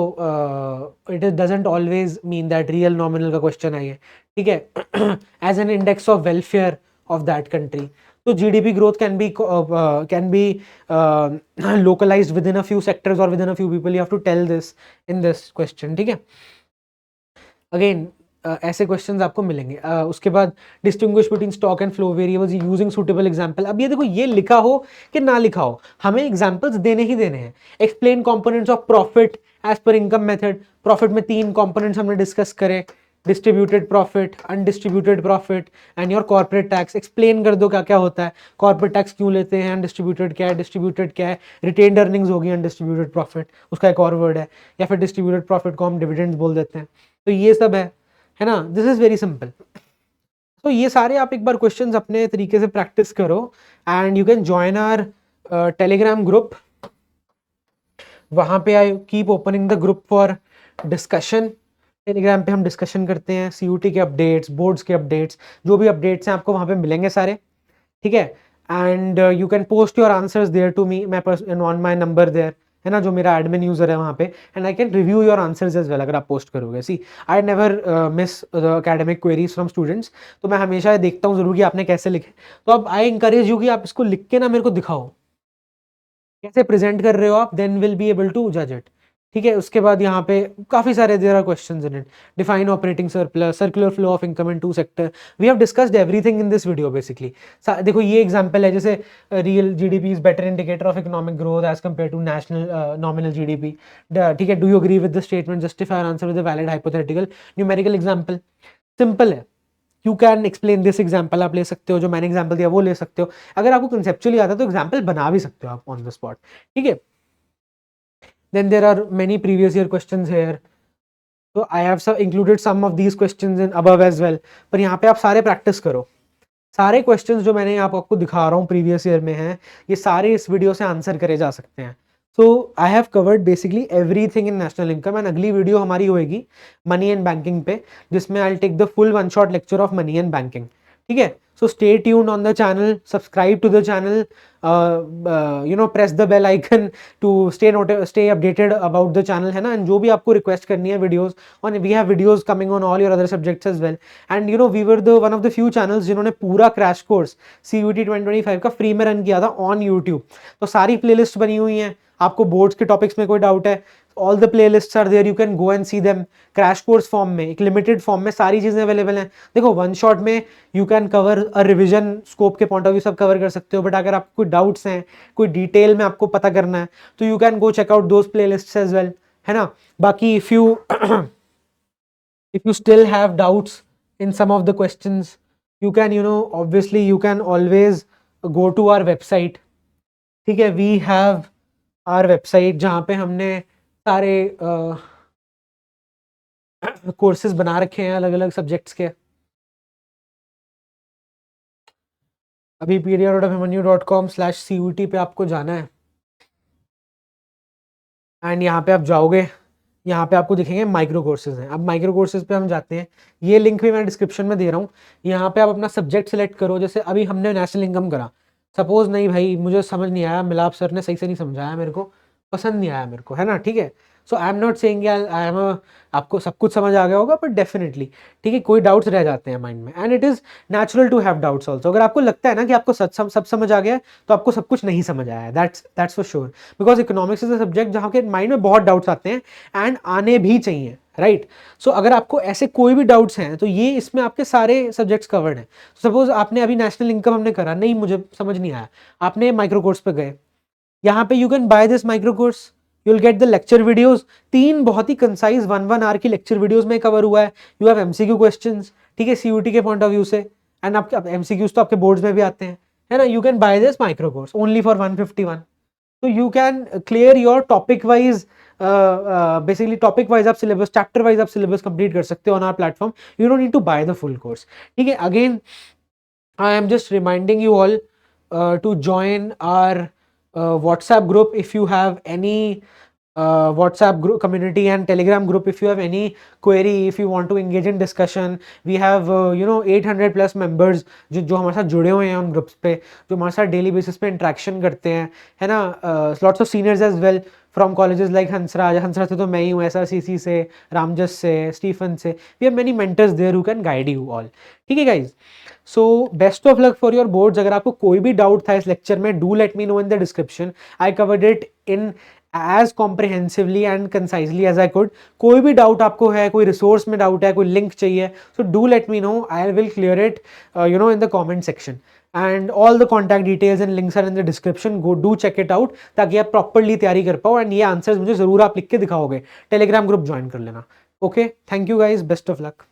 it doesn't always mean that real nominal का question है ये। ठीक है, as an index of welfare of that country, तो GDP growth can be localized within a few sectors or within a few people. You have to tell this in this question. ठीक है, again ऐसे questions आपको मिलेंगे। उसके बाद distinguish between stock and flow variables using suitable example. अब ये देखो, ये लिखा हो कि ना लिखा हो, हमें एग्जांपल्स देने ही देने हैं। Explain components of profit as per income method. Profit में 3 कंपोनेंट्स हमने डिस्कस करे, distributed profit, undistributed profit and your corporate tax. Explain कर दो क्या क्या होता है, कॉर्पोरेट टैक्स क्यों लेते हैं, अनडिस्ट्रीब्यूटेड क्या है, डिस्ट्रीब्यूटेड क्या है, रिटेन्ड अर्निंग्स होगी, अनडिस्ट्रीब्यूटेड प्रॉफिट उसका एक और वर्ड है, या फिर डिस्ट्रीब्यूटेड प्रॉफिट को हम डिविडेंड्स बोल देते हैं। तो ये सब है ना, दिस इज वेरी सिंपल। तो ये सारे आप एक बार क्वेश्चंस अपने तरीके से प्रैक्टिस करो and you can join our Telegram group. वहां पे I keep opening the group for discussion. Telegram पे हम डिस्कशन करते हैं, सीयूटी के अपडेट्स, बोर्ड्स के अपडेट्स, जो भी अपडेट्स हैं आपको वहां पे मिलेंगे सारे। ठीक है, and you can post your answers there to me, मैं ऑन माय नंबर देयर, है ना, जो मेरा एडमिन यूजर है वहाँ पे, and I can review your answers as well अगर आप पोस्ट करोगे। See, I never miss the academic queries from students, तो मैं हमेशा ये देखता हूँ जरूर कि आपने कैसे लिखे। तो अब आई इंकरेज यू कि आप इसको लिख के ना मेरे को दिखाओ कैसे प्रेजेंट कर रहे हो आप, then will be able to जज इट। ठीक है, उसके बाद यहाँ पे काफ़ी सारे there are questions in it, define operating surplus, circular flow of income in two sector, we have discussed everything in this video basically. देखो ये एग्जांपल है, जैसे real GDP is better indicator of economic growth as compare to national nominal GDP, ठीक है, do you agree with the statement, justify answer with a valid hypothetical numerical example. Simple है, you can explain this example, आप ले सकते हो, जो मैंने example दिया वो ले सकते हो, अगर आपको कंसेप्चुअली आता है तो एग्जाम्पल बना भी सकते हो आप ऑन द स्पॉट, ठीक है। Then there are many previous year questions here, तो I have included some of these questions in above as well, पर यहाँ पे आप सारे प्रैक्टिस करो। सारे क्वेश्चंस जो मैंने यहाँ आपको दिखा रहा हूँ प्रीवियस ईयर में हैं, ये सारे इस वीडियो से आंसर करे जा सकते हैं। So I have covered basically everything in national income, and अगली वीडियो हमारी होएगी मनी एंड बैंकिंग पे, जिसमें I will take the full one shot lecture of money and banking, ठीक है। So stay tuned on the channel, subscribe to the channel, press the bell icon to stay updated about the channel, है ना। And जो भी आपको request करनी है videos, और we have videos coming on all your other subjects as well, and we were the one of the few channels जिन्होंने पूरा क्रैश कोर्स CUET 2025 का फ्री में रन किया था ऑन यूट्यूब। तो सारी प्लेलिस्ट बनी हुई हैं, आपको बोर्ड्स के टॉपिक्स में कोई डाउट है, all the playlists are there, you can go and see them. Crash course form में, एक लिमिटेड फॉर्म में सारी चीजें अवेलेबल हैं। देखो वन शॉट में you can cover a revision, scope के पॉइंट ऑफ व्यू सब कवर कर सकते हो, बट अगर आपको कोई डाउट्स हैं, कोई डिटेल में आपको पता करना है, तो you can go check out those playlists as well, है ना। बाकी if you still have doubts in some of the questions, you can obviously you can always go to our website, ठीक है। we have our website जहाँ पे हमने सारे courses बना रखे हैं अलग अलग सब्जेक्ट्स के। अभी pdr.abhimanyu.com/CUET पे आपको जाना है, एंड यहाँ पे आप जाओगे, यहाँ पे आपको दिखेंगे माइक्रो कोर्सेज हैं। अब माइक्रो कोर्सेज पे हम जाते हैं, ये लिंक भी मैं डिस्क्रिप्शन में दे रहा हूँ। यहाँ पे आप अपना सब्जेक्ट सेलेक्ट करो, जैसे अभी हमने नेशनल इनकम करा, सपोज नहीं भाई मुझे समझ नहीं आया, मिलाप सर ने सही से नहीं समझाया, मेरे को पसंद नहीं आया मेरे को, है ना, ठीक है। So I am not saying I am आपको सब कुछ समझ आ गया होगा, बट डेफिनेटली, ठीक है, कोई डाउट्स रह जाते हैं माइंड में, and it is natural to have doubts also. अगर आपको लगता है ना कि आपको सब समझ आ गया है, तो आपको सब कुछ नहीं समझ आया है, that's for sure, because economics is a subject जहाँ के माइंड में बहुत डाउट्स आते हैं, एंड आने भी चाहिए, राइट। सो अगर आपको ऐसे कोई भी डाउट्स हैं, तो ये इसमें आपके सारे सब्जेक्ट्स कवर्ड हैं। सपोज आपने अभी नेशनल इनकम हमने करा, नहीं मुझे समझ नहीं आया, आपने माइक्रो कोर्स पे गए, यहाँ पे you can buy this micro course, you will get the lecture videos, 3 बहुत ही कंसाइज 1 आवर की लेक्चर वीडियोस में कवर हुआ है। यू हैव MCQ क्वेश्चंस, ठीक है, CUET के पॉइंट ऑफ व्यू से, एंड आपके MCQs तो आपके बोर्ड्स में भी आते हैं, है ना। You can buy this micro course only for 151, तो you can clear your topic wise, basically topic wise आप सिलेबस, चैप्टर वाइज आप सिलेबस कंप्लीट कर सकते हो on our platform, you don't need to buy the full course, ठीक है। Again I am just reminding you all to join our WhatsApp group if you have any WhatsApp group community and Telegram group if you have any query, if you want to engage in discussion. We have 800 plus members जो हमारे साथ जुड़े हुए हैं उन groups पे, जो हमारे साथ डेली बेसिस पे इंट्रैक्शन करते हैं, है ना। Lots of seniors as well from colleges like Hansraj से तो मैं ही हूँ, SRCC से, रामजस से, स्टीफन से, we have many mentors there who can guide you all, ठीक है guys. So best of luck for your boards. अगर आपको कोई भी डाउट था इस लेक्चर में, do let me know in the description, I covered it in as comprehensively and concisely as I could. कोई भी डाउट आपको है, कोई रिसोर्स में डाउट है, कोई लिंक चाहिए, so do let me know, I will clear it in the comment section, and all the contact details and links are in the description. Go do check it out ताकि आप properly तैयारी कर पाओ, and ये answers मुझे जरूर आप लिख के दिखाओगे, टेलीग्राम ग्रुप ज्वाइन कर लेना। Okay, thank you guys, best of luck.